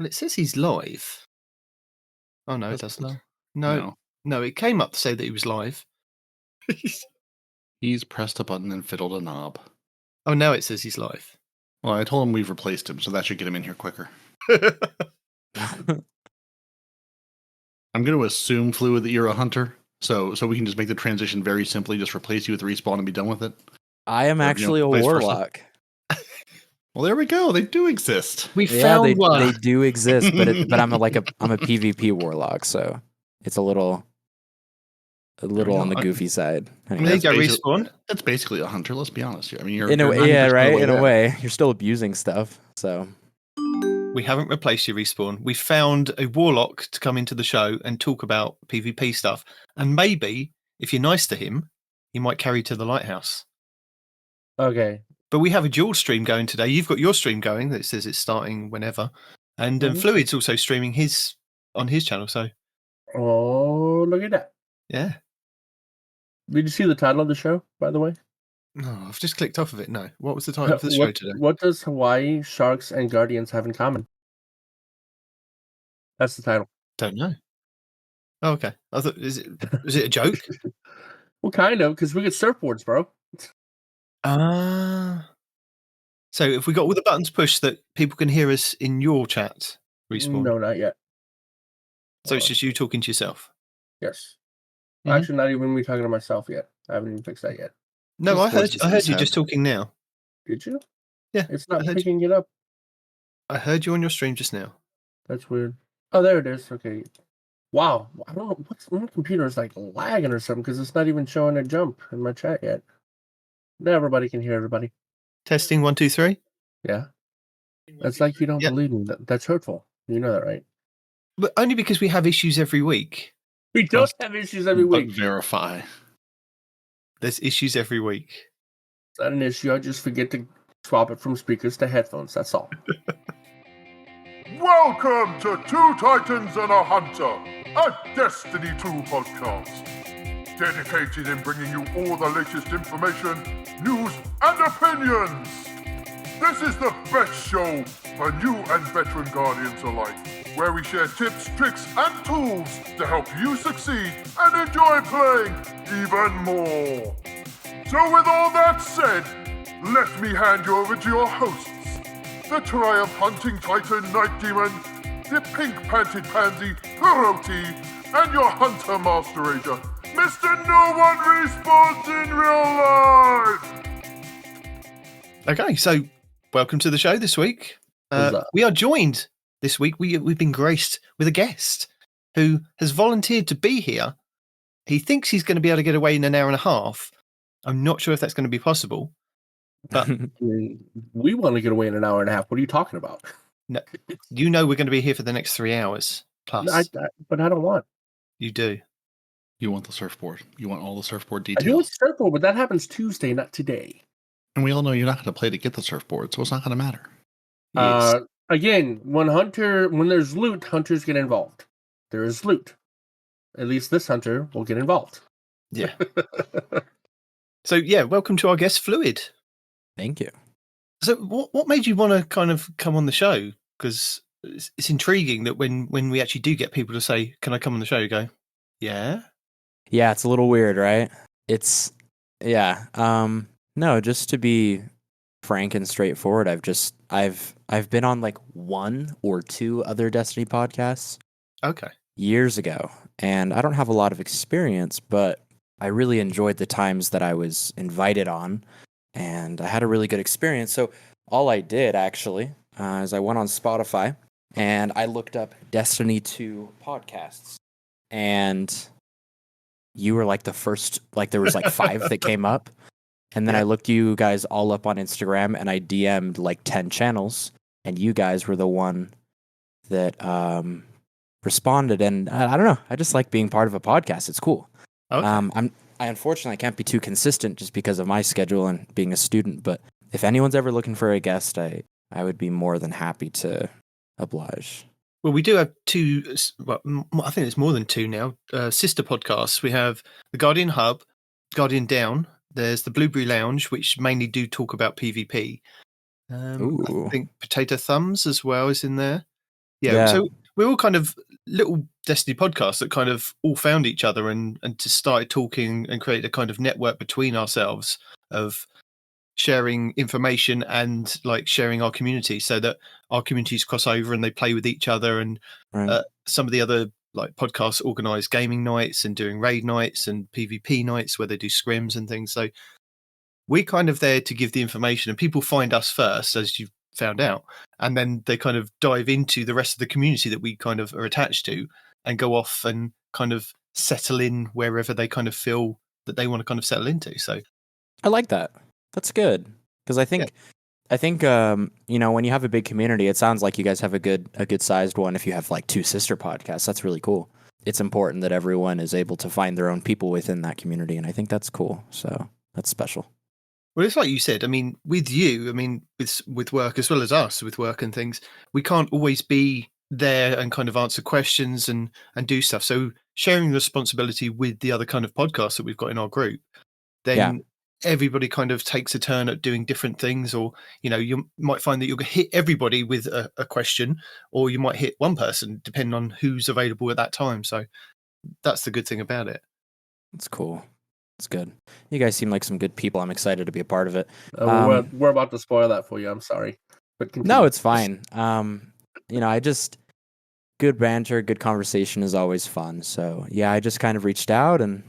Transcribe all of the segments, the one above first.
Well, it says he's live. Oh, no, it doesn't. No. No, it came up to say that he was live. He's pressed a button and fiddled a knob. Oh, now it says he's live. Well, I told him we've replaced him, so that should get him in here quicker. I'm going to assume, Fluid, that you're a hunter, so we can just make the transition very simply, just replace you with respawn and be done with it. I am actually a warlock. Well, there we go. They do exist. We found one. They do exist, but I'm a PvP warlock, so it's a little on the goofy side. Anyway, there you go, respawn. That's basically a hunter. Let's be honest here. I mean, you're in a way, you're still abusing stuff. So we haven't replaced you, respawn. We found a warlock to come into the show and talk about PvP stuff, and maybe if you're nice to him, he might carry you to the lighthouse. Okay. But we have a dual stream going today. You've got your stream going that says it's starting whenever, and Fluid's also streaming his on his channel. So, oh, look at that! Yeah. Did you see the title of the show, by the way? No, I've just clicked off of it. No. What was the title of the show today? What does Hawaii, Sharks, and Guardians have in common? That's the title. Don't know. Oh, okay. I thought, was it a joke? Well, kind of, because we get surfboards, bro. So if we got all the buttons pushed that people can hear us in your chat, respawn? No, not yet. So it's just you talking to yourself? Yes. Mm-hmm. Actually, not even me talking to myself yet. I haven't even fixed that yet. No, I heard you just talking now. Did you? Yeah. It's not picking it up. I heard you on your stream just now. That's weird. Oh, there it is. Okay. Wow. I don't know. My computer is like lagging or something because it's not even showing a jump in my chat yet. Now everybody can hear everybody. Testing 1, 2, 3. Yeah. That's like you don't believe me. That's hurtful. You know that, right? But only because we have issues every week. We don't have issues every week. Verify. There's issues every week. It's not an issue. I just forget to swap it from speakers to headphones. That's all. Welcome to Two Titans and a Hunter, a Destiny 2 podcast. Dedicated in bringing you all the latest information, news, and opinions. This is the best show for new and veteran Guardians alike, where we share tips, tricks, and tools to help you succeed and enjoy playing even more. So with all that said, let me hand you over to your hosts, the Triumph Hunting Titan Nitedemon, the pink-panted pansy Peroty, and your Hunter Master Ranger, Mr. No One Respawns in Real Life! Okay, so welcome to the show this week. We are joined this week. We've been graced with a guest who has volunteered to be here. He thinks he's going to be able to get away in an hour and a half. I'm not sure if that's going to be possible. But we want to get away in an hour and a half. What are you talking about? No, you know we're going to be here for the next 3 hours plus. But I don't want. You do. You want the surfboard. You want all the surfboard details. I do want the surfboard, but that happens Tuesday, not today. And we all know you're not going to play to get the surfboard, so it's not going to matter. Yes. Again, when there's loot, hunters get involved. There is loot. At least this hunter will get involved. Yeah. So, welcome to our guest, Fluid. Thank you. So what made you want to kind of come on the show? Because it's intriguing that when we actually do get people to say, can I come on the show? You go, yeah. Yeah, it's a little weird, right? No, just to be frank and straightforward, I've been on like 1 or 2 other Destiny podcasts. Okay. Years ago. And I don't have a lot of experience, but I really enjoyed the times that I was invited on. And I had a really good experience. So all I did, actually, is I went on Spotify and I looked up Destiny 2 podcasts. And you were like the first, there was like 5 that came up. And then I looked you guys all up on Instagram and I DM'd like 10 channels. And you guys were the one that responded. And I don't know. I just like being part of a podcast. It's cool. Okay. I unfortunately can't be too consistent just because of my schedule and being a student, but if anyone's ever looking for a guest, I would be more than happy to oblige. Well, we do have 2, I think it's more than 2 now, sister podcasts. We have the Guardian Hub, Guardian Down. There's the Blueberry Lounge, which mainly do talk about PvP. I think Potato Thumbs as well is in there. Yeah. So we're all kind of little Destiny podcasts that kind of all found each other and just started talking and created a kind of network between ourselves of sharing information and like sharing our community, so that our communities cross over and they play with each other. And some of the other like podcasts organize gaming nights and doing raid nights and PvP nights where they do scrims and things. So we're kind of there to give the information, and people find us first, as you've found out, and then they kind of dive into the rest of the community that we kind of are attached to and go off and kind of settle in wherever they kind of feel that they want to kind of settle into. So I like that. That's good, because I think you know, when you have a big community, it sounds like you guys have a good sized one. If you have like 2 sister podcasts, that's really cool. It's important that everyone is able to find their own people within that community, and I think that's cool. So that's special. Well, it's like you said. I mean, with you, I mean, with work as well as us with work and things, we can't always be there and kind of answer questions and do stuff. So sharing the responsibility with the other kind of podcasts that we've got in our group, then everybody kind of takes a turn at doing different things. Or, you know, you might find that you'll hit everybody with a question, or you might hit one person depending on who's available at that time. So that's the good thing about it. It's cool. It's good. You guys seem like some good people. I'm excited to be a part of it. We're about to spoil that for you. I'm sorry. But continue. No, it's fine. You know, good banter, good conversation is always fun. So yeah, I just kind of reached out and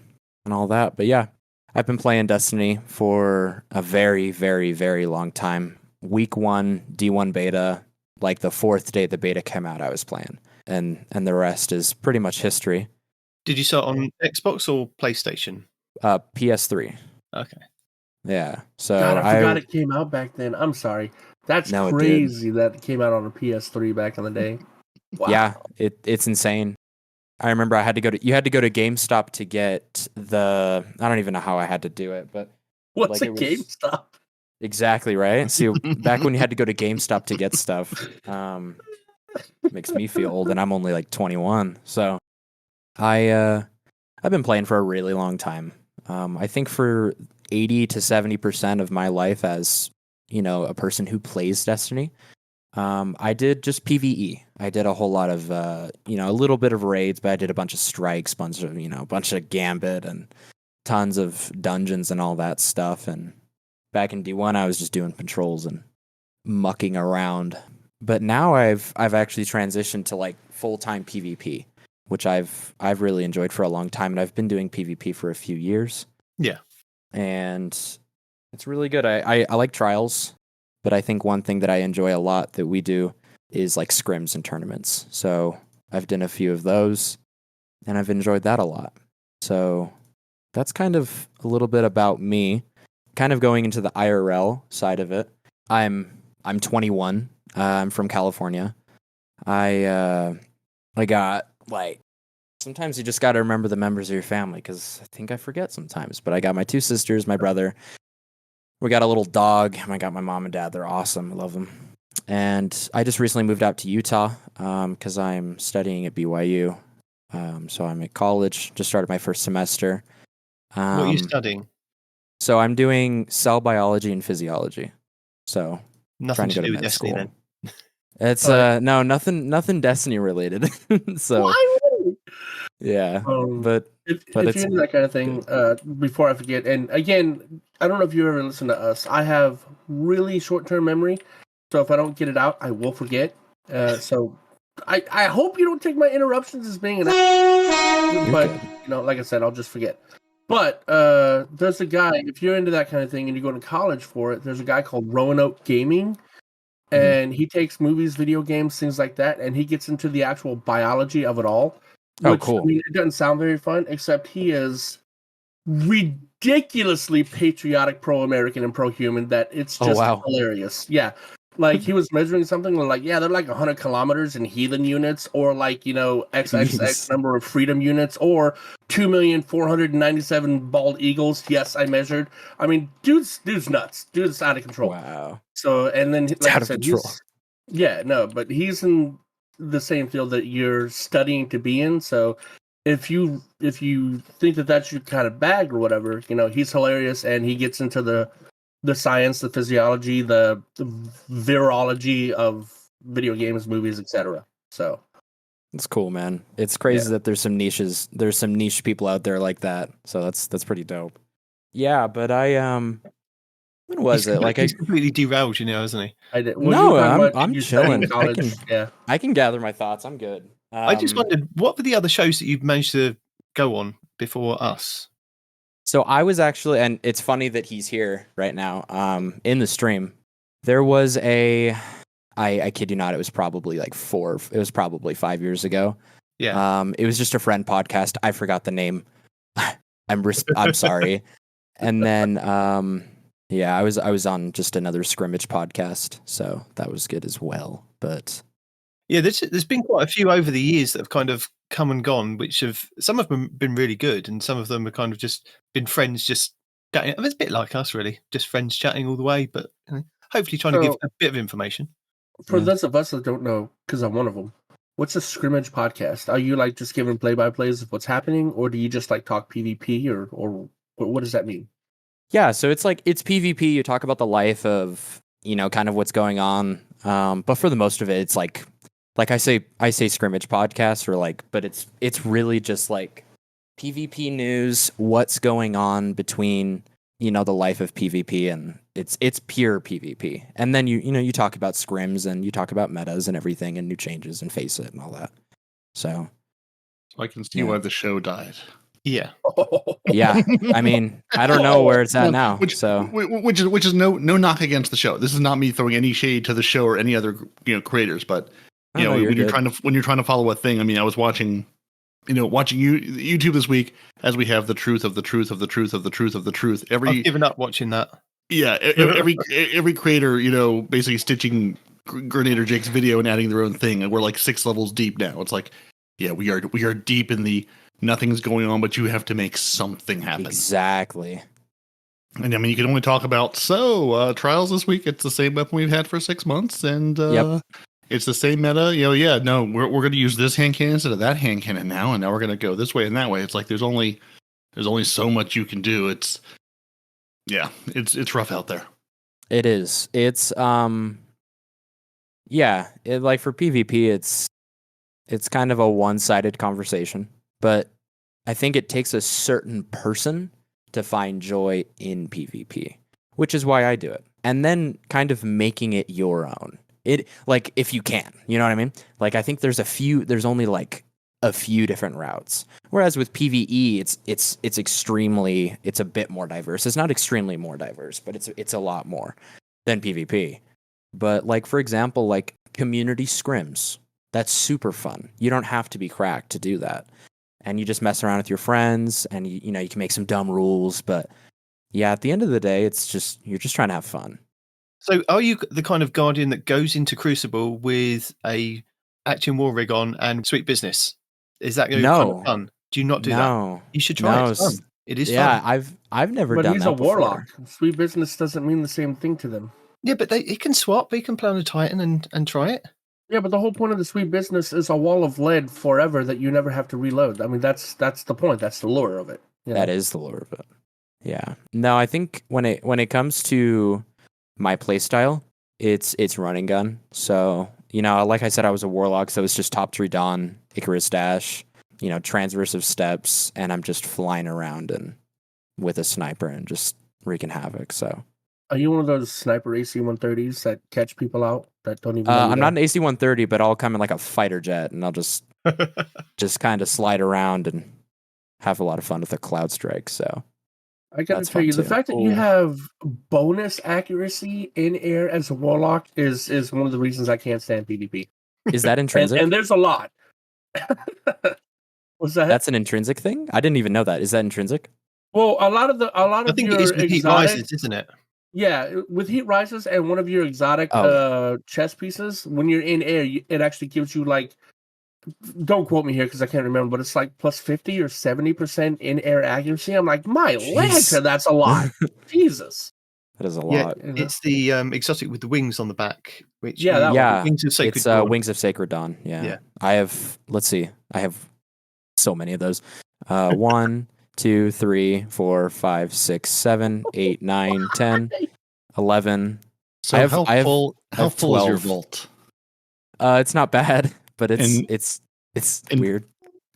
all that. But yeah, I've been playing Destiny for a very, very, very long time. Week 1, D1 beta, like the 4th day the beta came out, I was playing. And the rest is pretty much history. Did you start on Xbox or PlayStation? PS3. Okay. Yeah. So God, I forgot it came out back then. I'm sorry. That's crazy that it came out on a PS3 back in the day. Wow. Yeah, it's insane. I remember you had to go to GameStop to get I don't even know how I had to do it, but what's a GameStop? Exactly, right? See, back when you had to go to GameStop to get stuff, makes me feel old, and I'm only like 21. So I've been playing for a really long time. I think for 80 to 70% of my life as, you know, a person who plays Destiny, I did just PvE. I did a whole lot of, you know, a little bit of raids, but I did a bunch of strikes, a bunch of Gambit and tons of dungeons and all that stuff. And back in D1, I was just doing patrols and mucking around. But now I've actually transitioned to like full-time PvP, which I've really enjoyed for a long time, and I've been doing PvP for a few years. Yeah. And it's really good. I like trials, but I think one thing that I enjoy a lot that we do is like scrims and tournaments. So I've done a few of those, and I've enjoyed that a lot. So that's kind of a little bit about me. Kind of going into the IRL side of it. I'm 21. I'm from California. I got like, sometimes you just got to remember the members of your family, because I think I forget sometimes. But I got my 2 sisters, my brother. We got a little dog. I got my mom and dad. They're awesome. I love them. And I just recently moved out to Utah because I'm studying at BYU. So I'm at college. Just started my first semester. What are you studying? So I'm doing cell biology and physiology. So nothing trying to go do to with med Destiny school. then. It's no, nothing Destiny related. So why would yeah, but if it's you're into that kind of thing, before I forget, and again, I don't know if you ever listen to us. I have really short-term memory, so if I don't get it out, I will forget. So I hope you don't take my interruptions as being but you know, like I said, I'll just forget. But there's a guy, if you're into that kind of thing and you're going to college for it, there's a guy called Roanoke Gaming, and he takes movies, video games, things like that, and he gets into the actual biology of it all. Which, cool. I mean, it doesn't sound very fun, except he is ridiculously patriotic, pro-American, and pro-human that it's just hilarious. Yeah. Like, he was measuring something like, they're like 100 kilometers in heathen units, or like, you know, XXX number of freedom units, or 2,497 bald eagles. Yes, I measured. I mean, dude's nuts. Dude's out of control. Wow. So, and then, It's like out I said, of control. but he's in the same field that you're studying to be in. So, if you think that that's your kind of bag or whatever, you know, he's hilarious, and he gets into the science, the physiology, the virology of video games, movies, etc. So It's cool, man. It's crazy that there's some niche people out there like that. So that's pretty dope. Yeah, but when was it? Like he's completely derailed, hasn't he? I did. No, I'm you studied in chilling. college. I can gather my thoughts. I'm good. I just wondered, what were the other shows that you've managed to go on before us? So I was actually, and it's funny that he's here right now, in the stream. There was I kid you not, it was probably like 5 years ago. Yeah. It was just a friend podcast. I forgot the name. I'm sorry. And then, I was on just another scrimmage podcast, so that was good as well. But yeah, there's been quite a few over the years that have kind of come and gone, which have some of them been really good, and some of them have kind of just been friends, just chatting. It's a bit like us, really, just friends chatting all the way, but hopefully trying to give a bit of information. For those of us that don't know, because I'm one of them, what's a scrimmage podcast? Are you like just giving play-by-plays of what's happening, or do you just like talk PvP, or what does that mean? Yeah, so it's PvP. You talk about the life of kind of what's going on, but for the most of it, it's like I say scrimmage podcast, but it's really just like PvP news, what's going on between the life of PvP, and it's pure PvP. And then you talk about scrims, and you talk about metas and everything, and new changes and face it and all that. So I can see why the show died. Yeah. Yeah. I mean, I don't know where it's at now. Which is no knock against the show. This is not me throwing any shade to the show or any other creators, but when you're trying to follow a thing. I mean, I was watching YouTube this week as we have the truth of the truth of the truth of the truth of the truth. I've given up watching that. Yeah, every creator, basically stitching Grenader Jake's video and adding their own thing, and we're like 6 levels deep now. It's like, yeah, we are deep in the nothing's going on, but you have to make something happen. Exactly. And I mean, you can only talk about trials this week. It's the same weapon we've had for 6 months, and it's the same meta. We're going to use this hand cannon instead of that hand cannon now, and now we're going to go this way and that way. It's like there's only so much you can do. It's rough out there. It is. It's like for PvP, it's kind of a one-sided conversation, but I think it takes a certain person to find joy in PvP, which is why I do it. And then kind of making it your own. It like if you can, you know what I mean? Like I think there's only like a few different routes. Whereas with PvE, it's a bit more diverse. It's not extremely more diverse, but it's a lot more than PvP. But like for example, like community scrims, that's super fun. You don't have to be cracked to do that. And you just mess around with your friends, and you can make some dumb rules, but yeah, at the end of the day, you're just trying to have fun. So are you the kind of guardian that goes into Crucible with a Action War rig on and Sweet Business? Is that kind of fun? Do you not do that? You should try it. It's fun. It is fun. Yeah, I've never done that. But he's a before. warlock. Sweet Business doesn't mean the same thing to them. Yeah, but he can swap. He can play on a Titan and try it. Yeah, but the whole point of the Sweet Business is a wall of lead forever that you never have to reload. I mean, that's the point. That's the lure of it. That is the lure of it. Yeah. No, I think when it comes to my playstyle, it's running gun. So, like I said, I was a warlock, so it's just top 3 Dawn, Icarus Dash, transversive steps, and I'm just flying around and with a sniper and just wreaking havoc. So are you one of those sniper AC-130s that catch people out that don't even? I'm not an AC-130, but I'll come in like a fighter jet, and I'll just kind of slide around and have a lot of fun with a cloud strike. So I gotta tell you, the fact that you have bonus accuracy in air as a warlock is one of the reasons I can't stand PvP. Is that intrinsic? and there's a lot. What's that? That's an intrinsic thing? I didn't even know that. Is that intrinsic? Well, a lot of I think it is with Heat Rises, isn't it? Yeah, with Heat Rises and one of your exotic chess pieces, when you're in air, it actually gives you like, don't quote me here because I can't remember, but it's like plus 50 or 70% in air accuracy. I'm like, my legs, that's a lot. Jesus. That is a lot. Yeah, it's the exotic with the wings on the back. Which Wings of Sacred it's Dawn. Wings of Sacred Dawn. Yeah. I have so many of those. 1, 2, 3, 4, 5, 6, 7, 8, 9, 10, 11. So how full is your vault? It's not bad, but it's weird.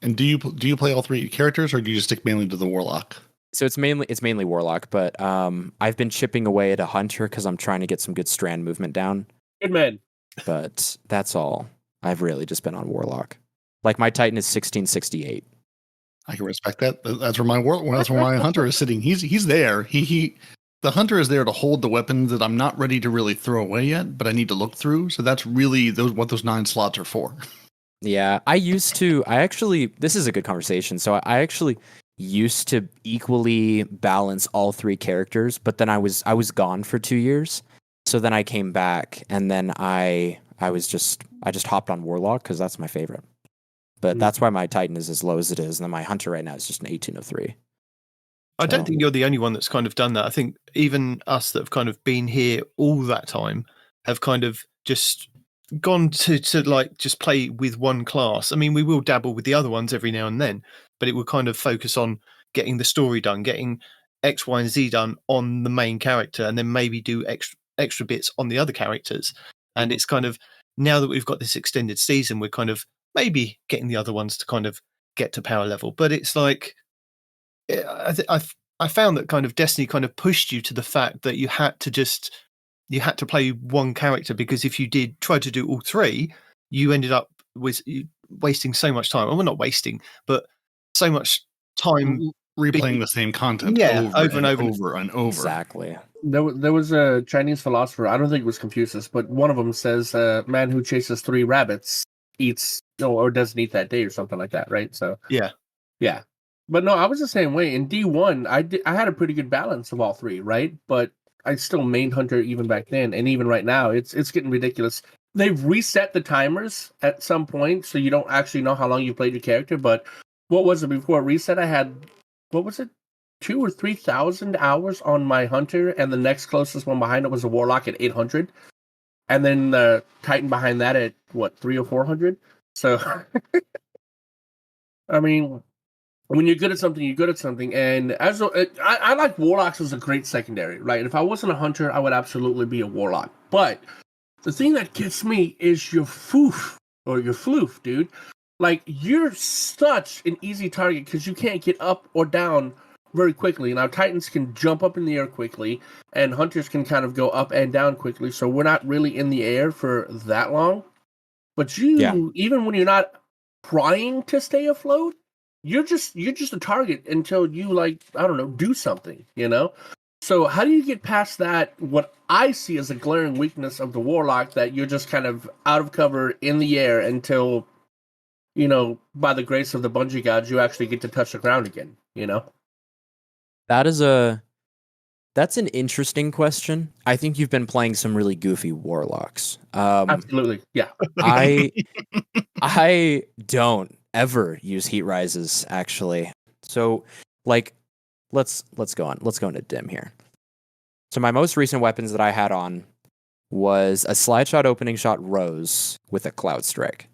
And do you play all three characters, or do you just stick mainly to the warlock? So it's mainly warlock, but I've been chipping away at a hunter because I'm trying to get some good strand movement down. Good man. But that's all. I've really just been on warlock. Like my Titan is 1668. I can respect that. That's where my hunter is sitting. He's there. The hunter is there to hold the weapons that I'm not ready to really throw away yet, but I need to look through. So that's really what those 9 slots are for. Yeah, this is a good conversation. So I actually used to equally balance all 3 characters, but then I was gone for 2 years. So then I came back, and then I just hopped on warlock because that's my favorite. But that's why my Titan is as low as it is, and then my hunter right now is just an 1803. I don't think you're the only one that's kind of done that. I think even us that have kind of been here all that time have kind of just gone to like just play with one class. I mean, we will dabble with the other ones every now and then, but it will kind of focus on getting the story done, getting X, Y, and Z done on the main character, and then maybe do extra bits on the other characters. And it's kind of, now that we've got this extended season, we're kind of maybe getting the other ones to kind of get to power level. But it's like, I found that kind of Destiny kind of pushed you to the fact that you had to play one character, because if you did try to do all 3, you ended up with wasting so much time. Well, not wasting, but so much time replaying the same content over and over. Exactly. There was a Chinese philosopher, I don't think it was Confucius, but one of them says, man who chases 3 rabbits eats, or doesn't eat that day, or something like that, right? So yeah. But no, I was the same way. In D1, I had a pretty good balance of all 3, right? But I still mained Hunter even back then, and even right now, it's getting ridiculous. They've reset the timers at some point, so you don't actually know how long you played your character. But what was it before reset? I had, 2,000 or 3,000 hours on my Hunter, and the next closest one behind it was a Warlock at 800, and then the Titan behind that at 300 or 400. So, I mean, when you're good at something, you're good at something. And I like Warlocks as a great secondary, right? If I wasn't a Hunter, I would absolutely be a Warlock. But the thing that gets me is your foof, or your floof, dude. Like, you're such an easy target because you can't get up or down very quickly. Now, Titans can jump up in the air quickly, and Hunters can kind of go up and down quickly, so we're not really in the air for that long. But even when you're not trying to stay afloat, you're just a target until you, like, I don't know, do something, you know? So how do you get past that, what I see as a glaring weakness of the Warlock, that you're just kind of out of cover in the air until, you know, by the grace of the Bungie gods, you actually get to touch the ground again, you know? That's an interesting question. I think you've been playing some really goofy Warlocks. Absolutely, yeah. I don't ever use heat rises, actually. So, like, let's go into dim here. So my most recent weapons that I had on was a slide shot, opening shot, Rose with a Cloud Strike.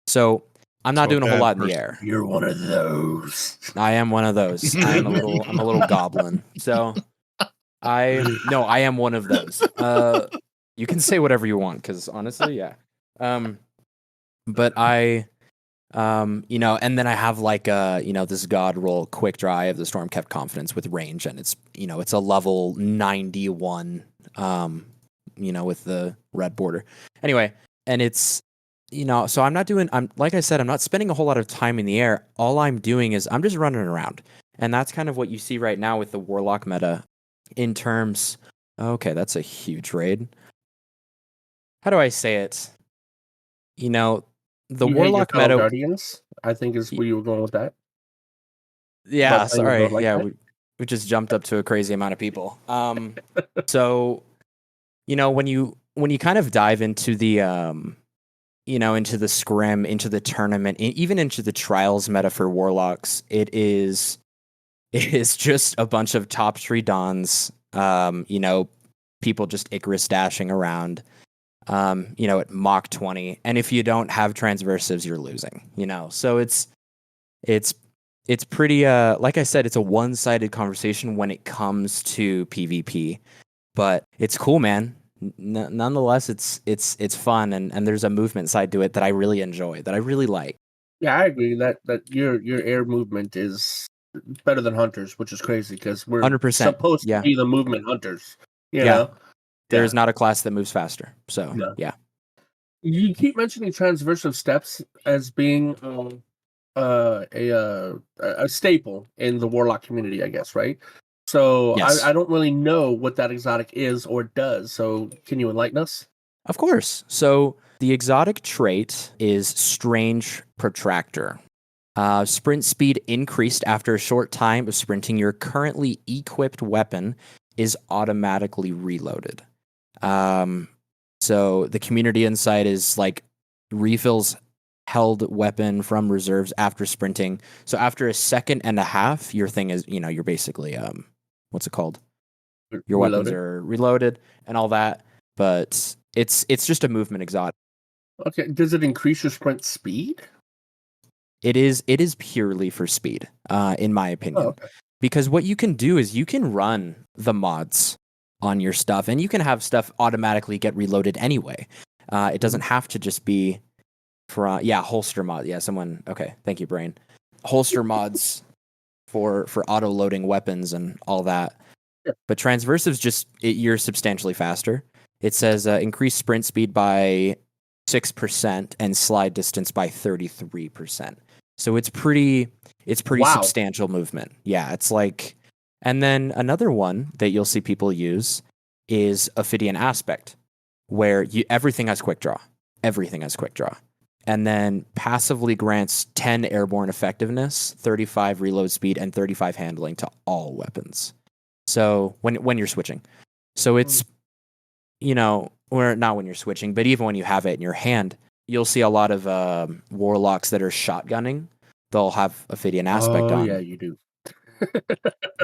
So I'm not doing a whole lot in the air. You're one of those. I am one of those. I'm a little goblin. So I am one of those. You can say whatever you want, because honestly, yeah. But I, and then I have like this god roll quick dry of the Stormkept Confidence with range, and it's a level 91, with the red border. Anyway, and it's, so like I said, I'm not spending a whole lot of time in the air. All I'm doing is I'm just running around. And that's kind of what you see right now with the Warlock meta in terms, okay, that's a huge raid. How do I say it? The Warlock meta. Guardians, I think, is where you were going with that. Yeah, sorry. We just jumped up to a crazy amount of people. So, when you kind of dive into the, into the scrim, into the tournament, even into the trials meta for Warlocks, it is just a bunch of top tree dons, people just Icarus dashing around. At Mach 20, and if you don't have transversives, you're losing. So it's pretty. Like I said, it's a one-sided conversation when it comes to PvP, but it's cool, man. nonetheless, it's fun, and there's a movement side to it that I really enjoy, that I really like. Yeah, I agree that your air movement is better than Hunter's, which is crazy because we're 100%. supposed to Yeah. be the movement hunters. You Yeah. know, There is not a class that moves faster. So No. yeah. You keep mentioning transversive steps as being a staple in the Warlock community, I guess, right? So Yes. I don't really know what that exotic is or does. So can you enlighten us? Of course. So the exotic trait is Strange Protractor. Sprint speed increased after a short time of sprinting. Your currently equipped weapon is automatically reloaded. So the community insight is like refills held weapon from reserves after sprinting. So after a second and a half, your thing is, you're basically, what's it called? Your weapons are reloaded and all that, but it's just a movement exotic. Okay. Does it increase your sprint speed? It is purely for speed, in my opinion. Oh, okay. Because what you can do is you can run the mods on your stuff, and you can have stuff automatically get reloaded anyway. It doesn't have to just be for holster mod. Yeah, someone. Okay, thank you, Brain. Holster mods for auto loading weapons and all that. Yeah. But transversives you're substantially faster. It says increase sprint speed by 6% and slide distance by 33%. So it's pretty substantial movement. Yeah, it's like, and then another one that you'll see people use is Ophidian Aspect, where everything has quick draw. Everything has quick draw. And then passively grants 10 airborne effectiveness, 35 reload speed, and 35 handling to all weapons. So when you're switching. So it's, or not when you're switching, but even when you have it in your hand, you'll see a lot of warlocks that are shotgunning. They'll have Ophidian Aspect on. Oh, yeah, you do.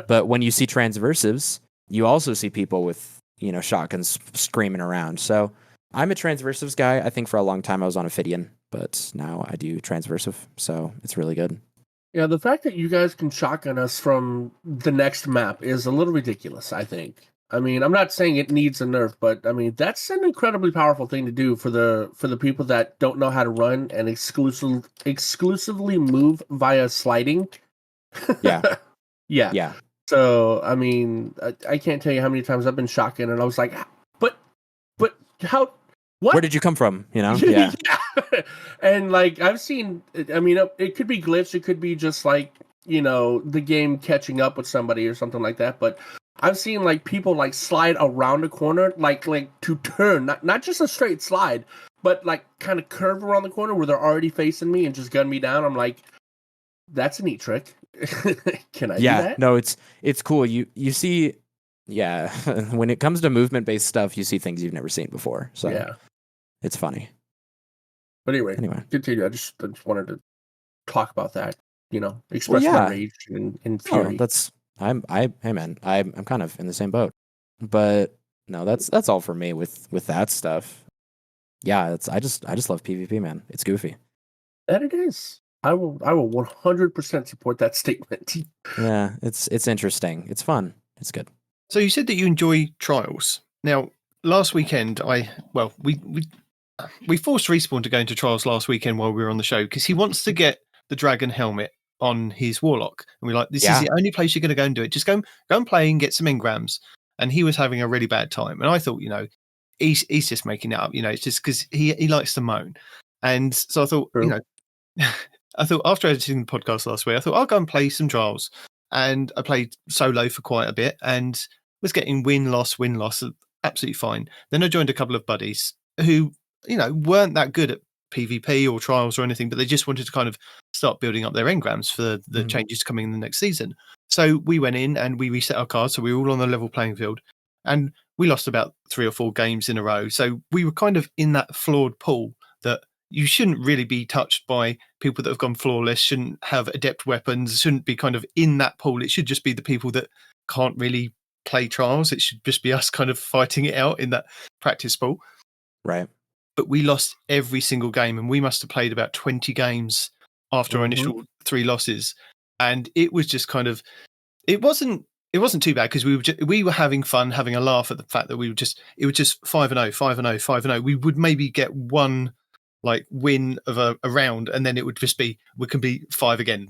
But when you see transversives, you also see people with, shotguns screaming around. So I'm a transversives guy. I think for a long time I was on Ophidian, but now I do transversive. So it's really good. Yeah, the fact that you guys can shotgun us from the next map is a little ridiculous, I think. I mean, I'm not saying it needs a nerf, but I mean that's an incredibly powerful thing to do for the people that don't know how to run and exclusively move via sliding. Yeah. Yeah. Yeah. So I mean, I can't tell you how many times I've been shotgun and I was like, but how? What? Where did you come from? Yeah. Yeah. And like I've seen, I mean, it could be glitch, it could be just like the game catching up with somebody or something like that, but I've seen like people like slide around a corner, like to turn, not just a straight slide, but like kind of curve around the corner where they're already facing me and just gun me down. I'm like, that's a neat trick. Can I do that? No, it's cool. You see, when it comes to movement based stuff, you see things you've never seen before. So yeah, it's funny. But anyway, continue. I just wanted to talk about that. Express my rage and fury. Hey man, I'm kind of in the same boat. But no, that's all for me with that stuff. Yeah, I just love PvP, man. It's goofy. That it is. I will 100% support that statement. Yeah, it's interesting. It's fun. It's good. So you said that you enjoy trials. Now, last weekend, we forced Respawn to go into trials last weekend while we were on the show because he wants to get the dragon helmet on his warlock, and we're like, this is the only place you're going to go and do it. Just go and play and get some engrams. And he was having a really bad time, and I thought, he's just making it up. It's just because he likes to moan. And so I thought, I thought after editing the podcast last week, I thought I'll go and play some trials. And I played solo for quite a bit and was getting win loss, absolutely fine. Then I joined a couple of buddies who, weren't that good at PvP or trials or anything, but they just wanted to kind of start building up their engrams for the changes coming in the next season. So we went in and we reset our cards, so we were all on the level playing field, and we lost about 3 or 4 games in a row. So we were kind of in that flawed pool that you shouldn't really be touched by people that have gone flawless, shouldn't have adept weapons, shouldn't be kind of in that pool. It should just be the people that can't really play trials. It should just be us kind of fighting it out in that practice pool. Right. But we lost every single game, and we must have played about 20 games after our initial 3 losses. And it was just kind of, it wasn't it wasn't too bad because we were having fun, having a laugh at the fact that it was just 5-0, 5-0, 5-0. We would maybe get one like win of a round, and then it would just be we can be 5 again.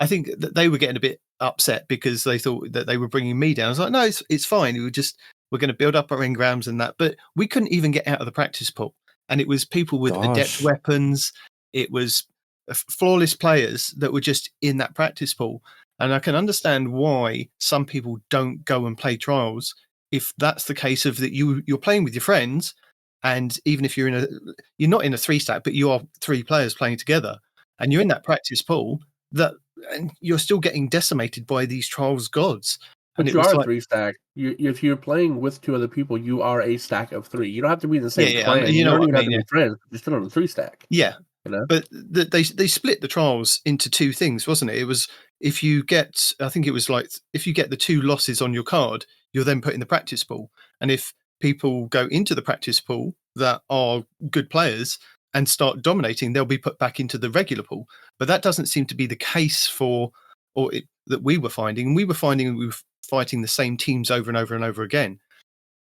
I think that they were getting a bit upset because they thought that they were bringing me down. I was like, no, it's fine. We're going to build up our engrams and that, but we couldn't even get out of the practice pool, and it was people with adept weapons. It was flawless players that were just in that practice pool. And I can understand why some people don't go and play trials if that's the case of that you're playing with your friends, and even if you're not in a 3-stack, but you are 3 players playing together, and you're in that practice pool, and you're still getting decimated by these trials gods. But you are a 3-stack. If you're playing with 2 other people, you are a stack of 3. You don't have to be in the same clan. You don't even have to be friends. You're still on a 3-stack. Yeah. You know? But they split the trials into 2 things, wasn't it? It was if you get, I think it was like if you get the 2 losses on your card, you're then put in the practice pool. And if people go into the practice pool that are good players and start dominating, they'll be put back into the regular pool. But that doesn't seem to be the case that we were finding. We were finding we were fighting the same teams over and over and over again.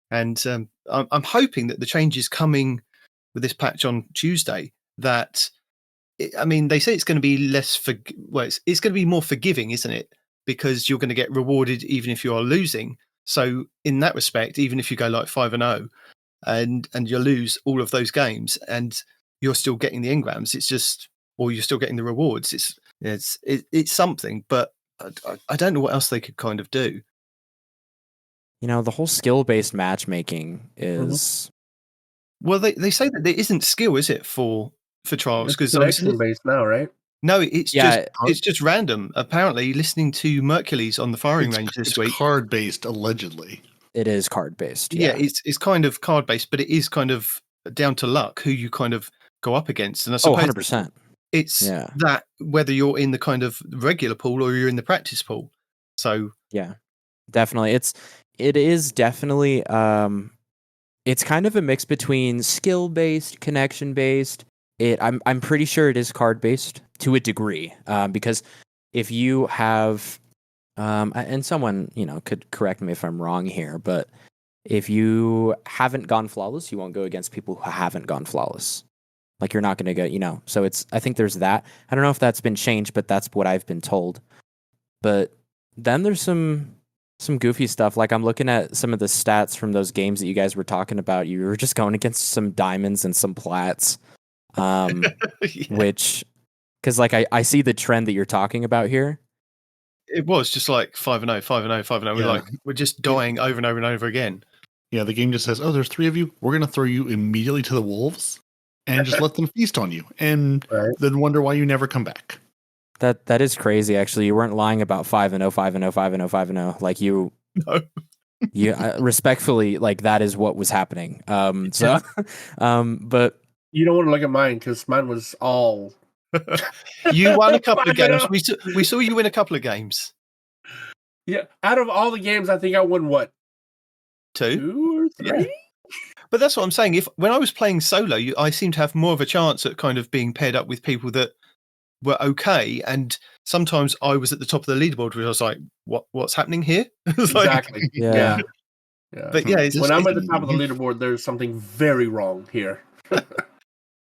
And I'm hoping that the changes coming with this patch on Tuesday, that they say it's going to be less it's going to be more forgiving, isn't it? Because you're going to get rewarded even if you are losing. So in that respect, even if you go like 5-0 and you lose all of those games and you're still getting the engrams, it's just, or you're still getting the rewards. It's something, but I don't know what else they could kind of do. The whole skill-based matchmaking is. Well, they say that there isn't skill, is it, for trials? Because it's based now, right? No, it's just random. Apparently, listening to Mercules on the firing range this week, card based allegedly. It is card based. Yeah, it's kind of card based, but it is kind of down to luck who you kind of go up against. And I suppose 100%. It's that whether you're in the kind of regular pool or you're in the practice pool. So yeah, definitely, it is definitely. It's kind of a mix between skill based, connection based. I'm pretty sure it is card based to a degree, because if you have, and someone could correct me if I'm wrong here, but if you haven't gone flawless, you won't go against people who haven't gone flawless. Like you're not going to go, So I think there's that. I don't know if that's been changed, but that's what I've been told. But then there's some goofy stuff. Like I'm looking at some of the stats from those games that you guys were talking about. You were just going against some diamonds and some plats. Which, because like I see the trend that you're talking about here. It was just like 5-0, 5-0, 5-0. Yeah. We're just dying over and over and over again. Yeah, the game just says, "Oh, there's 3 of you. We're gonna throw you immediately to the wolves and just let them feast on you, and then wonder why you never come back." That is crazy. Actually, you weren't lying about 5-0, 5-0, 5-0, 5-0. Like you. No. You respectfully, like that is what was happening. But you don't want to look at mine because mine was all. You won a couple of games. We saw you win a couple of games. Yeah, out of all the games, I think I won what? 2 or 3. Yeah. But that's what I'm saying. When I was playing solo, I seemed to have more of a chance at kind of being paired up with people that were okay, and sometimes I was at the top of the leaderboard, where I was like, "What's happening here?" Exactly. Like, yeah. But yeah, when I'm at the top of the leaderboard, there's something very wrong here.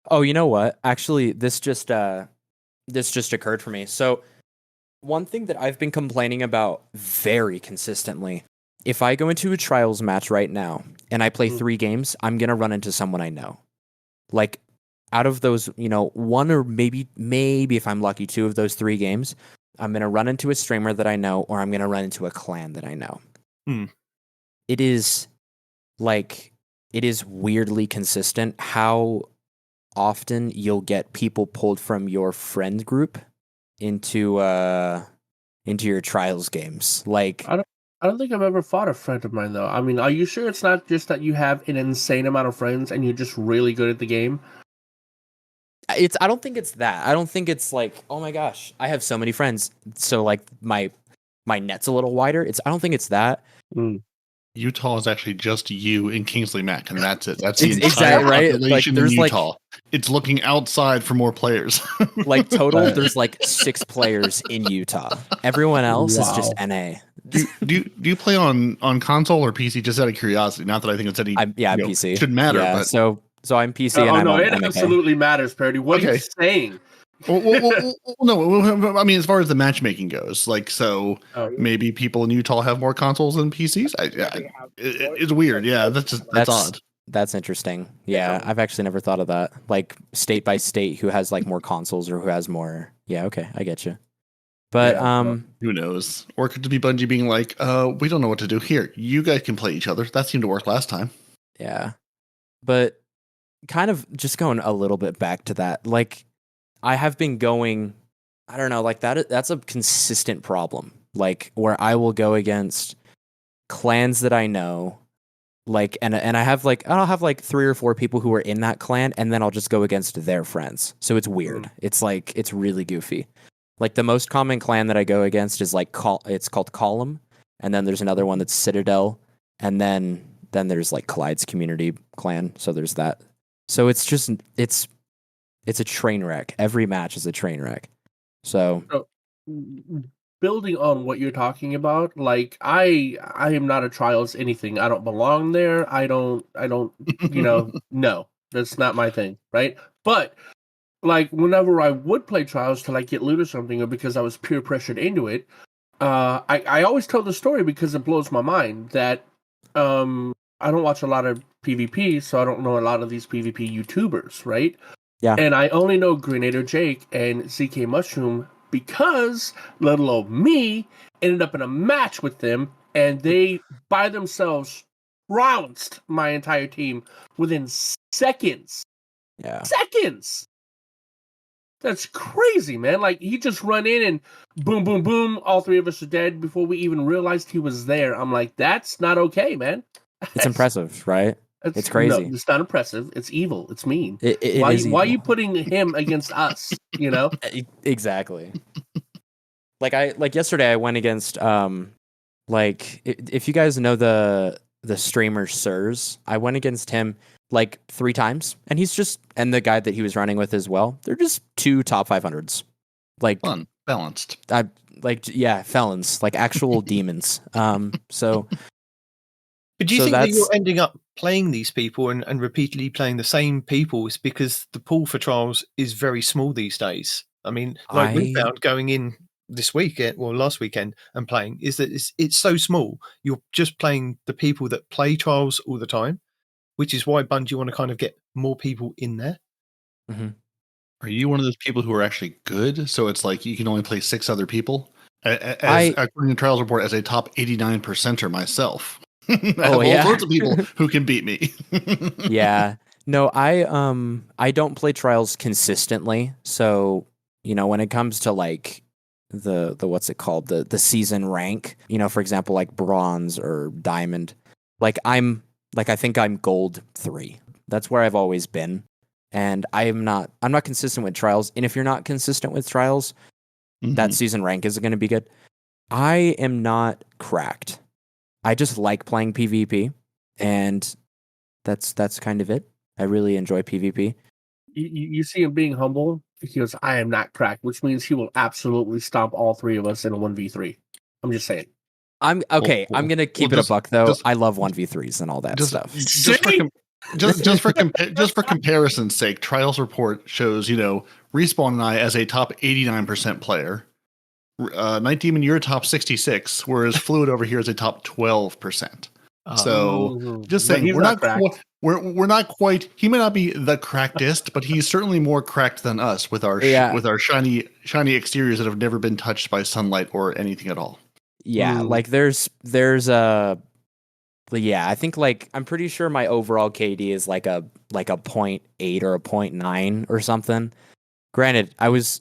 Oh, you know what? Actually, this just occurred for me. So, one thing that I've been complaining about very consistently, if I go into a trials match right now and I play 3 games, I'm gonna run into someone I know. Like, out of those, 1 or maybe if I'm lucky, 2 of those 3 games, I'm gonna run into a streamer that I know, or I'm gonna run into a clan that I know. It is weirdly consistent how often you'll get people pulled from your friend group into your trials games. Like I don't think I've ever fought a friend of mine though. I mean, are you sure it's not just that you have an insane amount of friends and you're just really good at the game? I don't think it's that. I don't think it's like, oh my gosh, I have so many friends, so like my net's a little wider. I don't think it's that. Utah is actually just you and Kingsley Mac, and that's it. That's the entire population in Utah. It's looking outside for more players. Like total, there's like 6 players in Utah. Everyone else is just NA. Do you play on console or PC? Just out of curiosity. Not that I think it's any. I'm PC. Should matter. Yeah, but so I'm PC and I'm no, on it MK. absolutely matters, Peroty. What are you saying? No. I mean, as far as the matchmaking goes, maybe people in Utah have more consoles than PCs. It's weird. Yeah, that's odd. That's interesting. Yeah, I've actually never thought of that. Like state by state, who has like more consoles or who has more? Yeah, okay, I get you. But who knows? Or it could be Bungie being like, we don't know what to do here. You guys can play each other. That seemed to work last time. Yeah, but kind of just going a little bit back to that, like I have been going, I don't know, like that's a consistent problem. Like where I will go against clans that I know, like and I have like I'll have like 3 or 4 people who are in that clan, and then I'll just go against their friends. So it's weird. It's like it's really goofy. Like the most common clan that I go against is like it's called Column, and then there's another one that's Citadel, and then there's like Collide's community clan. So there's that. So it's just it's a train wreck. Every match is a train wreck. So building on what you're talking about, like I am not a Trials anything. I don't belong there. I don't no, that's not my thing, right? But like whenever I would play Trials to like get loot or something, or because I was peer pressured into it, I always tell the story because it blows my mind that I don't watch a lot of PvP, so I don't know a lot of these PvP YouTubers, right? Yeah. And I only know Grenader Jake and ZK Mushroom because little old me ended up in a match with them, and they by themselves trounced my entire team within seconds. Yeah. Seconds. That's crazy, man. Like, he just run in and boom, boom, boom. All 3 of us are dead before we even realized he was there. I'm like, that's not okay, man. It's impressive, right? It's crazy. No, it's not impressive. It's evil. It's mean. It why is evil. are you putting him against us, you know? Exactly. Like yesterday I went against like if you guys know the streamer Sirs, I went against him like 3 times, and and the guy that he was running with as well. They're just 2 top 500s. Like fun, balanced. Felons, like actual demons. So but do you think that you're ending up playing these people and repeatedly playing the same people is because the pool for Trials is very small these days? I mean, like we found going in this weekend, well, last weekend, and playing is that it's so small. You're just playing the people that play Trials all the time, which is why Bungie want to kind of get more people in there. Mm-hmm. Are you one of those people who are actually good? So it's like you can only play 6 other people? According to Trials Report, as a top 89%er myself. I have all sorts of people who can beat me. Yeah. No, I don't play Trials consistently. So, when it comes to like the what's it called? The season rank, for example, like bronze or diamond, like I think I'm gold 3. That's where I've always been. And I'm not consistent with Trials. And if you're not consistent with Trials, that season rank isn't going to be good. I am not cracked. I just like playing PvP, and that's kind of it. I really enjoy PvP. You see him being humble. He goes, I am not cracked, which means he will absolutely stomp all 3 of us in a 1v3. I'm just saying. I'm okay. I'm gonna keep it a buck though. I love 1v3s and all that stuff. Just for comparison's sake, Trials Report shows Respawn and I as a top 89% player. Nitedemon, you're a top 66, whereas Fluid over here is a top 12%. So just saying, we're not quite. He may not be the crackedest, but he's certainly more cracked than us with our shiny exteriors that have never been touched by sunlight or anything at all. Yeah, like there's I think like I'm pretty sure my overall KD is like a 0.8 or a 0.9 or something. Granted, I've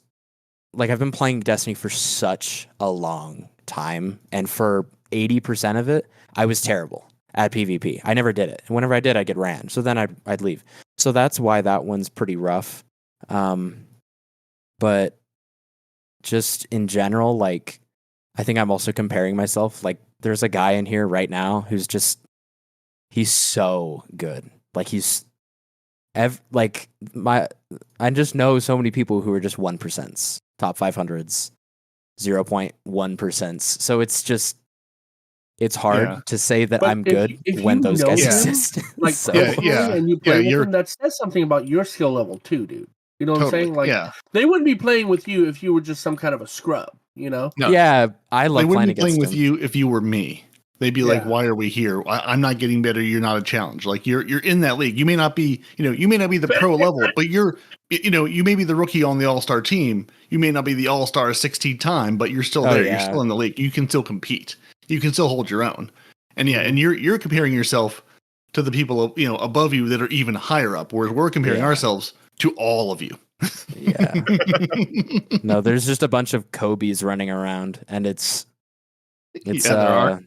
been playing Destiny for such a long time, and for 80% of it, I was terrible at PvP. I never did it. And whenever I did, I'd get ran. So then I'd leave. So that's why that one's pretty rough. But just in general, like, I think I'm also comparing myself. Like, there's a guy in here right now who's he's so good. Like, I just know so many people who are just 1%, top 500s, 0.1%. So it's just, it's hard to say that I'm good if when you those know guys them, exist. like So, personally, and you play with you're- them, that says something about your skill level too, dude. You know what Totally, I'm saying? Like they wouldn't be playing with you if you were just some kind of a scrub. You know? No. yeah, I They love wouldn't playing be playing against with them. you if you were me. They'd be like, Yeah. "Why are we here? I'm not getting better. You're not a challenge. Like you're in that league. You may not be, you may not be the pro level, but you may be the rookie on the all-star team. You may not be the all-star 16 time, but you're still there. Yeah. You're still in the league. You can still compete. You can still hold your own. And and you're comparing yourself to the people above you that are even higher up, whereas we're comparing ourselves to all of you. Yeah. No, there's just a bunch of Kobe's running around, and it's there are.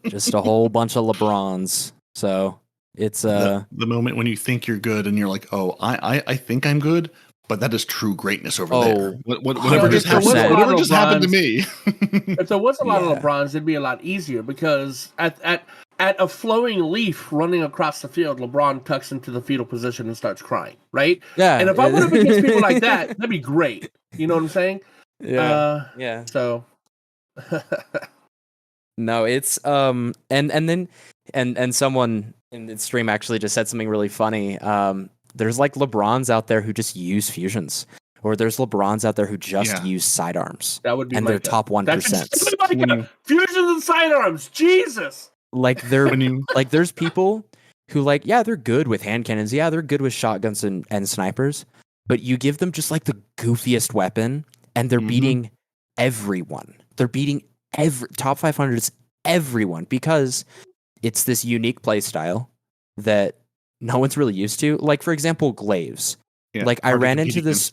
just a whole bunch of LeBrons. So it's the moment when you think you're good and you're like, oh, I think I'm good, but that is true greatness over there. Whatever just happened to me. If there was a lot of LeBrons, it'd be a lot easier because at a flowing leaf running across the field, LeBron tucks into the fetal position and starts crying, right? Yeah. And if I went up against people like that, that'd be great. You know what I'm saying? Yeah. So no, it's and then someone in the stream actually just said something really funny. There's like LeBrons out there who just use fusions, or there's LeBrons out there who just use sidearms. That would be and they're top 1%. Fusions and sidearms, Jesus. Like there's people who they're good with hand cannons, they're good with shotguns and snipers, but you give them just like the goofiest weapon, and they're beating everyone. They're beating top 500s, everyone, because it's this unique play style that no one's really used to. Like, for example, glaives. I ran into this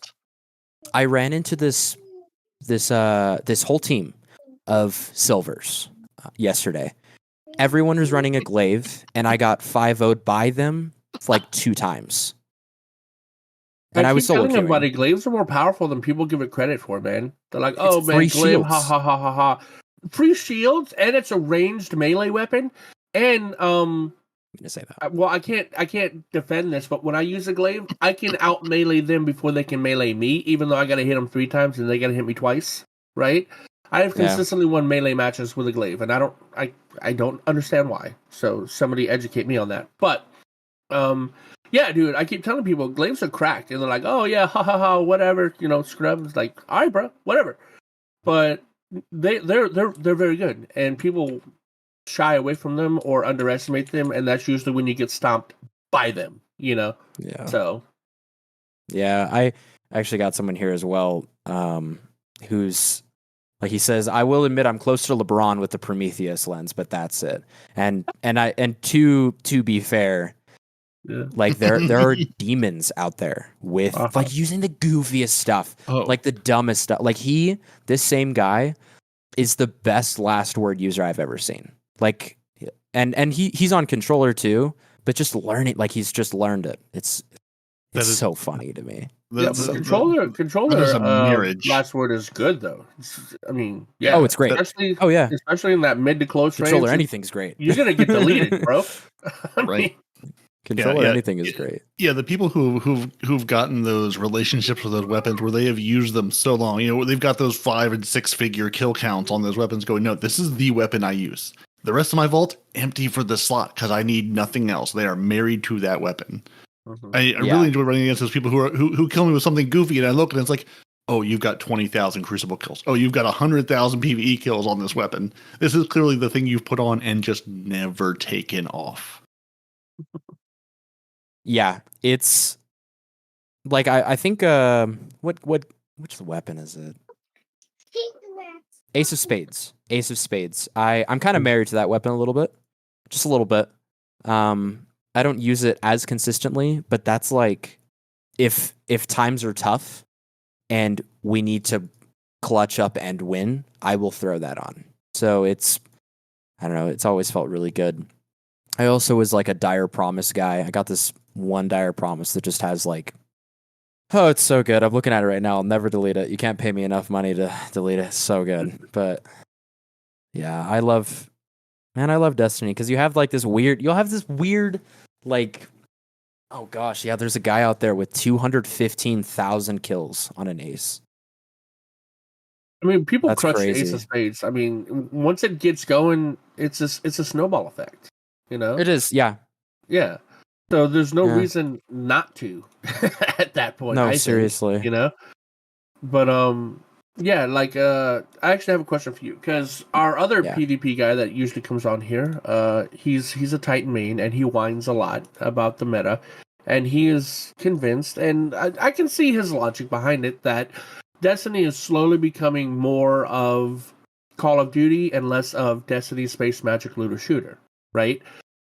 whole team of silvers yesterday. Everyone was running a glaive, and I got 5-0'd by them like 2 times. And I was solo queuing. Everybody, glaives are more powerful than people give it credit for, man. They're like, oh, man, glaive, shields. ha, ha, ha, ha, ha. Free shields, and it's a ranged melee weapon. And, I'm gonna say that. Well, I can't defend this, but when I use a glaive, I can out melee them before they can melee me, even though I gotta hit them 3 times and they gotta hit me twice, right? I have consistently won melee matches with a glaive, and I don't understand why. So somebody educate me on that. But yeah, dude, I keep telling people glaives are cracked, and they're like, oh yeah, ha ha ha, whatever, scrubs. Like, all right, bro, whatever. But they're very good, and people shy away from them or underestimate them, and that's usually when you get stomped by them. Yeah. So. Yeah, I actually got someone here as well, who's. Like he says, I will admit I'm closer to LeBron with the Prometheus lens, but that's it. And to be fair, like there are demons out there with like using the goofiest stuff, like the dumbest stuff. Like this same guy is the best last word user I've ever seen. Like, and he's on controller too, but just learning, like he's just learned it. It's so funny to me. Controller. Last word is good though. Oh, it's great. Especially in that mid to close range. Controller, anything's great. You're gonna get deleted, bro. Right. Controller, anything is great. Yeah, the people who've gotten those relationships with those weapons where they have used them so long, they've got those 5 and 6 figure kill counts on those weapons. Going, no, this is the weapon I use. The rest of my vault empty for the slot because I need nothing else. They are married to that weapon. I really enjoy running against those people who kill me with something goofy, and I look and it's like, oh, you've got 20,000 Crucible kills. Oh, you've got 100,000 PvE kills on this weapon. This is clearly the thing you've put on and just never taken off. Yeah, it's like I think which weapon is it? Ace of Spades. Ace of Spades. I'm kind of married to that weapon a little bit, just a little bit. I don't use it as consistently, but that's like if times are tough and we need to clutch up and win, I will throw that on. So I don't know, it's always felt really good. I also was like a Dire Promise guy. I got this one Dire Promise that just has like, oh, it's so good. I'm looking at it right now. I'll never delete it. You can't pay me enough money to delete it. It's so good. But yeah, I love Destiny because you'll have this weird, like, oh gosh, yeah, there's a guy out there with 215,000 kills on an ace. I mean, people That's crush the crazy. Ace of Spades. I mean, once it gets going, it's a snowball effect. You know, It is, yeah. Yeah. So there's no Yeah. reason not to at that point. No, I seriously. think, you know. But yeah, like I actually have a question for you because our other PvP guy that usually comes on here, he's a Titan main and he whines a lot about the meta, and he is convinced, and I can see his logic behind it, that Destiny is slowly becoming more of Call of Duty and less of Destiny Space Magic Looter Shooter, right?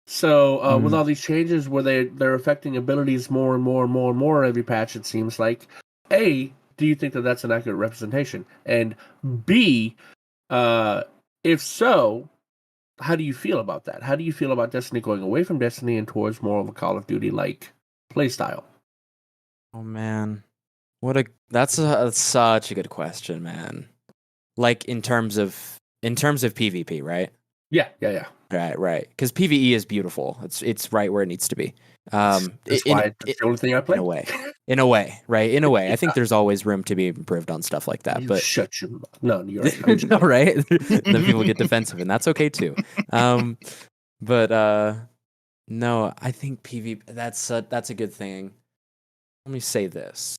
So with all these changes where they're affecting abilities more and more and more and more every patch, it seems like, A, do you think that that's an accurate representation? And B, if so, how do you feel about that? How do you feel about Destiny going away from Destiny and towards more of a Call of Duty-like playstyle? Oh, man. That's such a good question, man. Like, in terms of PvP, right? Yeah. Right. Because PvE is beautiful. It's right where it needs to be. That's why it's the only thing I play. In a way, right? In a way, I think there's always room to be improved on stuff like that. But shut your mouth. No, you're right. no, right? Then people get defensive, and that's okay too. But no, I think PvP. That's a good thing. Let me say this.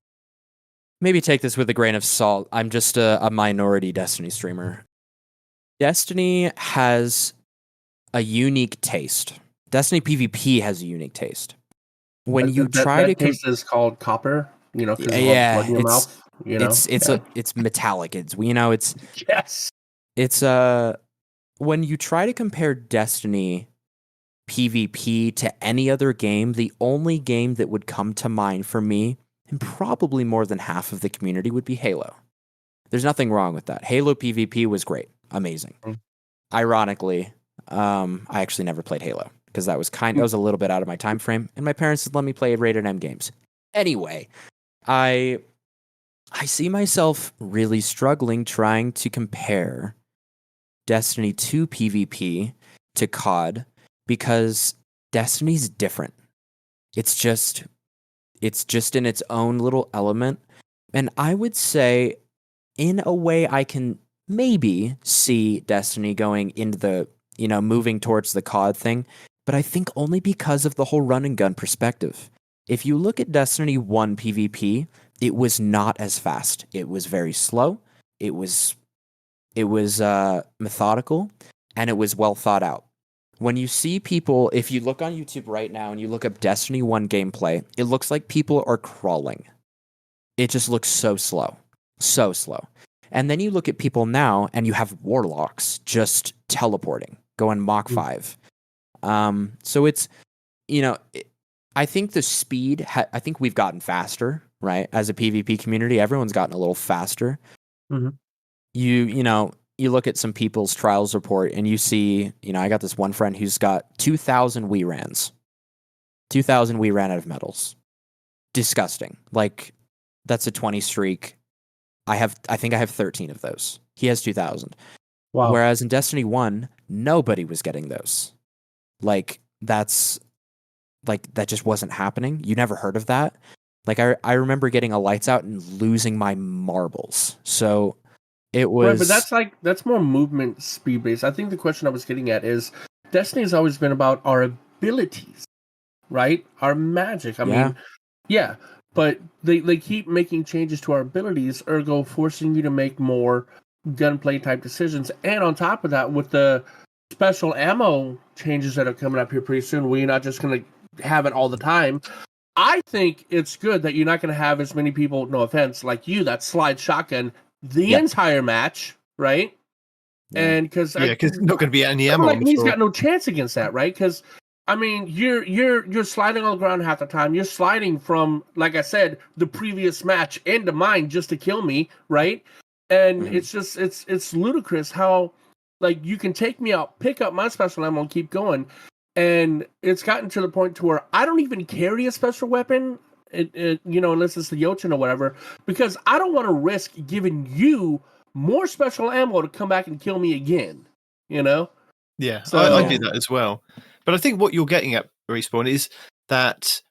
Maybe take this with a grain of salt. I'm just a minority Destiny streamer. Destiny has a unique taste. Destiny PvP has a unique taste. When you try to taste is called copper, you know, because blood in your mouth. You know, it's metallic. It's yes. It's when you try to compare Destiny PvP to any other game, the only game that would come to mind for me, and probably more than half of the community, would be Halo. There's nothing wrong with that. Halo PvP was great, amazing. Ironically, I actually never played Halo because that was a little bit out of my time frame, and my parents had let me play rated M games. Anyway, I see myself really struggling trying to compare Destiny 2 PvP to COD because Destiny's different. It's just in its own little element, and I would say, in a way, I can maybe see Destiny going into the, moving towards the COD thing, but I think only because of the whole run and gun perspective. If you look at Destiny 1 PvP, it was not as fast. It was very slow. It was methodical, and it was well thought out. When you see people, if you look on YouTube right now and you look up Destiny 1 gameplay, it looks like people are crawling. It just looks so slow. So slow. And then you look at people now and you have warlocks just teleporting, going Mach 5. So it's, I think the speed, I think we've gotten faster, right? As a PvP community, everyone's gotten a little faster. Mm-hmm. You look at some people's trials report and you see, I got this one friend who's got 2,000 we rans. 2,000 we ran out of medals. Disgusting. Like, that's a 20 streak. I think I have 13 of those. He has 2,000. Wow. Whereas in Destiny 1, nobody was getting those. That just wasn't happening. You never heard of that. Like, I remember getting a lights out and losing my marbles. So it was... Right, but that's more movement speed based. I think the question I was getting at is Destiny has always been about our abilities, right? Our magic. I mean, yeah, but they keep making changes to our abilities, ergo forcing you to make more gunplay type decisions. And on top of that, with the special ammo changes that are coming up here pretty soon, we're not just going to have it all the time. I think it's good that you're not going to have as many people, no offense, like you, that slide shotgun the entire match, right? Yeah. And because there's not going to be any ammo. Like, he's got no chance against that, right? Because I mean, you're sliding on the ground half the time. You're sliding from, like I said, the previous match into mine just to kill me, right? And it's just it's ludicrous how, like, you can take me out, pick up my special ammo, and keep going. And it's gotten to the point to where I don't even carry a special weapon, unless it's the Yochin or whatever, because I don't want to risk giving you more special ammo to come back and kill me again, Yeah, so, I do that as well. But I think what you're getting at, Respawn, is that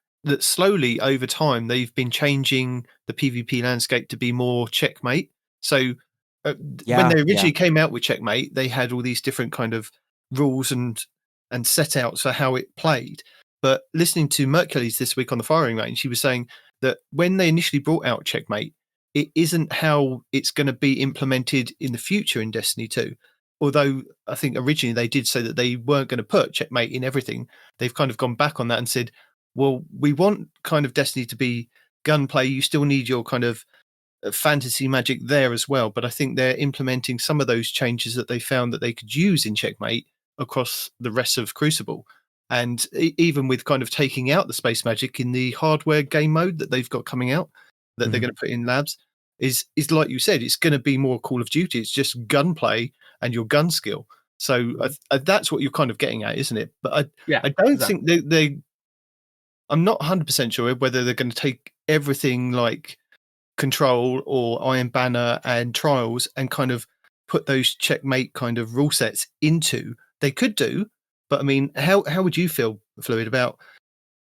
slowly over time they've been changing the PvP landscape to be more checkmate. So when they originally came out with Checkmate, they had all these different kind of rules and set out for how it played. But listening to Mercules this week on the firing range, he was saying that when they initially brought out Checkmate, it isn't how it's going to be implemented in the future in Destiny 2. Although I think originally they did say that they weren't going to put Checkmate in everything. They've kind of gone back on that and said, well, we want kind of Destiny to be gunplay. You still need your kind of fantasy magic there as well. But I think they're implementing some of those changes that they found that they could use in Checkmate across the rest of Crucible. And even with kind of taking out the space magic in the hardware game mode that they've got coming out, that they're going to put in labs, is like you said, it's going to be more Call of Duty. It's just gunplay and your gun skill. So that's what you're kind of getting at, isn't it? But I don't think they I'm not 100% sure whether they're going to take everything like Control or Iron Banner and Trials and kind of put those Checkmate kind of rule sets into. They could do, but I mean, how would you feel, Fluid, about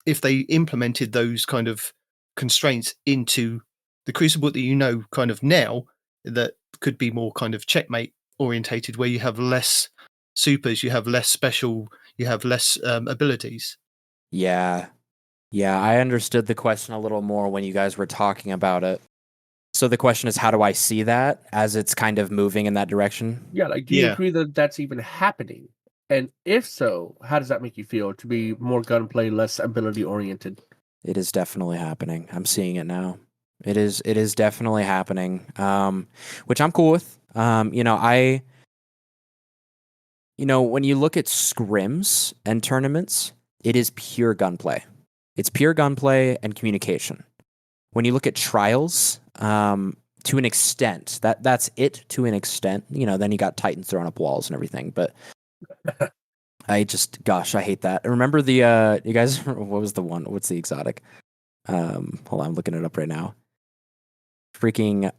if they implemented those kind of constraints into the Crucible that you know kind of now that could be more kind of Checkmate orientated, where you have less supers, you have less special, you have less abilities? Yeah, I understood the question a little more when you guys were talking about it. So the question is, how do I see that as it's kind of moving in that direction? Yeah, like, do you agree that that's even happening? And if so, how does that make you feel to be more gunplay, less ability oriented? It is definitely happening. I'm seeing it now. It is definitely happening, which I'm cool with. When you look at scrims and tournaments, it is pure gunplay. It's pure gunplay and communication. When you look at trials, to an extent, that's it to an extent. Then you got Titans throwing up walls and everything. But I hate that. Remember the you guys? What was the one? What's the exotic? Hold on, I'm looking it up right now. Freaking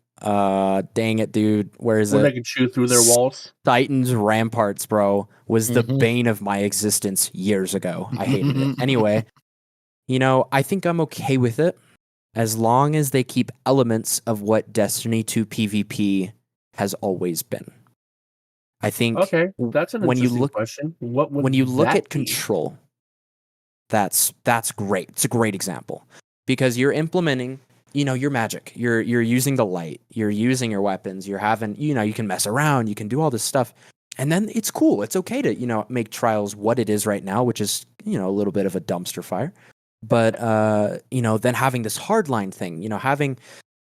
dang it, dude. Where is it? They can shoot through their walls. Titans Ramparts, bro, was the bane of my existence years ago. I hated it. Anyway, I think I'm okay with it as long as they keep elements of what Destiny 2 PvP has always been. I think that's an interesting question. What would when you look at be? Control, that's great. It's a great example because you're implementing, your magic. You're using the light. You're using your weapons. You're having, you can mess around. You can do all this stuff, and then it's cool. It's okay to make Trials what it is right now, which is a little bit of a dumpster fire. But then having this hardline thing, having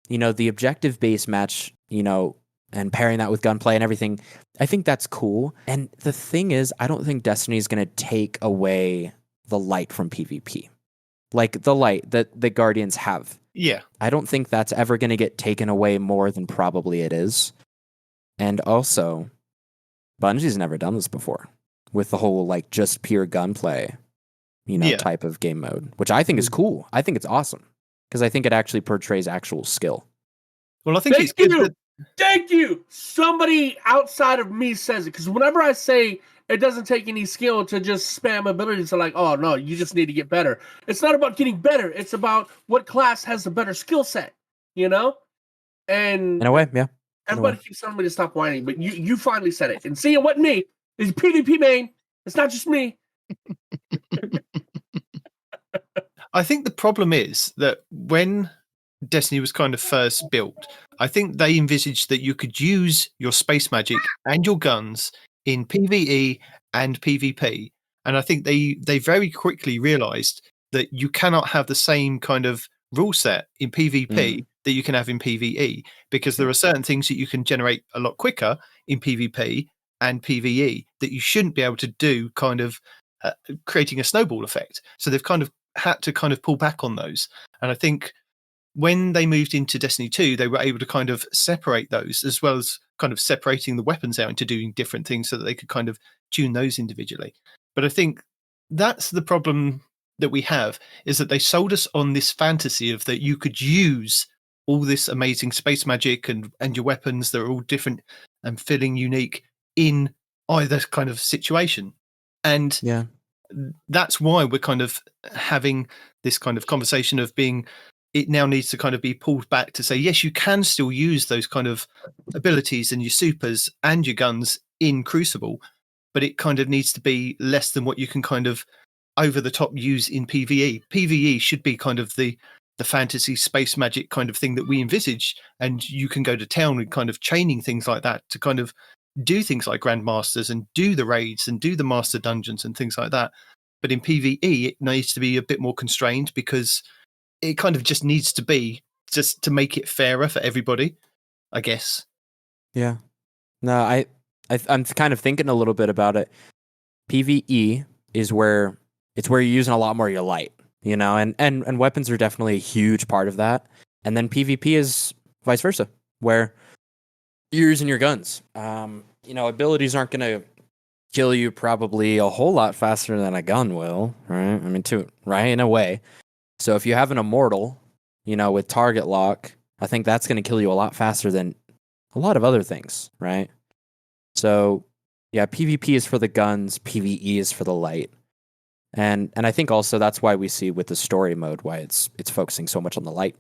the objective based match, and pairing that with gunplay and everything, I think that's cool. And the thing is, I don't think Destiny is going to take away the light from PvP. Like the light that the Guardians have. Yeah. I don't think that's ever going to get taken away more than probably it is. And also, Bungie's never done this before with the whole just pure gunplay, type of game mode, which I think is cool. I think it's awesome because I think it actually portrays actual skill. Well, I think it's good. Thank you. Somebody outside of me says it, because whenever I say it doesn't take any skill to just spam abilities, they're like, oh no, you just need to get better. It's not about getting better. It's about what class has the better skill set, And in a way, yeah. Everybody keeps telling me to stop whining, but you finally said it. And see, it wasn't me. It's PvP main. It's not just me. I think the problem is that when Destiny was kind of first built, I think they envisaged that you could use your space magic and your guns in PvE and PvP. And I think they very quickly realized that you cannot have the same kind of rule set in PvP that you can have in PvE, because there are certain things that you can generate a lot quicker in PvP and PvE that you shouldn't be able to do, kind of creating a snowball effect. So they've kind of had to kind of pull back on those. And I think when they moved into Destiny 2, they were able to kind of separate those, as well as kind of separating the weapons out into doing different things so that they could kind of tune those individually. But I think that's the problem that we have, is that they sold us on this fantasy of that you could use all this amazing space magic and your weapons that are all different and feeling unique in either kind of situation. And that's why we're kind of having this kind of conversation of being it now needs to kind of be pulled back to say, yes, you can still use those kind of abilities and your supers and your guns in Crucible, but it kind of needs to be less than what you can kind of over the top use in PvE. PvE should be kind of the fantasy space magic kind of thing that we envisage, and you can go to town with kind of chaining things like that to kind of do things like Grandmasters and do the raids and do the master dungeons and things like that. But in PvE, it needs to be a bit more constrained because it kind of just needs to be just to make it fairer for everybody, I guess. Yeah. No, I'm kind of thinking a little bit about it. PvE is where you're using a lot more of your light, you know, and weapons are definitely a huge part of that. And then PvP is vice versa, where you're using your guns. You know, abilities aren't going to kill you probably a whole lot faster than a gun will, right? I mean, right, in a way. So if you have an immortal, you know, with target lock, I think that's going to kill you a lot faster than a lot of other things, right? So, yeah, PvP is for the guns, PvE is for the light. And I think also that's why we see with the story mode why it's focusing so much on the light.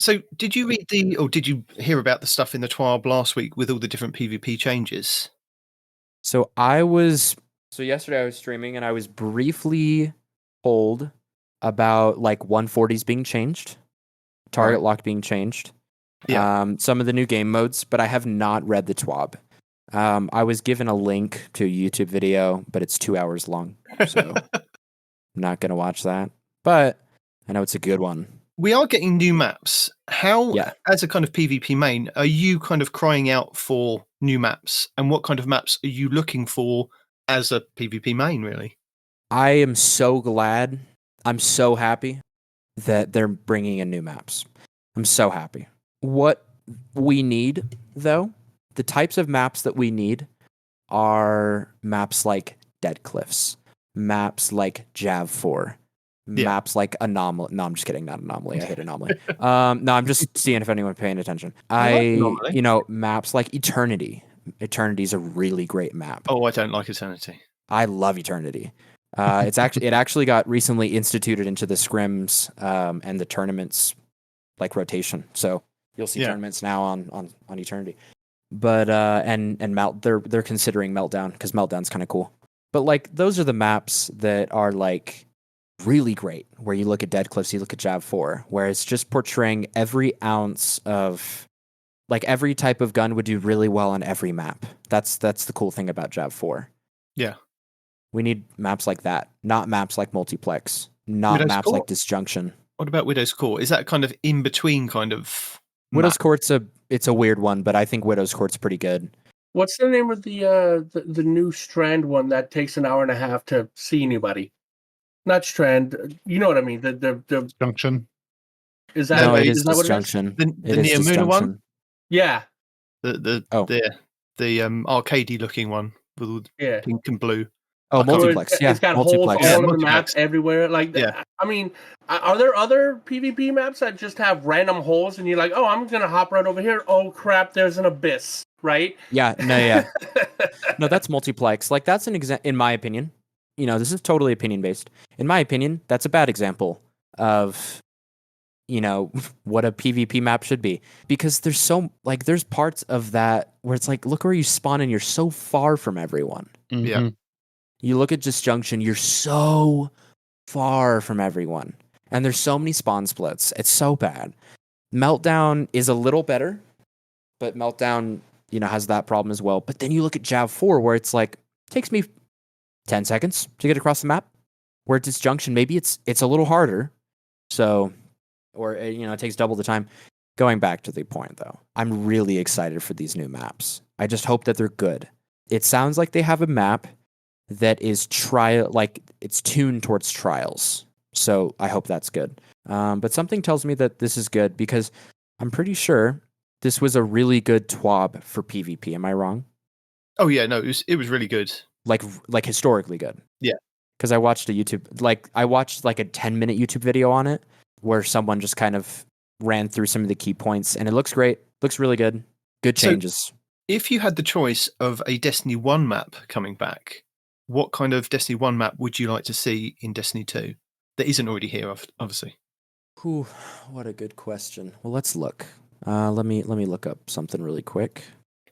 So did you read did you hear about the stuff in the TWAB last week with all the different PvP changes? So yesterday I was streaming and I was briefly told about like 140s being changed, target lock being changed, some of the new game modes, but I have not read the TWAB. I was given a link to a YouTube video, but it's 2 hours long, so I'm not going to watch that. But I know it's a good one. We are getting new maps. How, as a kind of PvP main, are you kind of crying out for new maps? And what kind of maps are you looking for as a PvP main, really? I am so glad. I'm so happy that they're bringing in new maps. I'm so happy. What we need, though, the types of maps that we need are maps like Dead Cliffs, maps like Jav 4, maps like Anomaly. No, I'm just kidding. Not Anomaly. I hate Anomaly. No, I'm just seeing if anyone's paying attention. Maps like Eternity. Eternity's a really great map. Oh, I don't like Eternity. I love Eternity. It actually got recently instituted into the scrims and the tournaments like rotation. So you'll see tournaments now on Eternity. But they're considering Meltdown because Meltdown's kind of cool. But like those are the maps that are like really great. Where you look at Dead Cliffs, you look at Jav 4, where it's just portraying every ounce of like every type of gun would do really well on every map. That's the cool thing about Jav 4. Yeah. We need maps like that, not maps like Multiplex, not Widow's maps Court? like Disjunction. What about Widow's Court? Is that kind of in between kind of Widow's Court's it's a weird one, but I think Widow's Court's pretty good. What's the name of the new Strand one that takes an hour and a half to see anybody? Not Strand, you know what I mean? The Junction. Is that no, it is is that what Disjunction. The Neomuna one? Yeah. The arcadey looking one with all the pink and blue. Oh, Multiplex. It's got Multiplex. holes all over the map everywhere. Like, I mean, are there other PvP maps that just have random holes and you're like, oh, I'm gonna hop right over here. Oh crap, there's an abyss, right? Yeah, no, that's Multiplex. Like that's an example, in my opinion. You know, this is totally opinion based. In my opinion, that's a bad example of, you know, what a PvP map should be, because there's parts of that where it's like, look where you spawn and you're so far from everyone. Mm-hmm. Yeah. You look at Disjunction, you're so far from everyone. And there's so many spawn splits. It's so bad. Meltdown is a little better, but Meltdown, you know, has that problem as well. But then you look at Jav 4 where it's like, takes me 10 seconds to get across the map. Where Disjunction, maybe it's a little harder. So, or, you know, it takes double the time. Going back to the point, though, I'm really excited for these new maps. I just hope that they're good. It sounds like they have a map that is it's tuned towards trials. So I hope that's good. But something tells me that this is good because I'm pretty sure this was a really good TWAB for PvP. Am I wrong? Oh yeah, no, it was really good. Like historically good. Yeah. Because I watched a 10-minute YouTube video on it where someone just kind of ran through some of the key points, and it looks great. Looks really good. Good changes. So, if you had the choice of a Destiny 1 map coming back, what kind of Destiny 1 map would you like to see in Destiny 2 that isn't already here, obviously? Whew, what a good question. Well, let's look. Let me look up something really quick.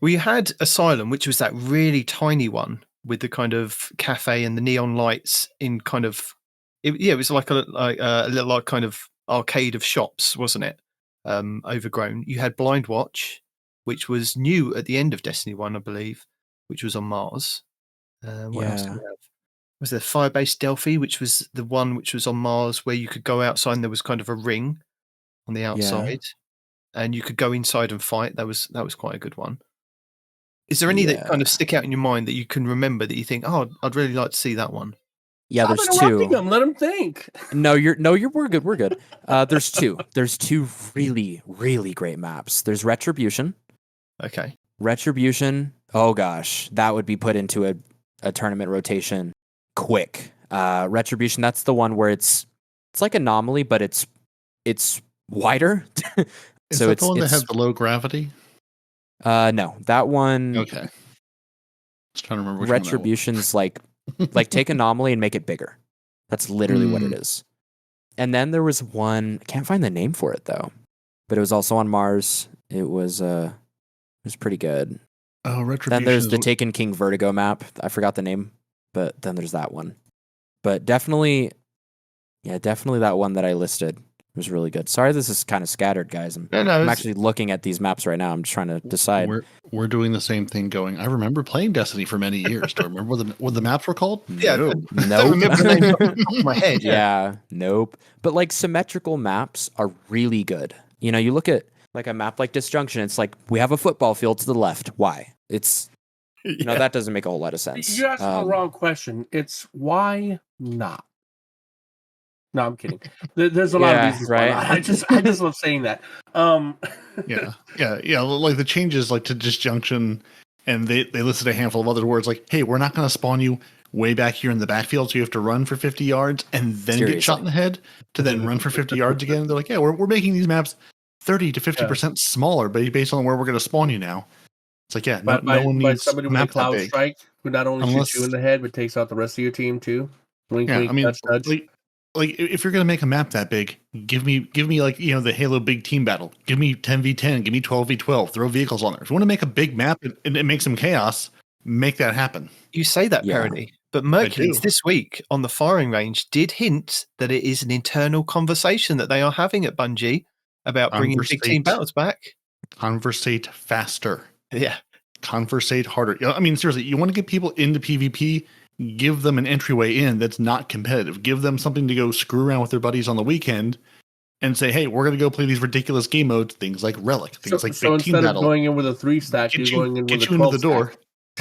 We had Asylum, which was that really tiny one with the kind of cafe and the neon lights in kind of it was like a little like kind of arcade of shops, wasn't it? Overgrown. You had Blind Watch, which was new at the end of Destiny 1, I believe, which was on Mars. What else did we have? Was there Firebase Delphi, which was the one which was on Mars where you could go outside and there was kind of a ring on the outside and you could go inside and fight. That was quite a good one. Is there any that kind of stick out in your mind that you can remember that you think, oh, I'd really like to see that one? Yeah, there's I'm interrupting him. Let him think. We're good. We're good. There's two. There's two really, really great maps. There's Retribution. Okay. Retribution. Oh gosh, that would be put into a tournament rotation quick. Retribution. That's the one where it's like Anomaly, but it's wider. Is that the one that has the low gravity? No, that one. Okay. Just trying to remember which Retribution's like take Anomaly and make it bigger. That's literally what it is. And then there was one, I can't find the name for it though, but it was also on Mars. It was pretty good. Oh, Retribution. Then there's the Taken King Vertigo map. I forgot the name, but then there's that one. But definitely that one that I listed was really good. Sorry, this is kind of scattered, guys. I'm actually looking at these maps right now. I'm just trying to decide. We're doing the same thing. Going. I remember playing Destiny for many years. Do I remember what the maps were called? Yeah, nope. I remember the name off the top of my head. Yeah, nope. But like symmetrical maps are really good. You know, you look at like a map like Disjunction. It's like we have a football field to the left. Why? It's that doesn't make a whole lot of sense. You asked the wrong question. It's why not? No, I'm kidding. There's a lot of reasons why not. I just love saying that. Yeah. Like the changes, like to Disjunction, and they listed a handful of other words. Like, hey, we're not going to spawn you way back here in the backfield, so you have to run for 50 yards and then get shot in the head to then run for 50 yards again. They're like, yeah, we're making these maps 30 to 50% smaller, based on where we're going to spawn you now. It's like, yeah, no one needs somebody with a Cloud Strike who not only shoots you in the head but takes out the rest of your team too. Wink, wink, nudge. Like if you're gonna make a map that big, give me like the Halo big team battle. Give me 10v10. Give me 12v12. Throw vehicles on there. If you want to make a big map and it makes some chaos, make that happen. You say that, Peroty, but Mercury's this week on the firing range did hint that it is an internal conversation that they are having at Bungie about bringing big team battles back. Conversate faster. Yeah. Conversate harder. I mean, seriously, you want to get people into PvP. Give them an entryway in that's not competitive. Give them something to go screw around with their buddies on the weekend and say, hey, we're going to go play these ridiculous game modes, things like Relic, things like Big Team Battle. So instead of going in with a 3-stack, you're going in with a 12 stack. Door.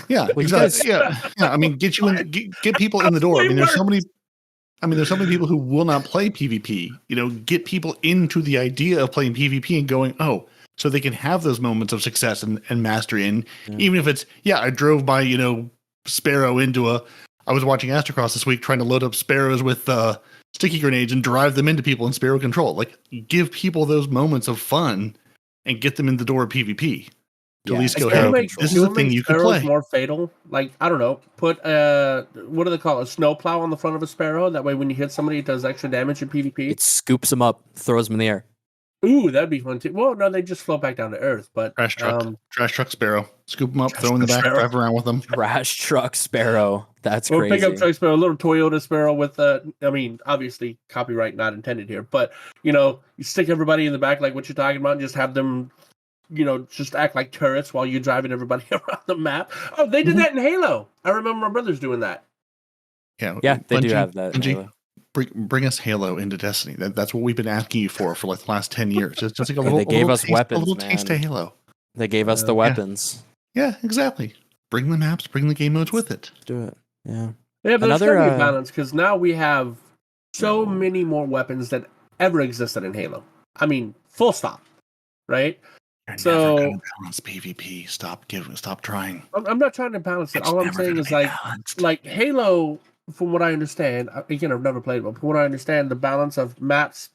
Yeah, exactly. Yeah. I mean, get people in the door. I mean, there's so many people who will not play PvP. Get people into the idea of playing PvP and going, oh, so they can have those moments of success and mastery. And even if it's, I drove by, Sparrow I was watching Astrocross this week trying to load up Sparrows with sticky grenades and drive them into people in Sparrow control. Like, give people those moments of fun and get them in the door of PvP. To at least go, hey, this is a thing you can play. More fatal. Like, I don't know, put what do they call it? A snowplow on the front of a Sparrow. That way when you hit somebody, it does extra damage in PvP. It scoops them up, throws them in the air. Ooh, that'd be fun too. Well, no, they just float back down to Earth. But trash truck Sparrow, scoop them up, throw in the back, drive around with them. Trash truck Sparrow, that's crazy. Pick up truck Sparrow, a little Toyota Sparrow with obviously copyright not intended here, but you stick everybody in the back like what you're talking about, and just have them, just act like turrets while you're driving everybody around the map. Oh, they did that in Halo. I remember my brothers doing that. Yeah, they do have that. In Halo. Bring us Halo into Destiny. That's what we've been asking you for like the last 10 years. It's just like a little. They gave us weapons, a little taste of Halo. They gave us the weapons. Yeah, exactly. Bring the maps, bring the game modes with it. Do it. Yeah. Yeah, but there's gotta be a balance because now we have so many more weapons that ever existed in Halo. I mean, full stop. Right? You're never gonna balance PvP. Stop trying. I'm not trying to balance it. All I'm saying is like Halo. From what I understand, again, I've never played it, but from what I understand, the balance of maps,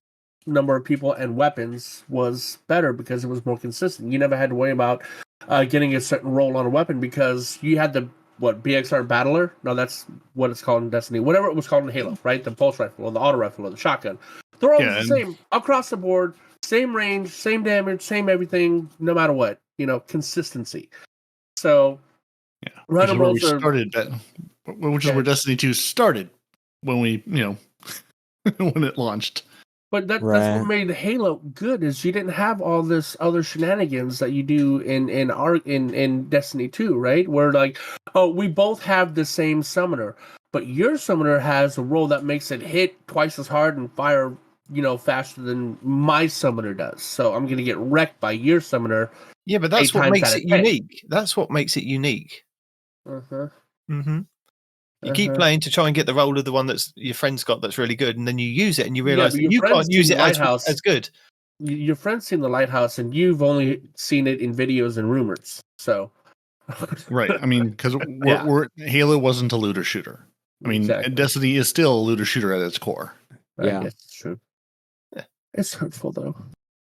number of people, and weapons was better because it was more consistent. You never had to worry about getting a certain roll on a weapon because you had the BXR Battler? No, that's what it's called in Destiny. Whatever it was called in Halo, right? The pulse rifle or the auto rifle or the shotgun. They're all the same across the board, same range, same damage, same everything, no matter what. Consistency. So, random rolls are which is where Destiny 2 started when we, when it launched. But that's what made Halo good, is you didn't have all this other shenanigans that you do in Destiny 2, right? Where we both have the same summoner, but your summoner has a roll that makes it hit twice as hard and fire, faster than my summoner does. So I'm gonna get wrecked by your summoner. Yeah, but that's what makes it unique. That's what makes it unique. You keep playing to try and get the roll of the one that's your friend's got that's really good, and then you use it and you realise that you can't use it as good. Your friend's seen the Lighthouse, and you've only seen it in videos and rumors. So, right. I mean, because Halo wasn't a looter shooter. I mean, Destiny is still a looter shooter at its core. Yeah, I guess it's true. Yeah. It's hurtful though.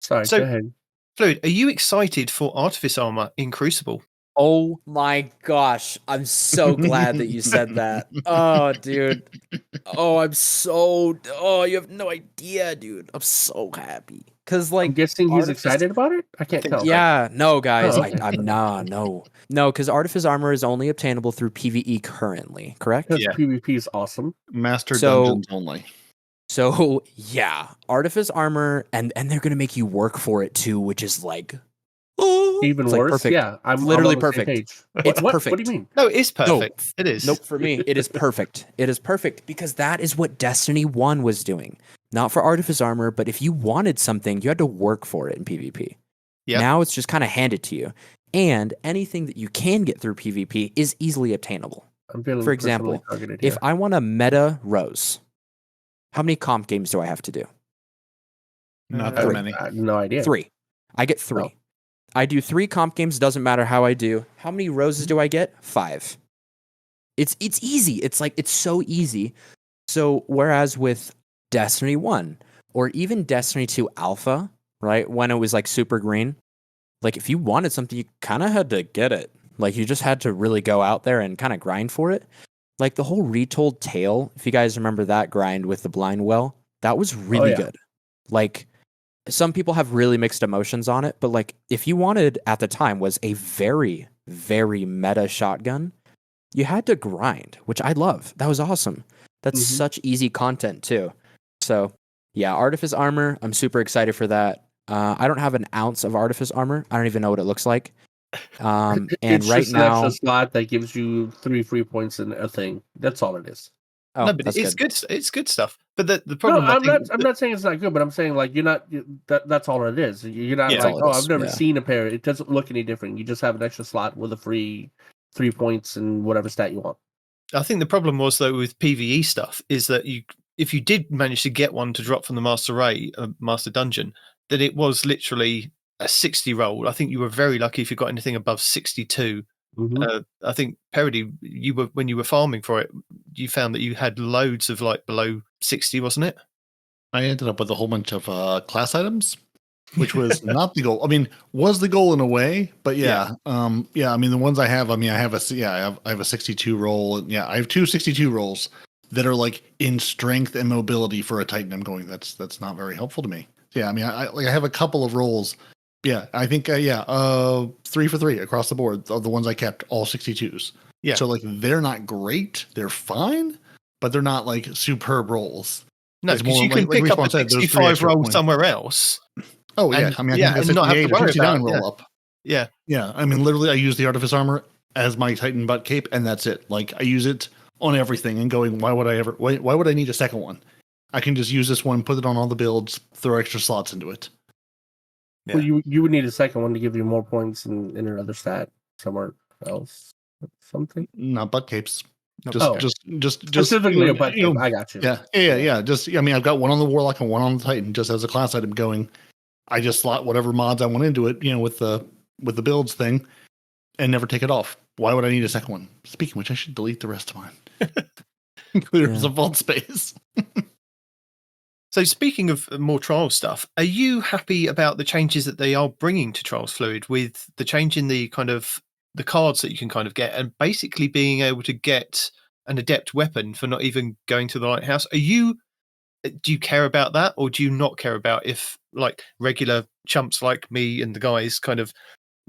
Sorry. Go ahead. Fluid, are you excited for Artifice Armor in Crucible? Oh my gosh. I'm so glad that you said that. Oh, dude. Oh, you have no idea, dude. I'm so happy. Because, I'm guessing he's excited about it? I can't tell. Yeah, no, guys. No, because Artifice Armor is only obtainable through PvE currently, correct? Because PvP is awesome. Master dungeons only. So, yeah. Artifice Armor, and they're going to make you work for it, too, which is even worse. Perfect. Yeah, I'm literally perfect. It's perfect. What do you mean? No, it's perfect. It is. Nope, for me, it is perfect. It is perfect because that is what Destiny 1 was doing. Not for Artifice Armor, but if you wanted something, you had to work for it in PvP. Yep. Now it's just kind of handed to you. And anything that you can get through PvP is easily obtainable. For example, if I want a meta Rose, how many comp games do I have to do? Not that many. I have no idea. 3. I get 3. Oh. I do 3 comp games, doesn't matter how I do. How many roses do I get? 5. It's easy. It's so easy. So whereas with Destiny 1 or even Destiny 2 Alpha, right, when it was super green, if you wanted something, you kind of had to get it. You just had to really go out there and kind of grind for it. The whole Retold Tale, if you guys remember that grind with the Blind Well, that was really good. Some people have really mixed emotions on it, but if you wanted at the time was a very, very meta shotgun, you had to grind, which I love. That was awesome. That's such easy content too. So yeah, Artifice Armor, I'm super excited for that. I don't have an ounce of Artifice Armor. I don't even know what it looks like. And it's right just now, an extra slot that gives you 3 free points in a thing. That's all it is. Oh, no, but it's good. It's good stuff. But the problem, I'm not saying it's not good, but I'm saying you're not. That's all it is. You're not I've never seen a pair. It doesn't look any different. You just have an extra slot with a free 3 points and whatever stat you want. I think the problem was though with PvE stuff is that if you did manage to get one to drop from the Master Dungeon, then it was literally a 60 roll. I think you were very lucky if you got anything above 62. I think Peroty, when you were farming for it, you found that you had loads of below 60, wasn't it? I ended up with a whole bunch of class items, which was not the goal. I mean, was the goal in a way, but yeah. I mean, the ones I have. I mean, I have a 62 roll. And I have 2 62 rolls that are in strength and mobility for a Titan. I'm going. That's not very helpful to me. Yeah, I mean, I have a couple of rolls. Yeah, I think 3 for 3 across the board of the ones I kept, all 62s. Yeah. So they're not great. They're fine, but they're not superb rolls. No, because you can pick up a 65 roll somewhere else. Oh yeah, I mean, I think not have to worry about roll up. Yeah. Yeah, I mean, literally, I use the Artifice Armor as my Titan butt cape, and that's it. I use it on everything, and going, why would I need a second one? I can just use this one, put it on all the builds, throw extra slots into it. Yeah. Well, you would need a second one to give you more points in another stat somewhere else. Something? Not butt capes. Just specifically a butt cape. I got you. Yeah. Just I mean, I've got one on the Warlock and one on the Titan, just as a class item going. I just slot whatever mods I want into it, with the builds thing, and never take it off. Why would I need a second one? Speaking of which, I should delete the rest of mine. Clear some vault space. So speaking of more Trials stuff, are you happy about the changes that they are bringing to Trials Fluid with the change in the kind of the cards that you can kind of get and basically being able to get an adept weapon for not even going to the Lighthouse? do you care about that, or do you not care about if like regular chumps like me and the guys kind of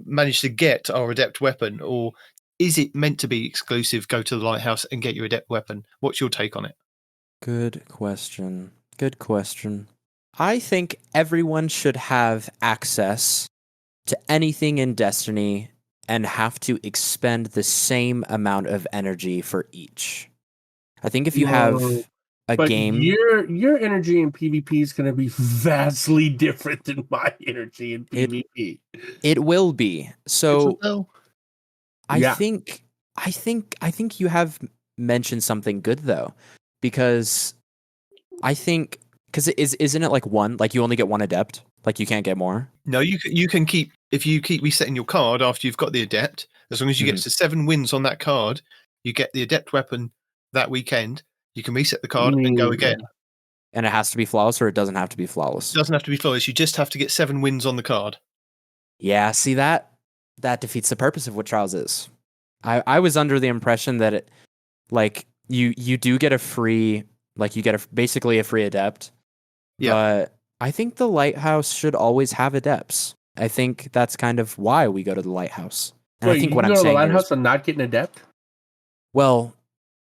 manage to get our adept weapon, or is it meant to be exclusive? Go to the lighthouse and get your adept weapon. What's your take on it? Good question. Good question. I think everyone should have access to anything in Destiny and have to expend the same amount of energy for each. I think if you have a game, your energy in PvP is going to be vastly different than my energy in PvP. It will be. So I Yeah. think you have mentioned something good though, because I think isn't it like one, like you only get one adept, like you can't get more? No, you can keep, if you keep resetting your card after you've got the adept, as long as you get to 7 wins on that card, you get the adept weapon that weekend. You can reset the card and go again. And it has to be flawless, or it doesn't have to be flawless? It doesn't have to be flawless. You just have to get 7 wins on the card. Yeah, see that defeats the purpose of what Trials is. I was under the impression that it, like you do get a free, like you get basically a free adept. Yeah. But I think the lighthouse should always have adepts. I think that's kind of why we go to the lighthouse. And I think what I'm saying, you go to the lighthouse and not get an adept? Well,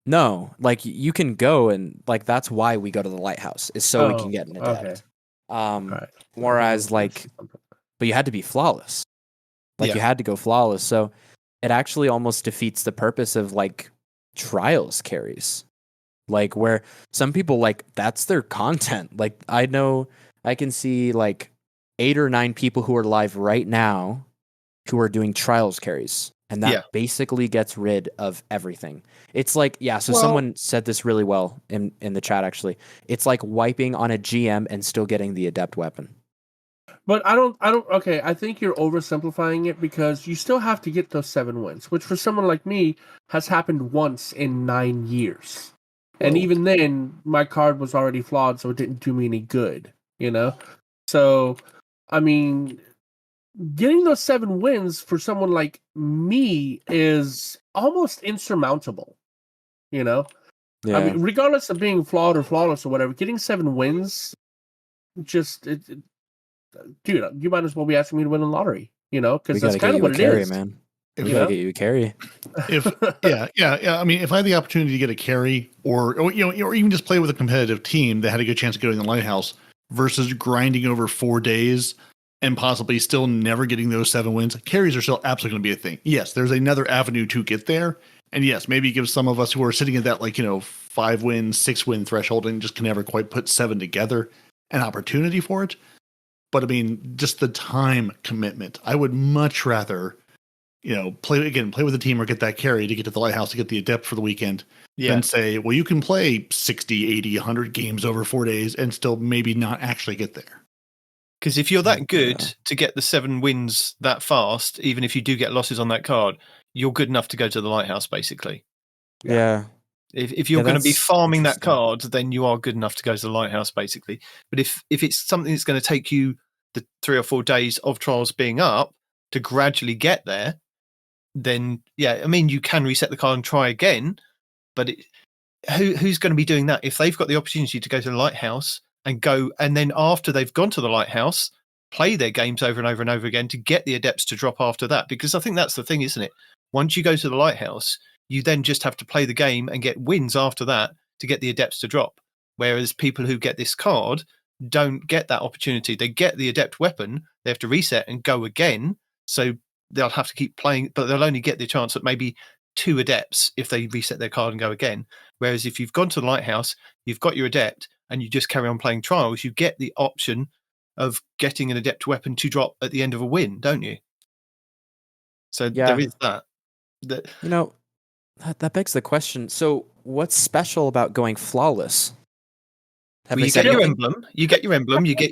no, like you can go, and like that's why we go to the lighthouse, is so we can get an adept. Okay. Whereas like, but you had to be flawless. Like you had to go flawless. So it actually almost defeats the purpose of like trials carries. Like where some people, like that's their content. Like I know I can see like 8 or 9 people who are live right now who are doing trials carries. And that basically gets rid of everything. It's like, so someone said this really well in the chat, actually. It's like wiping on a GM and still getting the adept weapon. But I think you're oversimplifying it, because you still have to get those 7 wins, which for someone like me has happened once in 9 years. And even then, my card was already flawed, so it didn't do me any good, you know? So, I mean, getting those 7 wins for someone like me is almost insurmountable, you know? Yeah. I mean, regardless of being flawed or flawless or whatever, getting 7 wins, dude, you might as well be asking me to win the lottery, you know? Because that's kind of what it is, man. We gotta get you a carry. I mean, if I had the opportunity to get a carry, or even just play with a competitive team that had a good chance of going to the lighthouse, versus grinding over 4 days and possibly still never getting those 7 wins, carries are still absolutely going to be a thing. Yes, there's another avenue to get there, and yes, maybe it gives some of us who are sitting at that 5 win, 6 win threshold and just can never quite put 7 together an opportunity for it. But I mean, just the time commitment. I would much rather, play with a team or get that carry to get to the lighthouse to get the adept for the weekend than say, well, you can play 60, 80, 100 games over 4 days and still maybe not actually get there. Because if you're that good to get the 7 wins that fast, even if you do get losses on that card, you're good enough to go to the lighthouse, basically. Yeah. If you're going to be farming that card, then you are good enough to go to the lighthouse, basically. But if it's something that's going to take you the 3 or 4 days of trials being up to gradually get there, then I mean, you can reset the card and try again. But who's going to be doing that if they've got the opportunity to go to the lighthouse and go, and then after they've gone to the lighthouse, play their games over and over and over again to get the adepts to drop after that? Because I think that's the thing, isn't it? Once you go to the lighthouse, you then just have to play the game and get wins after that to get the adepts to drop. Whereas people who get this card don't get that opportunity. They get the adept weapon, they have to reset and go again. So they'll have to keep playing, but they'll only get the chance at maybe 2 adepts if they reset their card and go again. Whereas if you've gone to the lighthouse, you've got your adept, and you just carry on playing trials, you get the option of getting an adept weapon to drop at the end of a win, don't you? So there is that. That begs the question. So what's special about going flawless? You get your emblem, you get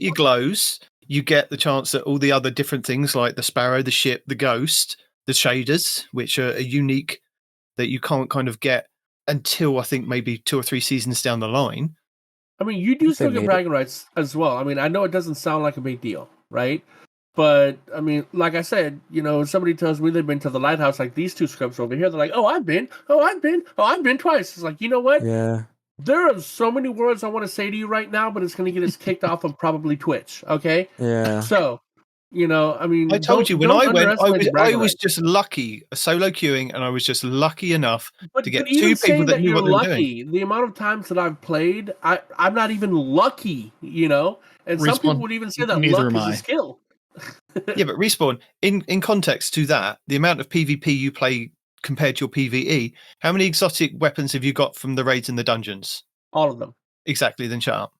your glows, you get the chance at all the other different things like the sparrow, the ship, the ghost, the shaders, which are unique that you can't kind of get until I think maybe 2 or 3 seasons down the line. I mean, you do still get bragging rights as well. I mean, I know it doesn't sound like a big deal, right? But, I mean, like I said, somebody tells me they've been to the lighthouse, like these 2 scrubs over here. They're like, I've been twice. It's like, you know what? Yeah. There are so many words I want to say to you right now, but it's going to get us kicked off of probably Twitch. Okay. Yeah. So, I mean, I told you when don't I went, underestimate the I bragging was rights. just lucky, solo queuing, and I was just lucky enough But to get even two people saying that knew you're what they were doing. lucky, the amount of times that I've played, I'm not even lucky, And some people would even say that Neither luck am is a I. skill. Yeah, but Respawn, in context to that, the amount of PvP you play compared to your PvE, how many exotic weapons have you got from the raids in the dungeons? All of them. Exactly, then shut up.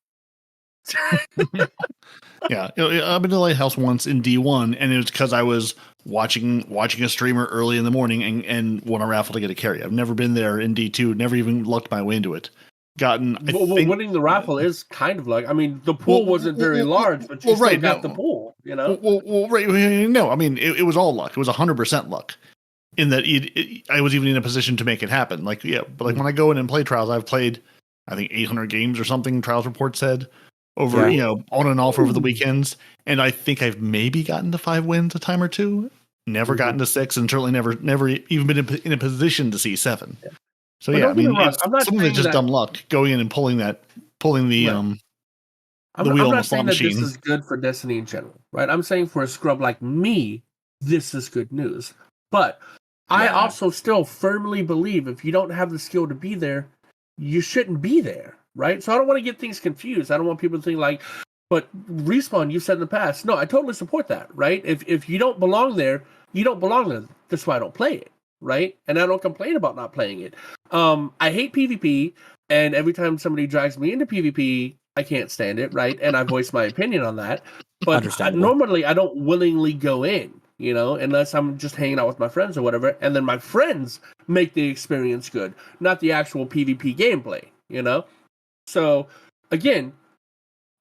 Yeah, I've been to Lighthouse once in D1, and it was because I was watching a streamer early in the morning and won a raffle to get a carry. I've never been there in D2, never even lucked my way into it. Winning the raffle is kind of like, I mean, the pool wasn't very large, but you still got the pool, Well, right, no, I mean, it was all luck. It was 100% luck. In that I was even in a position to make it happen. Like, yeah, but like when I go in and play trials, I've played, I think 800 games or something. Trials report said over, on and off over the weekends, and I think I've maybe gotten to 5 wins a time or two. Never gotten to 6, and certainly never even been in a position to see 7. Yeah. So but yeah, I mean, I'm not some of it's just dumb luck going in and pulling the wheel I'm on not the slot saying machine. that this is good for Destiny in general, right? I'm saying for a scrub like me, this is good news. But I also still firmly believe if you don't have the skill to be there, you shouldn't be there, right? So I don't want to get things confused. I don't want people to think like, but Respawn, you've said in the past. No, I totally support that, right? If you don't belong there, you don't belong there. That's why I don't play it, right? And I don't complain about not playing it. I hate PvP, and every time somebody drags me into PvP, I can't stand it, right? And I voice my opinion on that. But normally I don't willingly go in, unless I'm just hanging out with my friends or whatever. And then my friends make the experience good, not the actual PvP gameplay, So, again,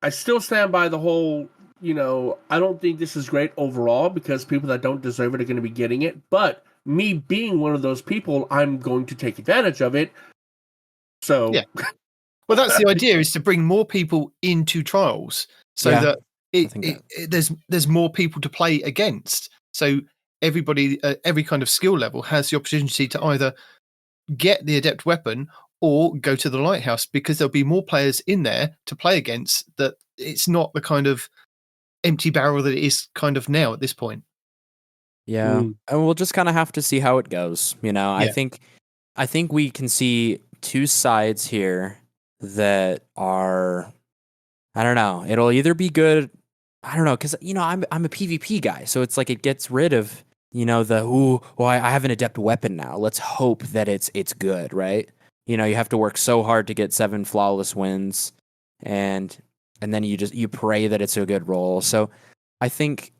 I still stand by the whole, I don't think this is great overall because people that don't deserve it are going to be getting it. But me being one of those people, I'm going to take advantage of it. So, yeah. Well, that's the idea: is to bring more people into trials so that there's more people to play against. So everybody, every kind of skill level has the opportunity to either get the adept weapon or go to the lighthouse because there'll be more players in there to play against. That it's not the kind of empty barrel that it is kind of now at this point. Yeah, and we'll just kind of have to see how it goes. I think we can see two sides here that are, I don't know, it'll either be good, I don't know, because I'm a PvP guy, so it's like it gets rid of I have an adept weapon now, let's hope that it's good, right? You have to work so hard to get 7 flawless wins, and then you pray that it's a good roll. So I think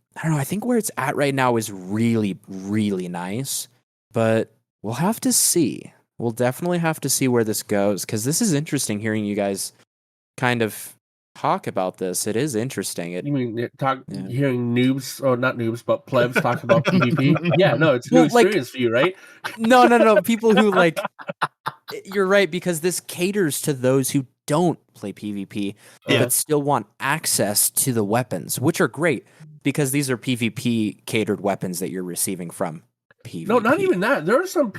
where it's at right now is really, really nice, but we'll have to see. We'll definitely have to see where this goes, because this is interesting hearing you guys kind of talk about this. It is interesting. You mean hearing noobs, or not noobs, but plebs talk about PvP? Yeah, no, it's a new experience for you, right? No. People who you're right, because this caters to those who don't play PvP, but still want access to the weapons, which are great because these are PvP catered weapons that you're receiving from PvP. No, not even that. There are some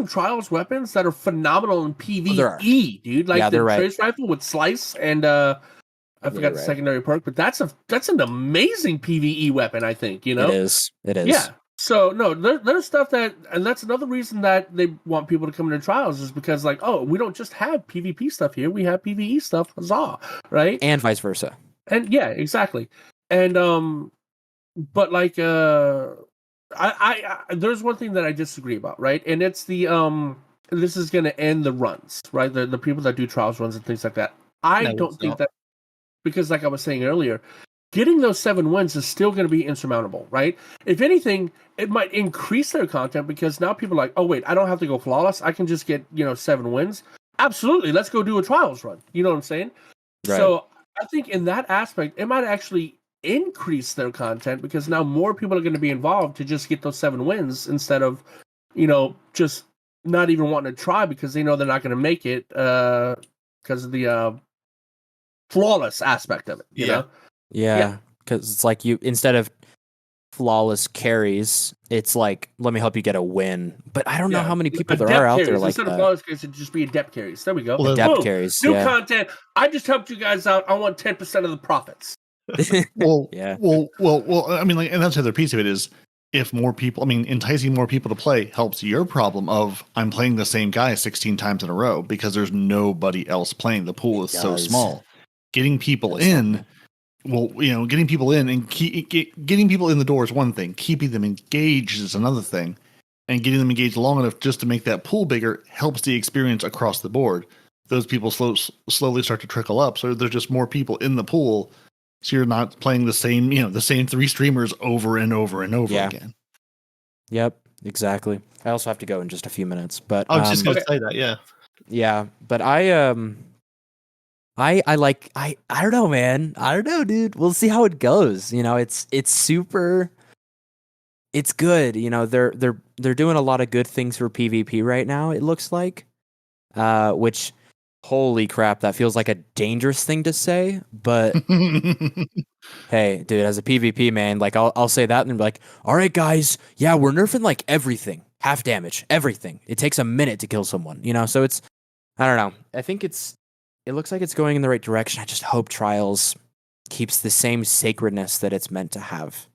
trials weapons that are phenomenal in PvE, dude. Like the trace rifle with slice and I forgot the secondary perk, but that's an amazing PvE weapon, I think, It is. Yeah. So no, there's stuff and that's another reason that they want people to come into trials is because we don't just have PvP stuff here, we have PvE stuff, huzzah, right? And vice versa. And yeah, exactly. And but I there's one thing that I disagree about, right? And it's the this is going to end the runs, right? The people that do trials runs and things like that. I don't think that, because like I was saying earlier, getting those 7 wins is still going to be insurmountable, right? If anything, it might increase their content because now people are like, oh wait, I don't have to go flawless. I can just get 7 wins. Absolutely, let's go do a trials run. You know what I'm saying? Right. So I think in that aspect, it might actually increase their content because now more people are going to be involved to just get those 7 wins instead of just not even wanting to try because they know they're not going to make it because of the flawless aspect of it, you know? Yeah, because it's like instead of flawless carries. It's like, let me help you get a win. But I don't know how many people there adept are out carries. there like Instead that. of flawless carries, it'd just be adept carries. There we go. Well, Adept Boom. carries. New Yeah. content. I just helped you guys out. I want 10% of the profits. Well, Yeah. well. I mean, like, and that's the other piece of it is if more people. I mean, enticing more people to play helps your problem of I'm playing the same guy 16 times in a row because there's nobody else playing. The pool is so small. Getting people in. Well, getting people in and getting people in the door is one thing. Keeping them engaged is another thing. And getting them engaged long enough just to make that pool bigger helps the experience across the board. Those people slowly start to trickle up. So there's just more people in the pool. So you're not playing the same 3 streamers over and over and over again. Yep, exactly. I also have to go in just a few minutes, but I was just going to say that, yeah. Yeah, but I don't know, man. I don't know, dude. We'll see how it goes. It's super. It's good. They're doing a lot of good things for PvP right now. It looks like, which, holy crap, that feels like a dangerous thing to say. But hey, dude, as a PvP man, like I'll say that and be like, all right, guys, yeah, we're nerfing like everything, half damage, everything. It takes a minute to kill someone. So it's, I don't know. I think it looks like it's going in the right direction. I just hope Trials keeps the same sacredness that it's meant to have.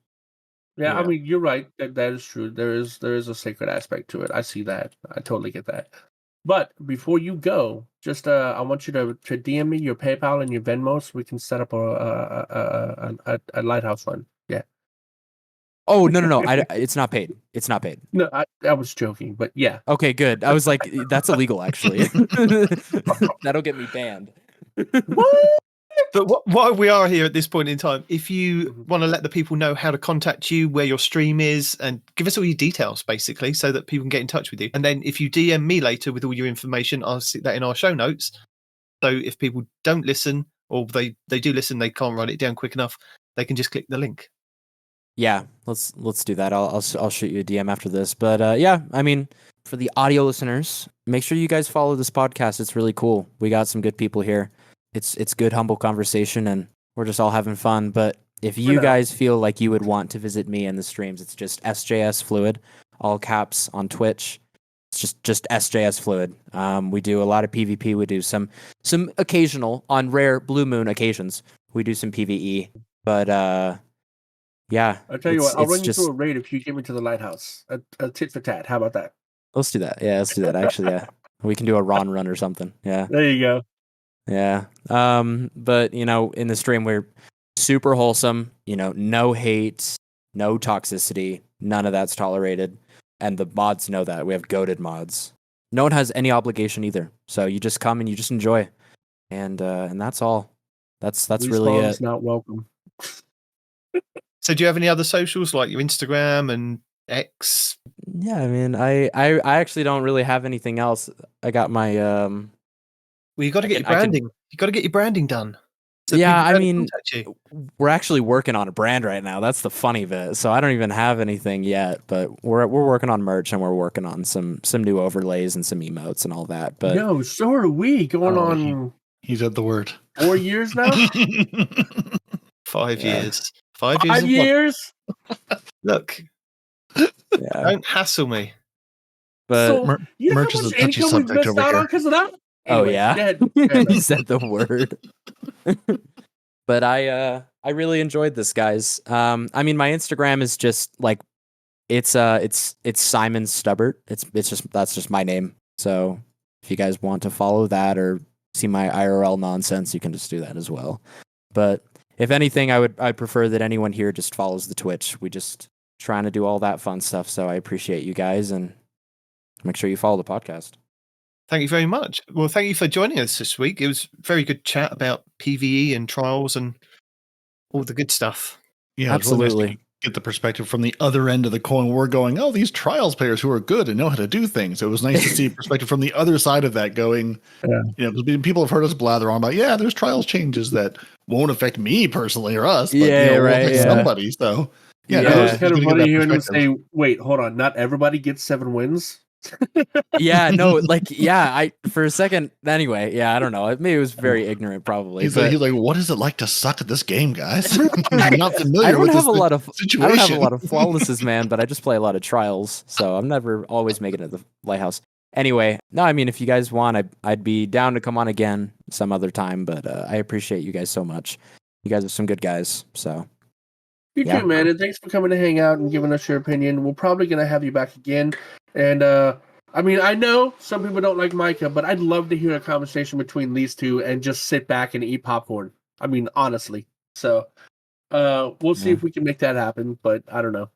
Yeah, I mean, you're right. That is true. There is a sacred aspect to it. I see that. I totally get that. But before you go, just I want you to DM me your PayPal and your Venmo so we can set up a Lighthouse fund. Yeah. Oh no! It's not paid. It's not paid. No, I was joking, but yeah. Okay, good. I was like, that's illegal, actually. That'll get me banned. But while we are here at this point in time, if you want to let the people know how to contact you, where your stream is, and give us all your details, basically, so that people can get in touch with you. And then if you DM me later with all your information, I'll stick that in our show notes. So if people don't listen, or they do listen, they can't write it down quick enough, they can just click the link. Yeah, let's do that. I'll shoot you a DM after this. But yeah, I mean, for the audio listeners, make sure you guys follow this podcast. It's really cool. We got some good people here. It's good, humble conversation, and we're just all having fun. But if you guys feel like you would want to visit me in the streams, it's just SJSFLUID, all caps on Twitch. It's just SJSFLUID. We do a lot of PvP. We do some occasional, on rare blue moon occasions, we do some PvE. But yeah. I'll tell you what, I'll run you through a raid if you get me to the Lighthouse. A tit for tat. How about that? Let's do that. Yeah, let's do that. Actually, yeah. We can do a Ron run or something. Yeah. There you go. Yeah. But in the stream we're super wholesome, no hate, no toxicity, none of that's tolerated. And the mods know that. We have goated mods. No one has any obligation either. So you just come and you just enjoy. And that's all. That's really it. Not welcome. So do you have any other socials like your Instagram and X? Yeah, I mean, I actually don't really have anything else. I got my Well, you got to get your branding. You got to get your branding done. So yeah, I mean, we're actually working on a brand right now. That's the funny bit. So I don't even have anything yet, but we're working on merch and we're working on some new overlays and some emotes and all that. But no, so are we going on. He's at the word. 4 years now. 5 years. 5 years. Look, don't hassle me. But so, you know merch how is much a touchy income we've subject missed over out here. on because of that? Oh anyway, yeah, he said the word. But I really enjoyed this, guys. I mean, my Instagram is just like it's Simon Stubbert. That's just my name. So if you guys want to follow that or see my IRL nonsense, you can just do that as well. But if anything, I'd prefer that anyone here just follows the Twitch. We just trying to do all that fun stuff. So I appreciate you guys and make sure you follow the podcast. Thank you very much. Well, thank you for joining us this week. It was a very good chat about PvE and trials and all the good stuff. Yeah, absolutely. Really nice to get the perspective from the other end of the coin. We're going, oh, these trials players who are good and know how to do things. It was nice to see perspective from the other side of that going, because people have heard us blather on about, there's trials changes that won't affect me personally or us, but will affect somebody. So, It's kind of funny hearing them say, wait, hold on, not everybody gets 7 wins? Yeah, no, I for a second anyway, yeah, I don't know. Maybe it was very ignorant probably. He's like, what is it like to suck at this game, guys? I'm not I familiar don't with have this a lot of situation. I don't have a lot of flawlesses, man, but I just play a lot of trials, so I'm never always making it to the lighthouse. Anyway, no, I mean if you guys want, I'd be down to come on again some other time, but I appreciate you guys so much. You guys are some good guys, so You yeah. too, man, and thanks for coming to hang out and giving us your opinion. We're probably gonna have you back again, and I mean, I know some people don't like Micah, but I'd love to hear a conversation between these two and just sit back and eat popcorn. I mean, honestly. So, we'll see if we can make that happen, but I don't know.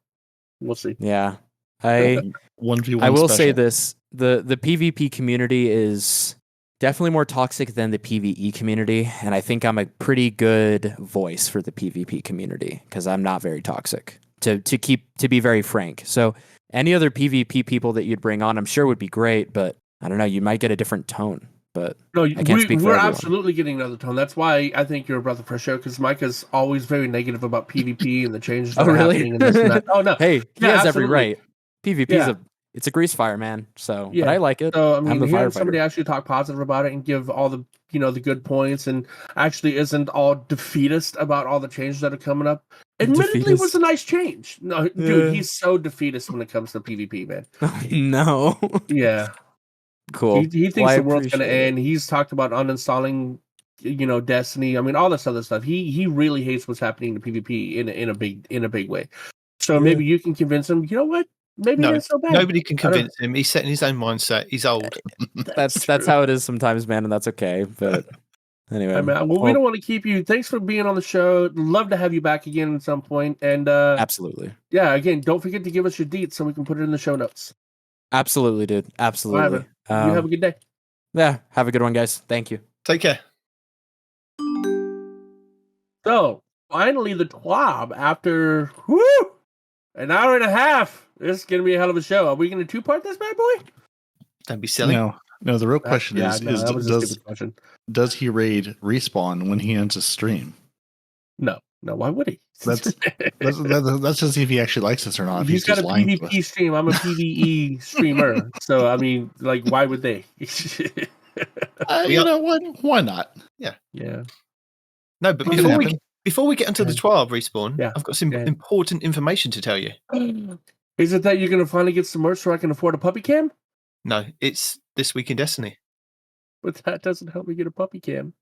We'll see. Yeah. I 1v1 I will special. say this, the PvP community is definitely more toxic than the PvE community, and I think I'm a pretty good voice for the PvP community because I'm not very toxic. To be very frank. So any other PvP people that you'd bring on, I'm sure would be great, but I don't know, you might get a different tone. But No, I can't speak for we're everyone. absolutely getting another tone. That's why I think you're a breath of fresh air, because Micah's always very negative about PvP and the changes that Oh are really? happening and this and that. Oh no. Hey, he Yeah, has every absolutely. right. PvP Yeah. it's a grease fire, man. So, Yeah. but I like it. So I I'm mean, the hearing firefighter. somebody actually talk positive about it and give all the the good points, and actually isn't all defeatist about all the changes that are coming up. Admittedly, was Defeatist. a nice change. No, Yeah. dude, he's so defeatist when it comes to PvP, man. No. Yeah, Cool. he thinks Well, I the world's gonna appreciate it. end. He's talked about uninstalling, Destiny. I mean, all this other stuff. He really hates what's happening to PvP in a big way. So Yeah. maybe you can convince him. You know what? Maybe No, it ain't so bad. nobody can I don't- convince him. He's set in his own mindset. He's old. That's true. how it is sometimes, man, and that's okay. But anyway, I mean, well, we don't want to keep you. Thanks for being on the show. Love to have you back again at some point. And absolutely, yeah, again, don't forget to give us your deets so we can put it in the show notes. absolutely, dude, absolutely. You have a good day. Yeah, have a good one, guys. Thank you. Take care. So finally, the TWAB after an hour and a half. This is gonna be a hell of a show. Are we gonna two-part this bad boy? Don't be silly. No, the real question that was a stupid question. does he raid respawn when he ends a stream? No, why would he? Let's just see if he actually likes this or not. If He's got a just lying to us. PvP stream. I'm a PvE streamer. So I mean, like, why would they? You know what? Why not? Yeah. No, but before we get onto the 12 respawn, I've got some important information to tell you. Is it that you're going to finally get some merch so I can afford a puppy cam? No, it's This Week in Destiny. But that doesn't help me get a puppy cam.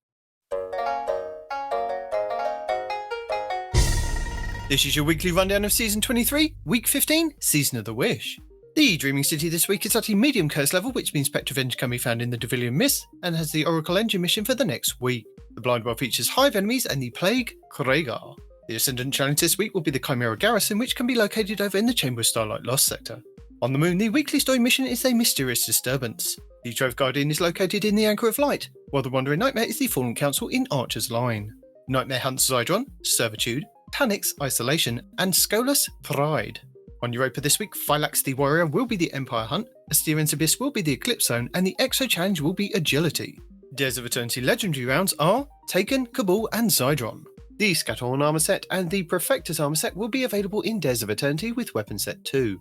This is your weekly rundown of Season 23, Week 15, Season of the Wish. The Dreaming City this week is at a medium curse level, which means Spectre of Enge can be found in the Devilian Mist, and has the Oracle Engine mission for the next week. The Blind World features Hive enemies and the Plague Kragar. The Ascendant challenge this week will be the Chimera Garrison, which can be located over in the Chamber of Starlight Lost sector. On the Moon, the weekly story mission is a mysterious disturbance. The Trove Guardian is located in the Anchor of Light, while the Wandering Nightmare is the Fallen Council in Archer's Line. Nightmare hunts Zydron, Servitude, Tanix Isolation, and Scolus Pride. On Europa this week, Phylax the Warrior will be the Empire Hunt, Asterian's Abyss will be the Eclipse Zone, and the Exo Challenge will be Agility. Dares of Eternity legendary rounds are Taken, Cabal, and Zydron. The Scatterhorn armor set and the Perfectus armor set will be available in Dares of Eternity with Weapon Set 2.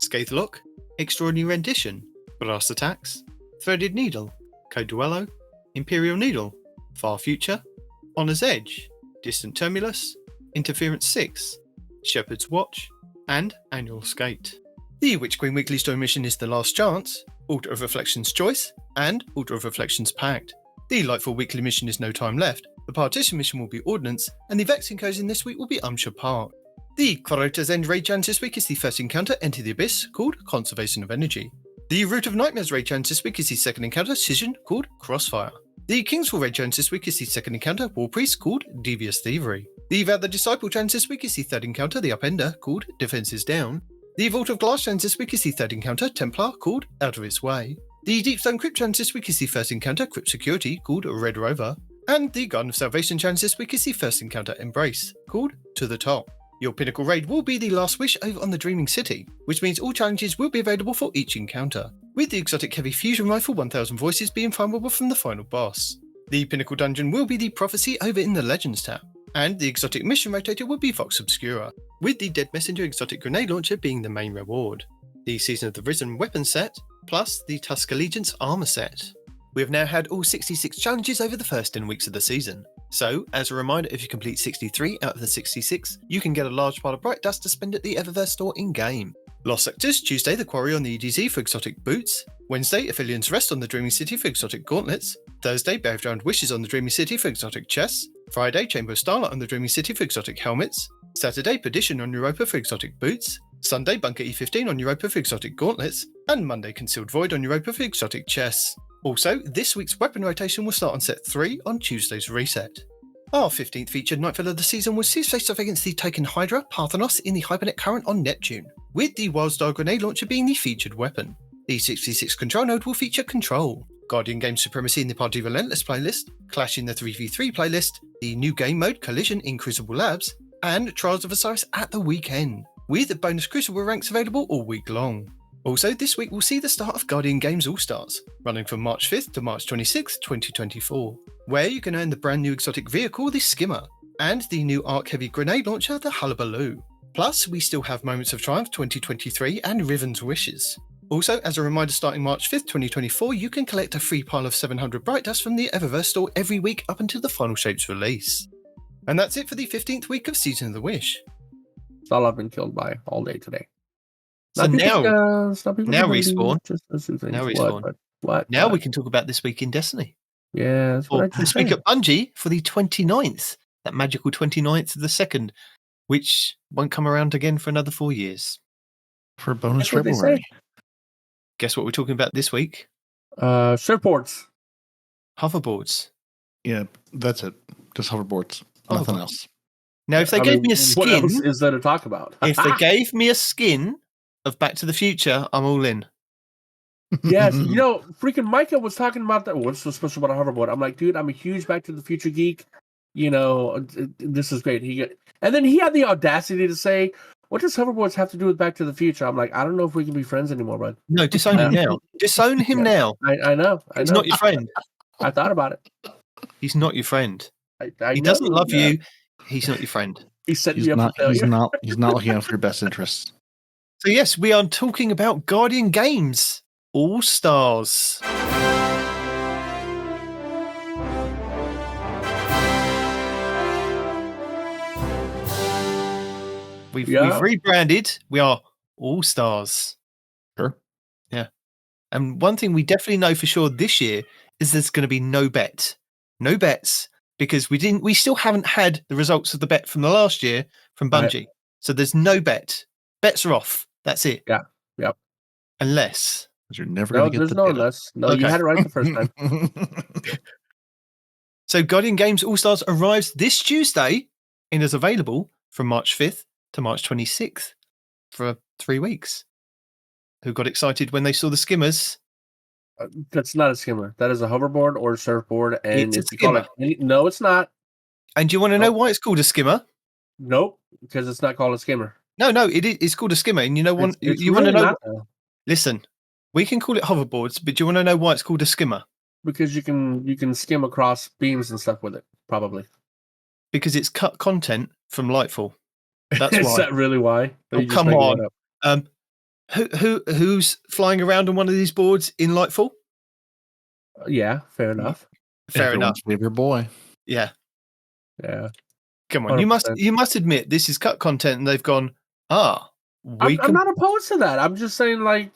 Scathe Lock, Extraordinary Rendition, Brass Attacks, Threaded Needle, Code Duello, Imperial Needle, Far Future, Honor's Edge, Distant Tumulus, Interference 6, Shepherd's Watch, and Annual Skate. The Witch Queen Weekly Story mission is The Last Chance, Altar of Reflection's Choice, and Altar of Reflection's Pact. The Lightfall Weekly mission is No Time Left, the Partition mission will be Ordnance, and the Vex incursion this week will be Umsha Park. The Crota's End raid challenge this week is the first encounter, Enter the Abyss, called Conservation of Energy. The Root of Nightmares raid challenge this week is the second encounter, Scission, called Crossfire. The Kingsfall raid challenge this week is the second encounter, War Priest, called Devious Thievery. The Vow the Disciple challenge this week is the third encounter, The Upender, called Defenses Down. The Vault of Glass challenge this week is the third encounter, Templar, called Out of Its Way. The Deepstone Crypt challenge this week is the first encounter, Crypt Security, called Red Rover. And the Garden of Salvation challenge this week is the first encounter, Embrace, called To the Top. Your pinnacle raid will be the Last Wish over on the Dreaming City, which means all challenges will be available for each encounter, with the exotic heavy fusion rifle 1000 Voices being farmable from the final boss. The pinnacle dungeon will be the Prophecy over in the Legends tab, and the exotic mission rotator will be Vox Obscura, with the Dead Messenger exotic grenade launcher being the main reward. The Season of the Risen weapon set plus the Tusk Allegiance armor set. We have now had all 66 challenges over the first 10 weeks of the season. So, as a reminder, if you complete 63 out of the 66, you can get a large pile of Bright Dust to spend at the Eververse store in-game. Lost Sectors, Tuesday, the Quarry on the EDZ for exotic boots. Wednesday, Aphelios Rest on the Dreaming City for exotic gauntlets. Thursday, Bear-Drowned Wishes on the Dreaming City for exotic chests. Friday, Chamber of Starlight on the Dreaming City for exotic helmets. Saturday, Perdition on Europa for exotic boots. Sunday, Bunker E15 on Europa for exotic gauntlets. And Monday, Concealed Void on Europa for exotic chests. Also, this week's weapon rotation will start on set 3 on Tuesday's reset. Our 15th featured Nightfall of the season was sees face off against the Taken Hydra, Parthenos in the Hypernet Current on Neptune, with the Wildstar Grenade Launcher being the featured weapon. The 66 control node will feature Control, Guardian Game Supremacy in the Party Relentless playlist, Clash in the 3v3 playlist, the new game mode Collision in Crucible Labs, and Trials of Osiris at the weekend, with bonus Crucible ranks available all week long. Also, this week we'll see the start of Guardian Games All-Stars, running from March 5th to March 26th, 2024, where you can earn the brand new exotic vehicle, the Skimmer, and the new arc-heavy grenade launcher, the Hullabaloo. Plus, we still have Moments of Triumph 2023 and Riven's Wishes. Also, as a reminder, starting March 5th, 2024, you can collect a free pile of 700 Bright Dust from the Eververse store every week up until the Final Shapes release. And that's it for the 15th week of Season of the Wish. That's all I've been killed by all day today. So now respawn. What? Now we can talk about this week in Destiny. Yeah, that's what I just this week at Bungie for the 29th, that magical 29th of the 2nd, which won't come around again for another 4 years. For bonus February. Guess what we're talking about this week? Surfboards. Hoverboards. Yeah, that's it. Just hoverboards. Nothing else. Now, if they gave me a skin... What else is there to talk about? If they gave me a skin of Back to the Future, I'm all in. Yes, freaking Micah was talking about that. What's so special about a hoverboard? I'm like, dude, I'm a huge Back to the Future geek. This is great. And then he had the audacity to say, what does hoverboards have to do with Back to the Future? I'm like, I don't know if we can be friends anymore, bud. No, disown him now. Disown him now. I know. He's not your friend. I thought about it. He's not your friend. He doesn't love you. He's not your friend. He's setting you up for failure. He's not looking out for your best interests. So yes, we are talking about Guardian Games All-Stars. We've rebranded. We are All-Stars. Sure. Yeah. And one thing we definitely know for sure this year is there's going to be no bet. No bets. Because we still haven't had the results of the bet from the last year from Bungie. Right. So there's no bet. Bets are off. That's it. Yeah. Yep. Unless. You're never going to get the no unless. No, okay. You had it right the first time. So Guardian Games All-Stars arrives this Tuesday and is available from March 5th to March 26th for 3 weeks. Who got excited when they saw the skimmers? That's not a skimmer. That is a hoverboard or a surfboard. And it's a skimmer. No, it's not. And do you want to know why it's called a skimmer? Nope, because it's not called a skimmer. No, it's called a skimmer. And you know what? You want to know? Listen, we can call it hoverboards, but do you want to know why it's called a skimmer? Because you can skim across beams and stuff with it, probably. Because it's cut content from Lightfall. That's why. Is that really why? Oh, come on. Who's flying around on one of these boards in Lightfall? Yeah, fair enough. Fair enough. Favorite boy. Yeah. Yeah. Come on, 100%. You must admit this is cut content, and they've gone. I'm not opposed to that. I'm just saying, I'm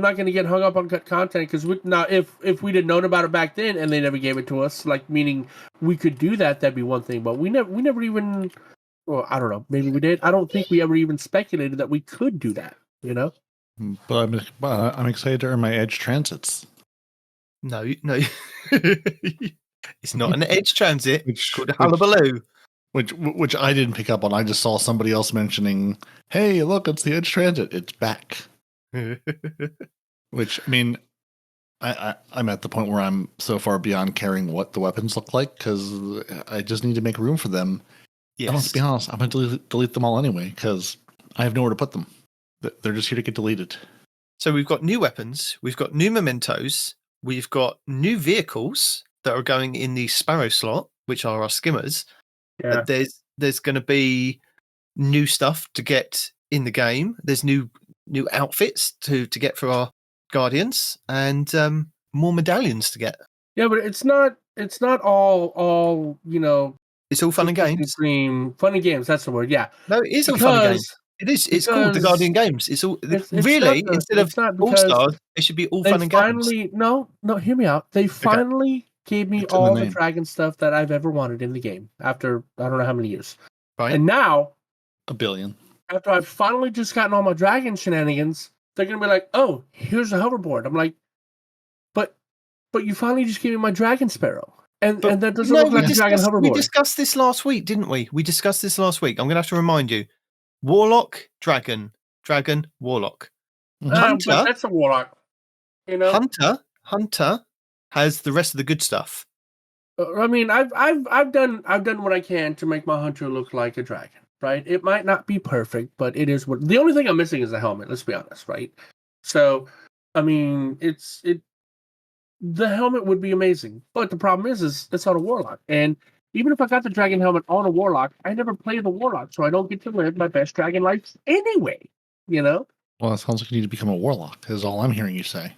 not going to get hung up on cut content because now if we'd have known about it back then and they never gave it to us, meaning we could do that, that'd be one thing. But we never even. Well, I don't know. Maybe we did. I don't think we ever even speculated that we could do that. But I'm excited to earn my Edge transits. No. It's not an Edge transit. It's called a Hullabaloo. Which I didn't pick up on. I just saw somebody else mentioning, hey, look, it's the Edge transit. It's back. Which, I mean, I'm at the point where I'm so far beyond caring what the weapons look like because I just need to make room for them. Yes. And let's be honest, I'm going to delete them all anyway because I have nowhere to put them. They're just here to get deleted. So we've got new weapons, we've got new mementos, we've got new vehicles that are going in the Sparrow slot, which are our skimmers. Yeah. There's going to be new stuff to get in the game. There's new outfits to get for our Guardians and more medallions to get. Yeah, but it's not all It's all fun and games. Fun and games, that's the word. Yeah. No, it is all fun and games. It is. It's called the Guardian Games. It's all really instead of All Stars, it should be all fun and games. No, hear me out. They finally gave me all the dragon stuff that I've ever wanted in the game after I don't know how many years. Right. And now, 1 billion. After I've finally just gotten all my dragon shenanigans, they're gonna be like, "Oh, here's a hoverboard." I'm like, "But you finally just gave me my dragon sparrow." And that doesn't look like a dragon hoverboard. We discussed this last week, didn't we? We discussed this last week. I'm going to have to remind you. Warlock, dragon, warlock. Hunter, but that's a warlock. You know, Hunter has the rest of the good stuff. I mean, I've done what I can to make my hunter look like a dragon. Right? It might not be perfect, but it is what. The only thing I'm missing is the helmet. Let's be honest, right? So, I mean, the helmet would be amazing, but the problem is it's on a warlock, and even if I got the dragon helmet on a warlock, I never play the warlock, so I don't get to live my best dragon life anyway. You know? Well, it sounds like you need to become a warlock. Is all I'm hearing you say.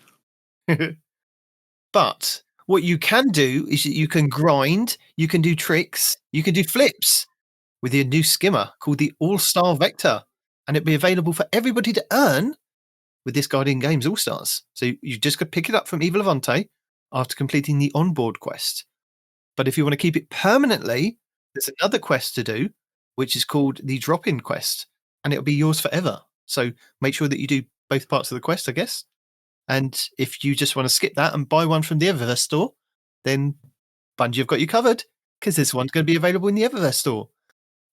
But what you can do is you can grind, you can do tricks, you can do flips with your new skimmer called the All-Star Vector, and it'll be available for everybody to earn with this Guardian Games All-Stars. So you just could pick it up from Evil Levante after completing the onboard quest. But if you want to keep it permanently, there's another quest to do, which is called the drop-in quest, and it'll be yours forever. So make sure that you do both parts of the quest, I guess. And if you just want to skip that and buy one from the Eververse store, then Bungie have got you covered, because this one's going to be available in the Eververse store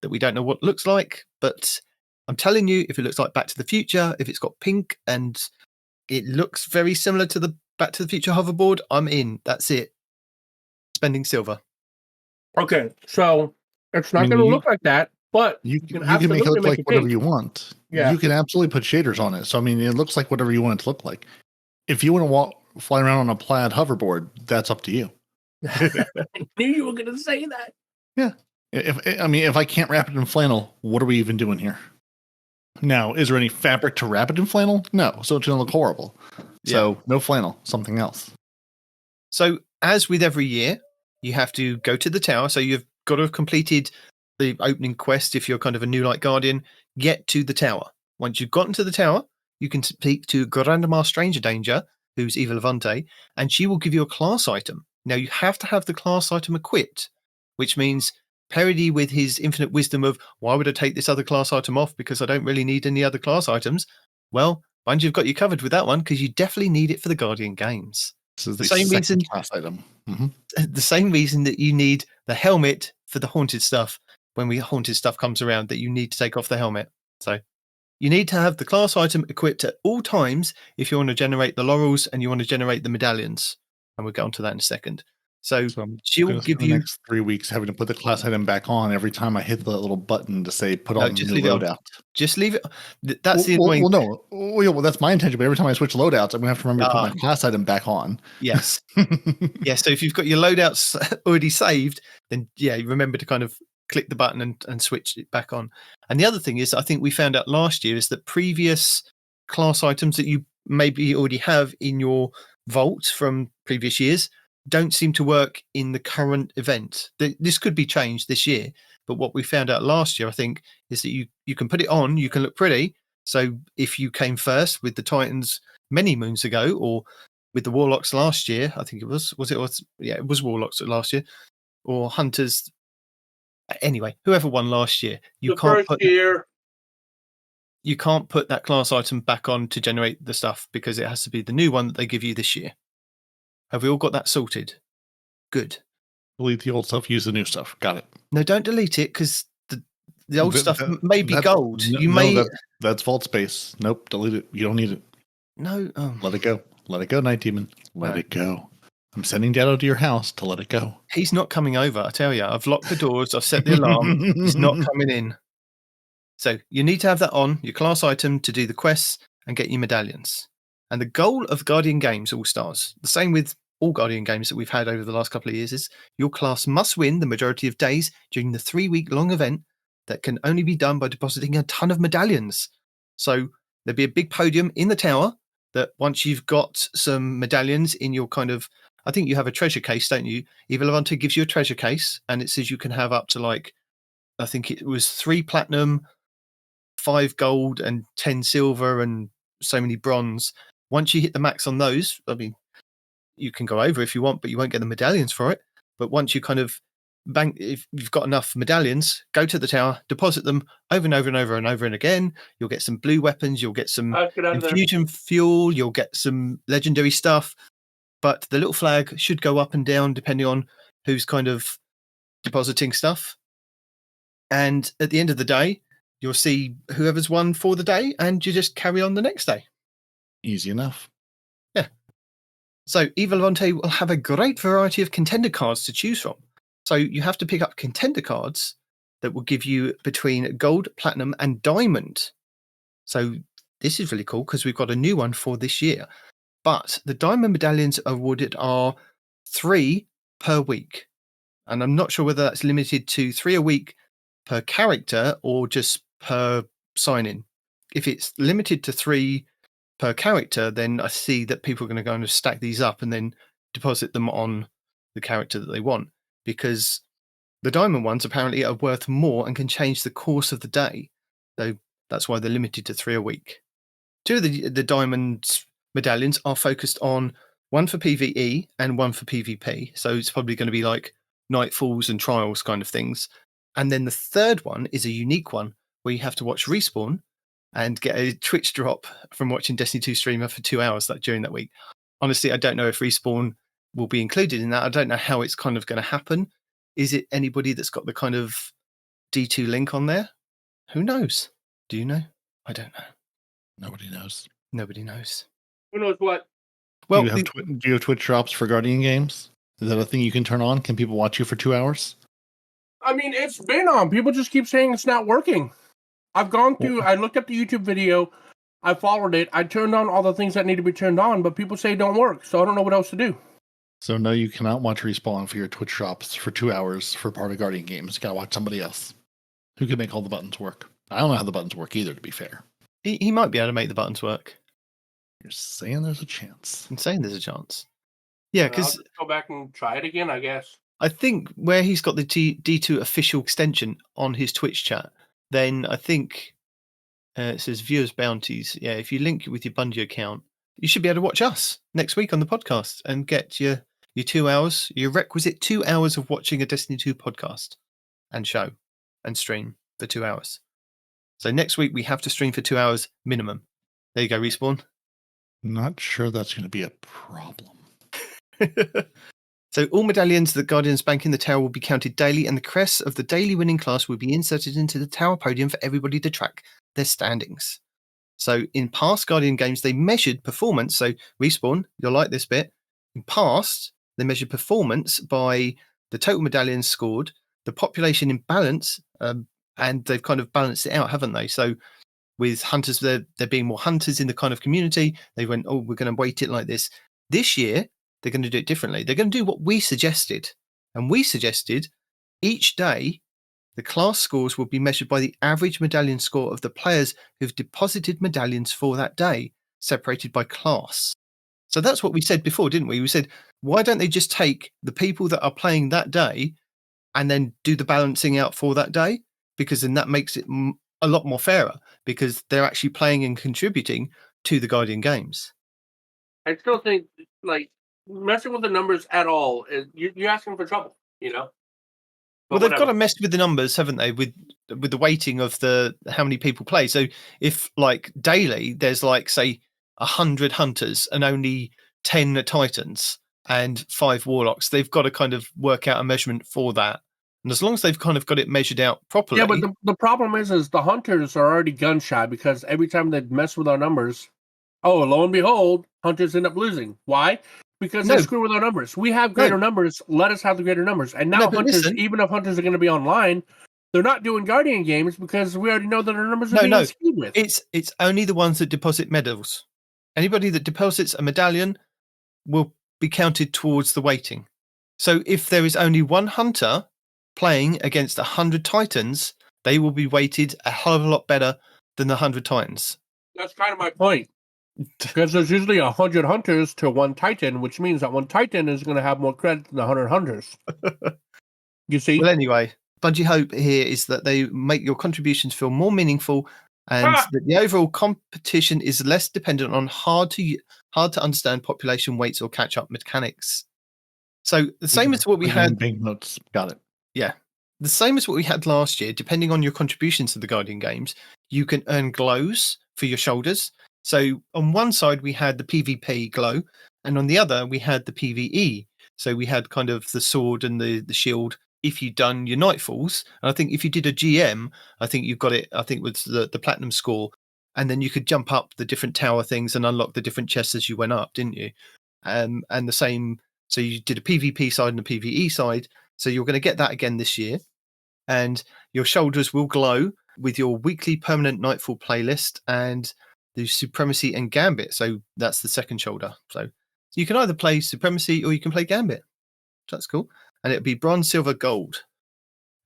that we don't know what it looks like, but I'm telling you, if it looks like Back to the Future, if it's got pink and it looks very similar to the Back to the Future hoverboard, I'm in. That's it. Spending silver. Okay, so it's not going to look like that, but you can make it look like whatever you want. Yeah. You can absolutely put shaders on it. So, I mean, it looks like whatever you want it to look like. If you want to fly around on a plaid hoverboard, that's up to you. I knew you were going to say that. Yeah. If I can't wrap it in flannel, what are we even doing here? Now, is there any fabric to wrap it in flannel? No, so it's going to look horrible. So, no flannel, something else. So, as with every year, you have to go to the tower. So, you've got to have completed the opening quest. If you're kind of a new light guardian, get to the tower. Once you've gotten to the tower, you can speak to Grandma Stranger Danger, who's Evil Levante, and she will give you a class item. Now, you have to have the class item equipped, which means Peroty, with his infinite wisdom of, why would I take this other class item off because I don't really need any other class items? Well, Bungie have got you covered with that one because you definitely need it for the Guardian Games. This is the same reason class item. Mm-hmm. The same reason that you need the helmet for the haunted stuff when haunted stuff comes around, that you need to take off the helmet. So you need to have the class item equipped at all times if you want to generate the laurels and you want to generate the medallions. And we'll get onto that in a second. So she will give you the next 3 weeks having to put the class item back on every time I hit the little button to say put on the new loadout. Just leave it. That's the annoying. Well, that's my intention. But every time I switch loadouts, I'm gonna have to remember to put my class item back on. Yes. So if you've got your loadouts already saved, then remember to kind of click the button and switch it back on. And the other thing is, I think we found out last year is that previous class items that you maybe already have in your vault from previous years don't seem to work in the current event. This could be changed this year, but what we found out last year, I think, is that you can put it on, you can look pretty. So if you came first with the Titans many moons ago, or with the Warlocks last year, I think it was Warlocks last year, or Hunters. Anyway, whoever won last year, you can't put that class item back on to generate the stuff because it has to be the new one that they give you this year. Have we all got that sorted? Good. Delete the old stuff, use the new stuff. Got it. No, don't delete it because the old stuff may be gold. That's vault space. Nope, delete it. You don't need it. No. Let it go. Let it go, Nitedemon. Let it go. I'm sending Dado to your house to let it go. He's not coming over, I tell you. I've locked the doors. I've set the alarm. He's not coming in. So you need to have that on, your class item, to do the quests and get your medallions. And the goal of Guardian Games All-Stars, the same with all Guardian Games that we've had over the last couple of years, is your class must win the majority of days during the 3-week-long event that can only be done by depositing a ton of medallions. So there'll be a big podium in the tower that once you've got some medallions in your kind of, I think you have a treasure case, don't you? Evil Levante gives you a treasure case, and it says you can have up to like, I think it was 3 platinum, 5 gold, and 10 silver, and so many bronze. Once you hit the max on those, I mean, you can go over if you want, but you won't get the medallions for it. But once you kind of bank, if you've got enough medallions, go to the tower, deposit them over and over and over and over and again. You'll get some blue weapons, you'll get some infusion fuel, you'll get some legendary stuff. But the little flag should go up and down depending on who's kind of depositing stuff. And at the end of the day, you'll see whoever's won for the day, and you just carry on the next day. Easy enough. Yeah. So Evil Levante will have a great variety of contender cards to choose from. So you have to pick up contender cards that will give you between gold, platinum, and diamond. So this is really cool because we've got a new one for this year. But the diamond medallions awarded are 3 per week. And I'm not sure whether that's limited to 3 a week per character or just per sign-in. If it's limited to 3 per character, then I see that people are going to go and stack these up and then deposit them on the character that they want. Because the diamond ones apparently are worth more and can change the course of the day. So that's why they're limited to 3 a week. 2 of the diamond medallions are focused on 1 for PvE and 1 for PvP. So it's probably going to be like Nightfalls and Trials kind of things. And then the third one is a unique one where you have to watch Respawn and get a Twitch drop from watching Destiny 2 streamer for 2 hours during that week. Honestly, I don't know if Respawn will be included in that. I don't know how it's kind of going to happen. Is it anybody that's got the kind of D2 link on there? Who knows? Do you know? I don't know. Nobody knows. Nobody knows. Who knows what? Well, do you have Twitch drops for Guardian games? Is that a thing you can turn on? Can people watch you for 2 hours? I mean, it's been on. People just keep saying it's not working. I've gone through, I looked up the YouTube video, I followed it, I turned on all the things that need to be turned on, but people say it don't work, so I don't know what else to do. So no, you cannot watch Respawn for your Twitch drops for 2 hours for part of Guardian games. You gotta watch somebody else who can make all the buttons work. I don't know how the buttons work either, to be fair. He might be able to make the buttons work. You're saying there's a chance. I'm saying there's a chance. Yeah, because go back and try it again, I guess. I think where he's got the D2 official extension on his Twitch chat, then I think it says viewers bounties. Yeah, if you link it with your Bungie account, you should be able to watch us next week on the podcast and get your 2 hours, your requisite 2 hours of watching a Destiny 2 podcast and show and stream for 2 hours. So next week we have to stream for 2 hours minimum. There you go, Respawn. Not sure that's going to be a problem. So all medallions that Guardians bank in the tower will be counted daily, and the crests of the daily winning class will be inserted into the tower podium for everybody to track their standings. So in past Guardian games, they measured performance. So Respawn, you'll like this bit. In past, they measured performance by the total medallions scored, the population in balance, and they've kind of balanced it out, haven't they? So with hunters, there being more hunters in the kind of community, they went, oh, we're going to weight it like this. This year, they're going to do it differently. They're going to do what we suggested. And we suggested each day, the class scores will be measured by the average medallion score of the players who've deposited medallions for that day, separated by class. So that's what we said before, didn't we? We said, why don't they just take the people that are playing that day and then do the balancing out for that day? Because then that makes it a lot more fairer, because they're actually playing and contributing to the Guardian games. I still think, like, messing with the numbers at all, you're asking for trouble, you know? Well, they've got to mess with the numbers, haven't they? With the weighting of how many people play. So if like daily, there's like say 100 hunters and only 10 titans and 5 warlocks, they've got to kind of work out a measurement for that. And as long as they've kind of got it measured out properly. Yeah, but the problem is the hunters are already gun shy, because every time they mess with our numbers, lo and behold, hunters end up losing. Why? Because they screw with our numbers. We have greater numbers. Let us have the greater numbers. And now hunters, even if hunters are going to be online, they're not doing Guardian games because we already know that our numbers are being skewed with. It's only the ones that deposit medals. Anybody that deposits a medallion will be counted towards the weighting. So if there is only one hunter playing against 100 titans, they will be weighted a hell of a lot better than the 100 titans. That's kind of my point. Because there's usually 100 hunters to one Titan, which means that one Titan is going to have more credit than 100 hunters. You see? Well, anyway, Bungie hope here is that they make your contributions feel more meaningful, and that the overall competition is less dependent on hard to understand population weights or catch up mechanics. So the same as what we had. Big notes. Got it. Yeah. The same as what we had last year, depending on your contributions to the Guardian games, you can earn glows for your shoulders. So on one side, we had the PvP glow, and on the other, we had the PvE. So we had kind of the sword and the shield if you'd done your Nightfalls. And I think if you did a GM, I think you've got it, I think with the platinum score. And then you could jump up the different tower things and unlock the different chests as you went up, didn't you? And the same, so you did a PvP side and a PvE side. So you're going to get that again this year. And your shoulders will glow with your weekly permanent Nightfall playlist and the Supremacy and Gambit. So that's the second shoulder. So you can either play Supremacy or you can play Gambit. So that's cool. And it'll be bronze, silver, gold.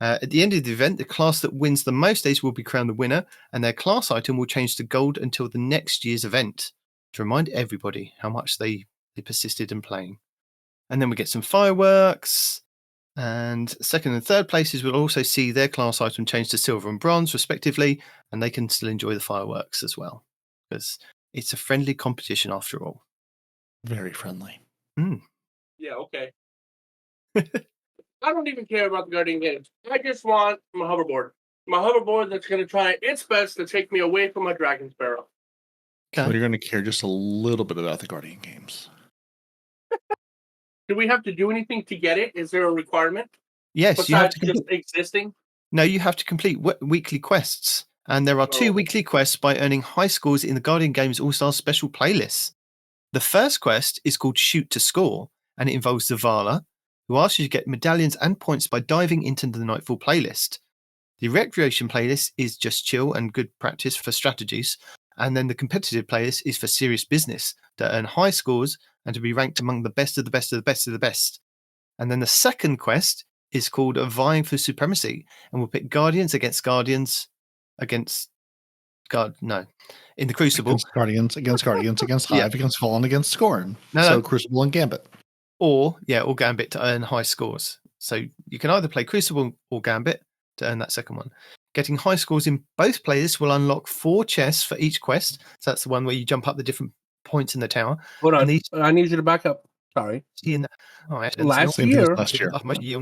At the end of the event, the class that wins the most days will be crowned the winner, and their class item will change to gold until the next year's event to remind everybody how much they persisted in playing. And then we get some fireworks. And second and third places will also see their class item change to silver and bronze, respectively, and they can still enjoy the fireworks as well, because it's a friendly competition after all. Very friendly. Yeah, okay. I don't even care about the Guardian games. I just want my hoverboard. My hoverboard that's going to try its best to take me away from my Dragon Sparrow. Okay. So you're going to care just a little bit about the Guardian games. Do we have to do anything to get it? Is there a requirement? Yes, you have to just existing. No, you have to complete weekly quests, and there are 2 weekly quests by earning high scores in the Guardian Games All-Star Special playlists. The first quest is called Shoot to Score, and it involves Zavala, who asks you to get medallions and points by diving into the Nightfall playlist. The Recreation playlist is just chill and good practice for strategies, and then the competitive playlist is for serious business to earn high scores and to be ranked among the best of the best of the best of the best. And then the second quest is called Vying for Supremacy, and we'll pit Guardians against Guardians against in the Crucible. Against Guardians, against Hive, against Fallen, against Scorn. Crucible and Gambit. Or Gambit to earn high scores. So you can either play Crucible or Gambit to earn that second one. Getting high scores in both playlists will unlock 4 chests for each quest. So that's the one where you jump up the different points in the tower. Hold on, I need you to back up. Sorry. Last year, whenever you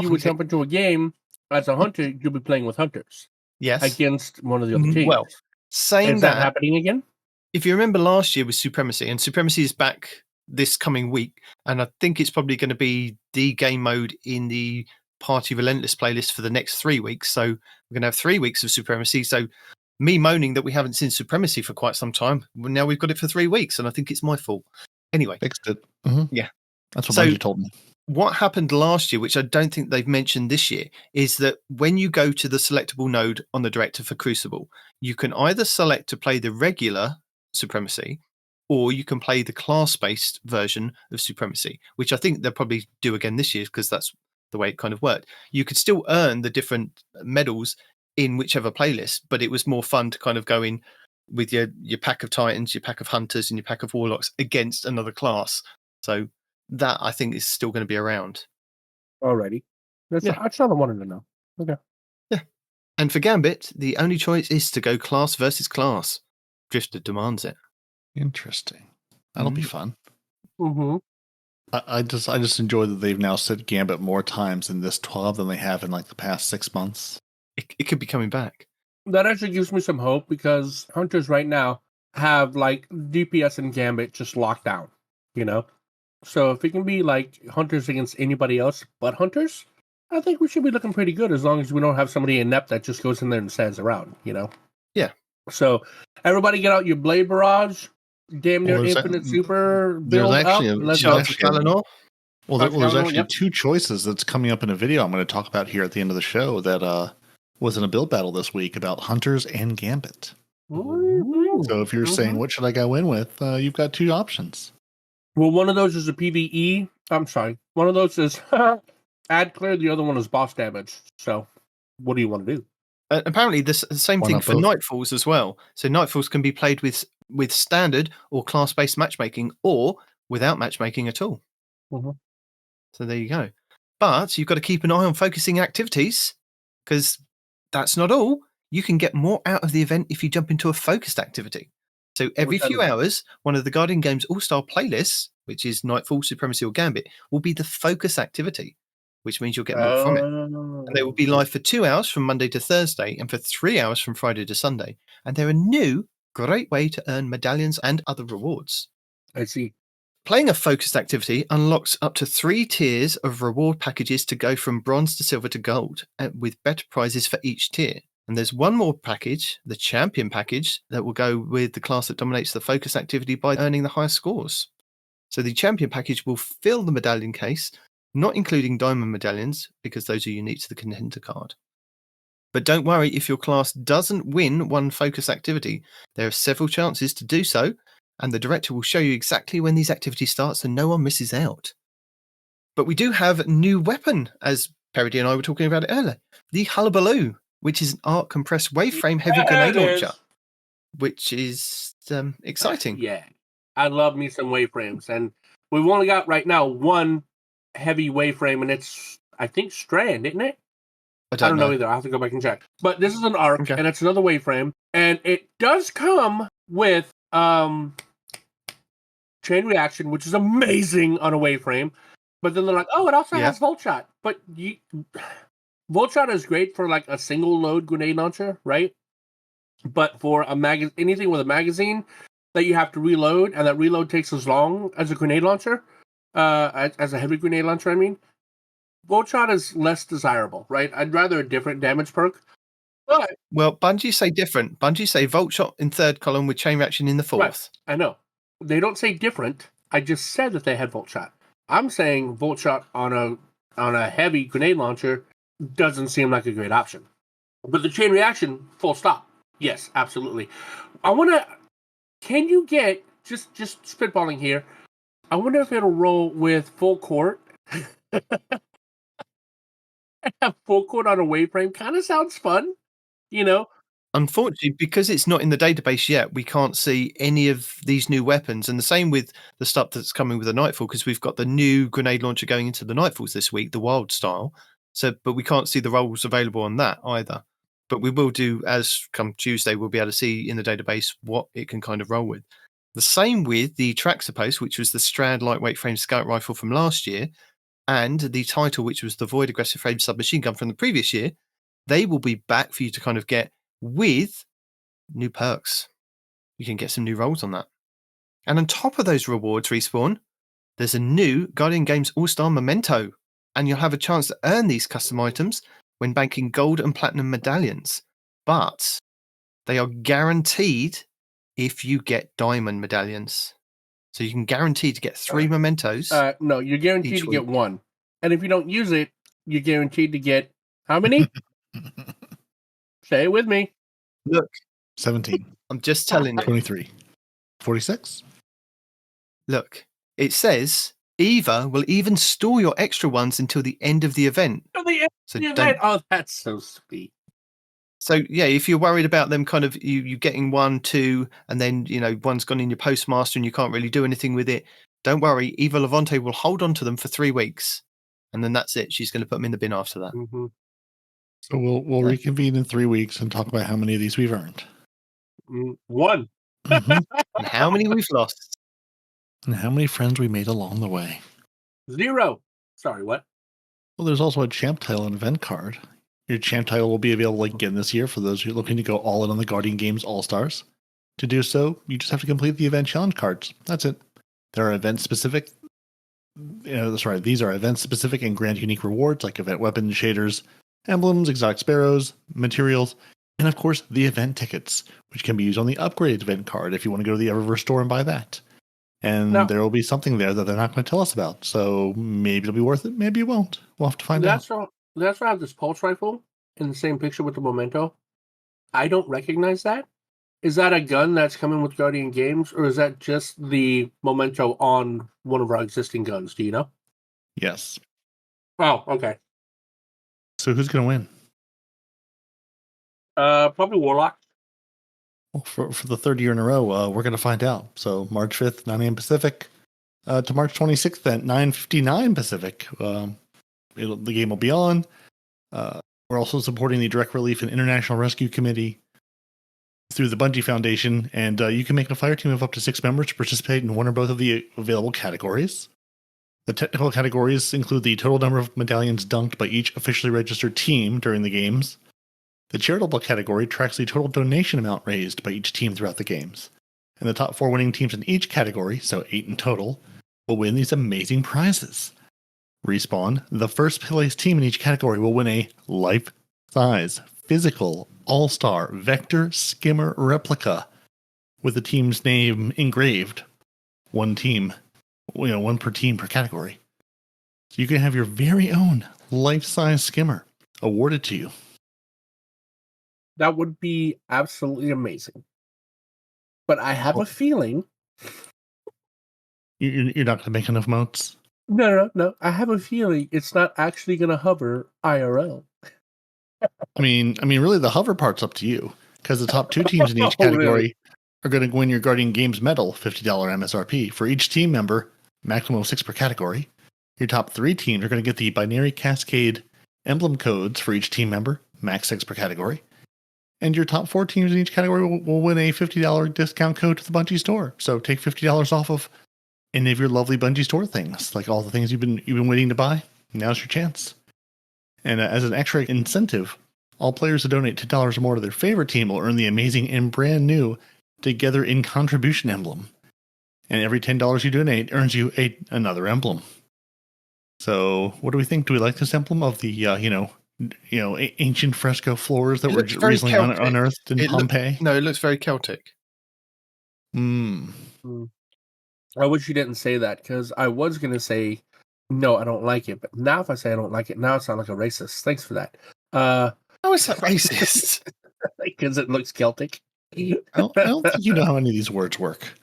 would jump into a game as a hunter, you'll be playing with hunters. Yes. Against one of the other teams. Well, is that happening again? If you remember last year with Supremacy, and Supremacy is back this coming week, and I think it's probably going to be the game mode in the Party Relentless playlist for the next 3 weeks. So we're going to have 3 weeks of Supremacy. So me moaning that we haven't seen Supremacy for quite some time, well, now we've got it for 3 weeks, and I think it's my fault. Anyway. Fixed it. Yeah. That's what Bungie told me. What happened last year, which I don't think they've mentioned this year, is that when you go to the selectable node on the director for Crucible, you can either select to play the regular Supremacy, or you can play the class-based version of Supremacy, which I think they'll probably do again this year because that's the way it kind of worked. You could still earn the different medals in whichever playlist, but it was more fun to kind of go in with your pack of Titans, your pack of Hunters, and your pack of Warlocks against another class. So that, I think, is still going to be around. Alrighty. That's all I wanted to know. Okay. Yeah. And for Gambit, the only choice is to go class versus class. Drifter demands it. Interesting. That'll be fun. Mm-hmm. I just enjoy that they've now said Gambit more times in this 12 than they have in like the past 6 months. It could be coming back. That actually gives me some hope because Hunters right now have like DPS and Gambit just locked down, you know? So if it can be like Hunters against anybody else but Hunters, I think we should be looking pretty good as long as we don't have somebody inept that just goes in there and stands around, you know? Yeah. So everybody get out your Blade Barrage, damn near infinite super build up. There's actually 2 choices that's coming up in a video I'm going to talk about here at the end of the show that was in a build battle this week about Hunters and Gambit. Ooh. So if you're saying, what should I go in with? You've got 2 options. Well, one of those is a PvE. I'm sorry. One of those is ad clear. The other one is boss damage. So what do you want to do? Apparently, the same Why thing not for both? Nightfalls as well. So Nightfalls can be played with standard or class-based matchmaking, or without matchmaking at all. Mm-hmm. So there you go. But you've got to keep an eye on focusing activities, because that's not all. You can get more out of the event if you jump into a focused activity. So every few hours, one of the Guardian Games All-Star playlists, which is Nightfall, Supremacy, or Gambit, will be the focus activity, which means you'll get more from it. And they will be live for 2 hours from Monday to Thursday and for 3 hours from Friday to Sunday. And they're a new, great way to earn medallions and other rewards. I see. Playing a focused activity unlocks up to 3 tiers of reward packages to go from bronze to silver to gold, with better prizes for each tier. And there's one more package, the champion package, that will go with the class that dominates the focus activity by earning the highest scores. So the champion package will fill the medallion case, not including diamond medallions, because those are unique to the contender card. But don't worry if your class doesn't win one focus activity. There are several chances to do so, and the director will show you exactly when these activities start so no one misses out. But we do have a new weapon, as Peroty and I were talking about it earlier, the Hullabaloo, which is an arc compressed waveframe heavy grenade launcher, which is exciting. Yeah, I love me some waveframes, and we've only got right now one heavy waveframe, and it's, I think, Strand, isn't it? I don't know either. I'll have to go back and check. But this is an arc, Okay. and it's another waveframe, and it does come with chain reaction, which is amazing on a waveframe. But then they're like, oh, it also has Volt Shot. But Volt Shot is great for like a single load grenade launcher, right? But for anything with a magazine that you have to reload, and that reload takes as long as a grenade launcher, as a heavy grenade launcher, I mean, Volt Shot is less desirable, right? I'd rather a different damage perk. But, well, Bungie say different. Bungie say Volt Shot in third column with chain reaction in the fourth. Right, I know. They don't say different. I just said that they had Volt Shot. I'm saying Volt Shot on a heavy grenade launcher doesn't seem like a great option. But the chain reaction, full stop. Yes, absolutely. Can you get, just spitballing here, I wonder if it'll roll with full court. Full court on a waveframe kind of sounds fun, you know? Unfortunately, because it's not in the database yet, we can't see any of these new weapons. And the same with the stuff that's coming with the Nightfall, because we've got the new grenade launcher going into the Nightfalls this week, the Wild style. But we can't see the roles available on that either. But we will do, as come Tuesday, we'll be able to see in the database what it can kind of roll with. The same with the Traxxas Post, which was the Strand lightweight frame scout rifle from last year, and the title, which was the Void aggressive frame submachine gun from the previous year. They will be back for you to kind of get with new perks. You can get some new rolls on that. And on top of those rewards, Respawn, there's a new Guardian Games All-Star Memento, and you'll have a chance to earn these custom items when banking gold and platinum medallions. But they are guaranteed if you get diamond medallions. So you can guarantee to get 3 mementos. No, you're guaranteed to get 1. And if you don't use it, you're guaranteed to get how many? Say it with me. Look. 17. I'm just telling you. 23. 46. Look, it says Eva will even store your extra ones until the end of the event. Oh, that's so sweet. So, yeah, if you're worried about them kind of you getting 1, 2, and then, one's gone in your postmaster and you can't really do anything with it, don't worry. Eva Levante will hold on to them for 3 weeks. And then that's it. She's going to put them in the bin after that. Mm-hmm. So we'll reconvene in 3 weeks and talk about how many of these we've earned. 1. And how many we've lost. And how many friends we made along the way. 0. Sorry, what? Well, there's also a champ title and event card. Your champ title will be available again this year for those who are looking to go all in on the Guardian Games All-Stars. To do so, you just have to complete the event challenge cards. That's it. There are event-specific... these are event-specific and grant unique rewards like event weapons, shaders, emblems, exotic sparrows, materials, and of course, the event tickets, which can be used on the upgraded event card if you want to go to the Eververse store and buy that. And there will be something there that they're not going to tell us about. So maybe it'll be worth it, maybe it won't. We'll have to find out. That's why I have this pulse rifle in the same picture with the Memento. I don't recognize that. Is that a gun that's coming with Guardian Games, or is that just the Memento on one of our existing guns? Do you know? Yes. Oh, okay. So who's going to win? Probably Warlock. Well, for the third year in a row, we're going to find out. So March 5th, 9 a.m. Pacific, to March 26th at 9:59 Pacific. The game will be on. We're also supporting the Direct Relief and International Rescue Committee through the Bungie Foundation, and you can make a fire team of up to 6 members to participate in one or both of the available categories. The technical categories include the total number of medallions dunked by each officially registered team during the games. The charitable category tracks the total donation amount raised by each team throughout the games. And the top 4 winning teams in each category, so 8 in total, will win these amazing prizes. Respawn, the first place team in each category, will win a life-size, physical, all-star, vector skimmer replica with the team's name engraved. One team, one per team per category. So you can have your very own life-size skimmer awarded to you. That would be absolutely amazing. But I have a feeling... You're not going to make enough moats? No. I have a feeling it's not actually going to hover IRL. I mean, really, the hover part's up to you, because the top 2 teams in each category are going to win your Guardian Games medal, $50 MSRP. For each team member, maximum of 6 per category. Your top 3 teams are going to get the Binary Cascade emblem codes for each team member, max 6 per category. And your top 4 teams in each category will win a $50 discount code to the Bungie store. So take $50 off of any of your lovely Bungie store things, like all the things you've been waiting to buy. Now's your chance. And as an extra incentive, all players who donate $10 or more to their favorite team will earn the amazing and brand new Together in Contribution emblem. And every $10 you donate earns you another emblem. So, what do we think? Do we like this emblem of the ancient fresco floors that were recently unearthed in Pompeii? No, it looks very Celtic. I wish you didn't say that, because I was going to say, no, I don't like it. But now if I say I don't like it, now I sound like a racist. Thanks for that. How is that racist? Because it looks Celtic. I don't think you know how any of these words work.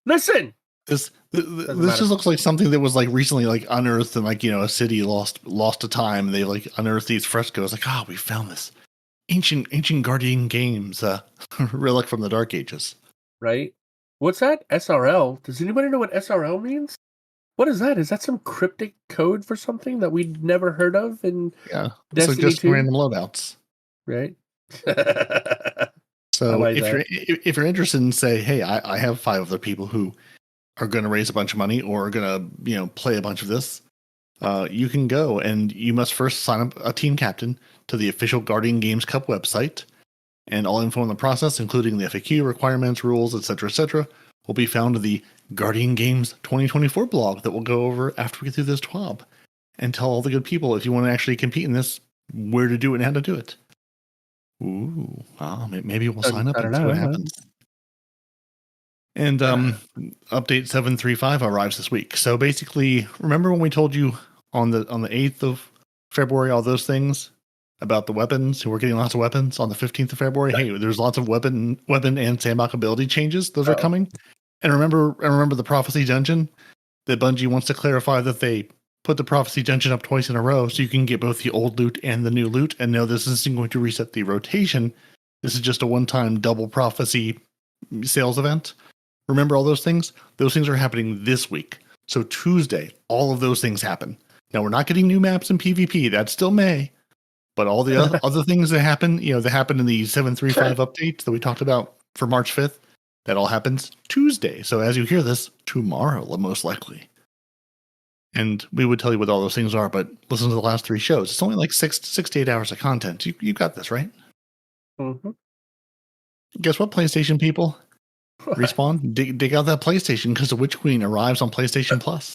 Listen! This just looks like something that was like recently like unearthed, and like, a city lost to time, and they like unearthed these frescoes, like, we found this ancient Guardian Games relic from the Dark Ages. Right? What's that? SRL? Does anybody know what SRL means? What is that? Is that some cryptic code for something that we'd never heard of in Destiny so just 2? random loadouts. Right? So like if you're interested in, say, hey, I have 5 other people who are going to raise a bunch of money or are going to play a bunch of this, you can go, and you must first sign up a team captain to the official Guardian Games Cup website, and all info on the process, including the FAQ requirements, rules, etc., will be found in the Guardian Games 2024 blog that we'll go over after we get through this TWAB, and tell all the good people, if you want to actually compete in this, where to do it and how to do it. Ooh, maybe we'll sign up and see what happens. And update 735 arrives this week. So basically, remember when we told you on the 8th of February all those things about the weapons? We're getting lots of weapons on the 15th of February. Hey, there's lots of weapon and sandbox ability changes. Those are coming. And remember the Prophecy Dungeon that Bungie wants to clarify that they put the Prophecy Dungeon up twice in a row so you can get both the old loot and the new loot. And no, this isn't going to reset the rotation. This is just a one-time double Prophecy sales event. Remember all those things? Those things are happening this week. So Tuesday, all of those things happen. Now, we're not getting new maps in PvP. That's still May. But all the other things that happen, that happened in the 735 update that we talked about for March 5th, that all happens Tuesday. So as you hear this, tomorrow, most likely. And we would tell you what all those things are, but listen to the last 3 shows. It's only like 6 to 8 hours of content. You got this, right? Mm-hmm. Guess what, PlayStation people? Respawn, dig out that PlayStation, because the Witch Queen arrives on PlayStation Plus.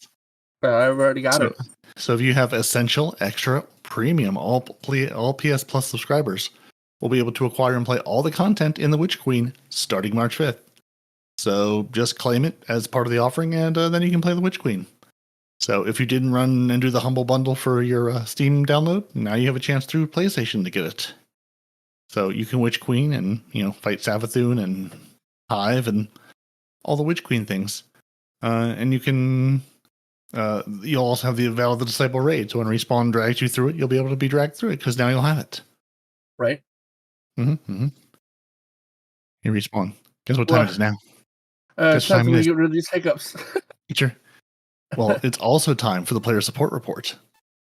I've already got it. So if you have Essential, Extra, Premium, all PS Plus subscribers will be able to acquire and play all the content in the Witch Queen starting March 5th. So just claim it as part of the offering, and then you can play the Witch Queen. So if you didn't run and do the Humble Bundle for your Steam download, now you have a chance through PlayStation to get it. So you can Witch Queen and fight Savathun and Hive and all the Witch Queen things. And you can you'll also have the Vow of the Disciple raid. So when Respawn drags you through it, you'll be able to be dragged through it because now you'll have it. Right. You respawn. Guess what time it is now? It's time to get rid of these hiccups. Teacher. Well, it's also time for the player support report.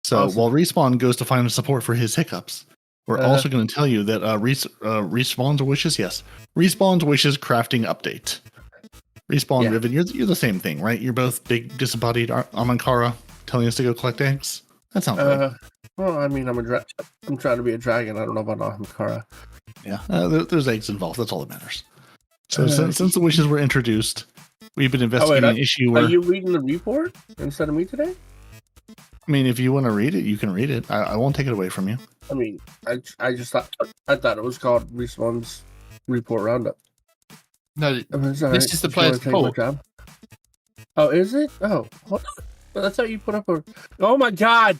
So Awesome. while Respawn goes to find support for his hiccups, we're also going to tell you that Respawn's wishes, Respawn's wishes crafting update. Respawn, Riven, you're the same thing, right? You're both big disembodied Amankara telling us to go collect eggs. That sounds right. Well, I mean, I'm trying to be a dragon. I don't know about Amankara. Yeah, there's eggs involved. That's all that matters. So since the wishes were introduced, we've been investigating an issue where... Are you reading the report instead of me today? I mean, if you want to read it, you can read it. I won't take it away from you. I mean, I just thought it was called Respawn's Report Roundup. No, this is the player's report. Oh, is it? Oh, that's how you put up a... Oh my god!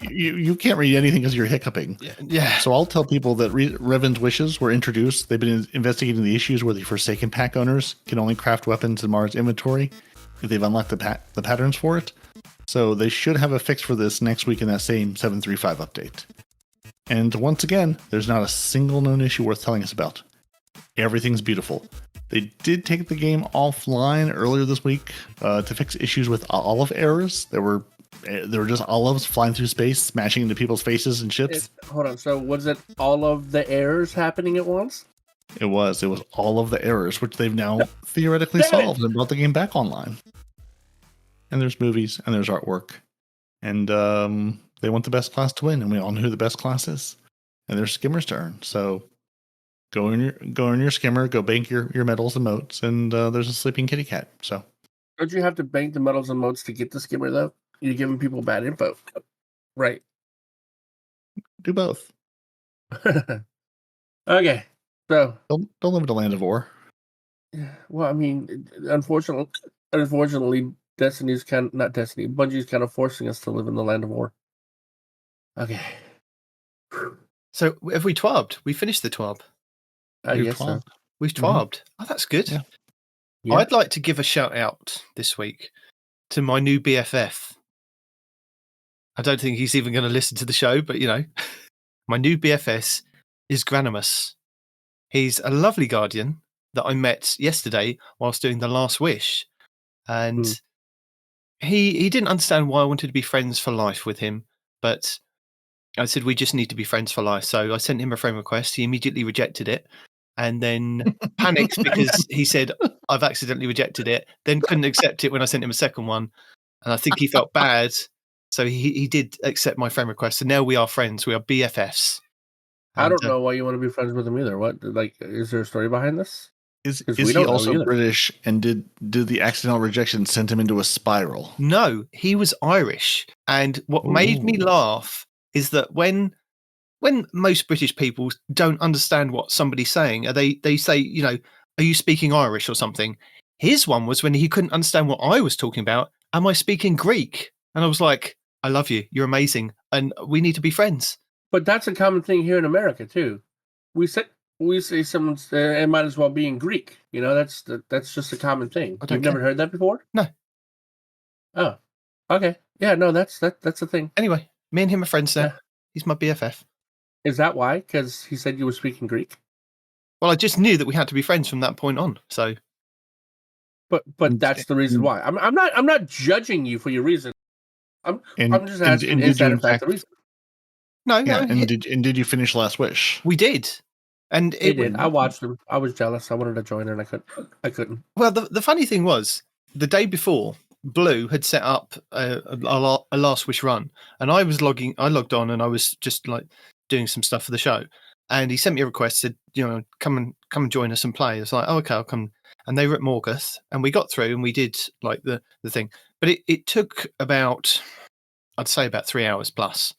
You can't read anything because you're hiccuping. Yeah. So I'll tell people that Revan's wishes were introduced. They've been investigating the issues where the Forsaken pack owners can only craft weapons in Mars inventory if they've unlocked the patterns for it. So they should have a fix for this next week in that same 735 update. And once again, there's not a single known issue worth telling us about. Everything's beautiful. They did take the game offline earlier this week to fix issues with olive errors. There were just olives flying through space, smashing into people's faces and ships. Hold on. So was it all of the errors happening at once? It was all of the errors, which they've now theoretically solved and brought the game back online. And there's movies and there's artwork. And they want the best class to win, and we all know who the best class is. And there's skimmers to earn. So go in your skimmer, go bank your medals and motes, and there's a sleeping kitty cat. So don't you have to bank the medals and motes to get the skimmer though? You're giving people bad info. Right. Do both. Okay. So don't live in the land of war. Well, I mean, unfortunately, Bungie's kind of forcing us to live in the land of war. Okay. So have we twabbed? We finished the twab. I guess so. We've twabbed. Oh, that's good. Yeah. I'd like to give a shout out this week to my new BFF. I don't think he's even going to listen to the show, but my new BFS is Granimus. He's a lovely guardian that I met yesterday whilst doing the Last Wish. And he didn't understand why I wanted to be friends for life with him, but I said, we just need to be friends for life. So I sent him a friend request. He immediately rejected it and then panicked because he said, I've accidentally rejected it, then couldn't accept it when I sent him a second one. And I think he felt bad. So he did accept my friend request. So now we are friends. We are BFFs. I don't know why you want to be friends with him either. What, is there a story behind this? Is he also British, and did the accidental rejection send him into a spiral? No, he was Irish. And what made me laugh is that when most British people don't understand what somebody's saying, they say, are you speaking Irish or something? His one was when he couldn't understand what I was talking about. Am I speaking Greek? And I was like, I love you. You're amazing. And we need to be friends. But that's a common thing here in America, too. We say someone's it might as well be in Greek. That's just a common thing. You've never heard that before? No. Oh, okay. Yeah, no, that's a thing. Anyway, me and him are friends now. Yeah. He's my BFF. Is that why? Because he said you were speaking Greek? Well, I just knew that we had to be friends from that point on. So, but that's the reason why. I'm not judging you for your reason. I'm just asking. Is that in fact the reason? No. And did you finish Last Wish? We did. And it did. I watched them. I was jealous. I wanted to join and I couldn't. Well, the funny thing was, the day before, Blue had set up a Last Wish run, and I logged on, and I was just doing some stuff for the show. And he sent me a request, said, come and join us and play. I was like, oh, okay, I'll come. And they were at Morgoth, and we got through, and we did the thing. But it took about 3 hours plus.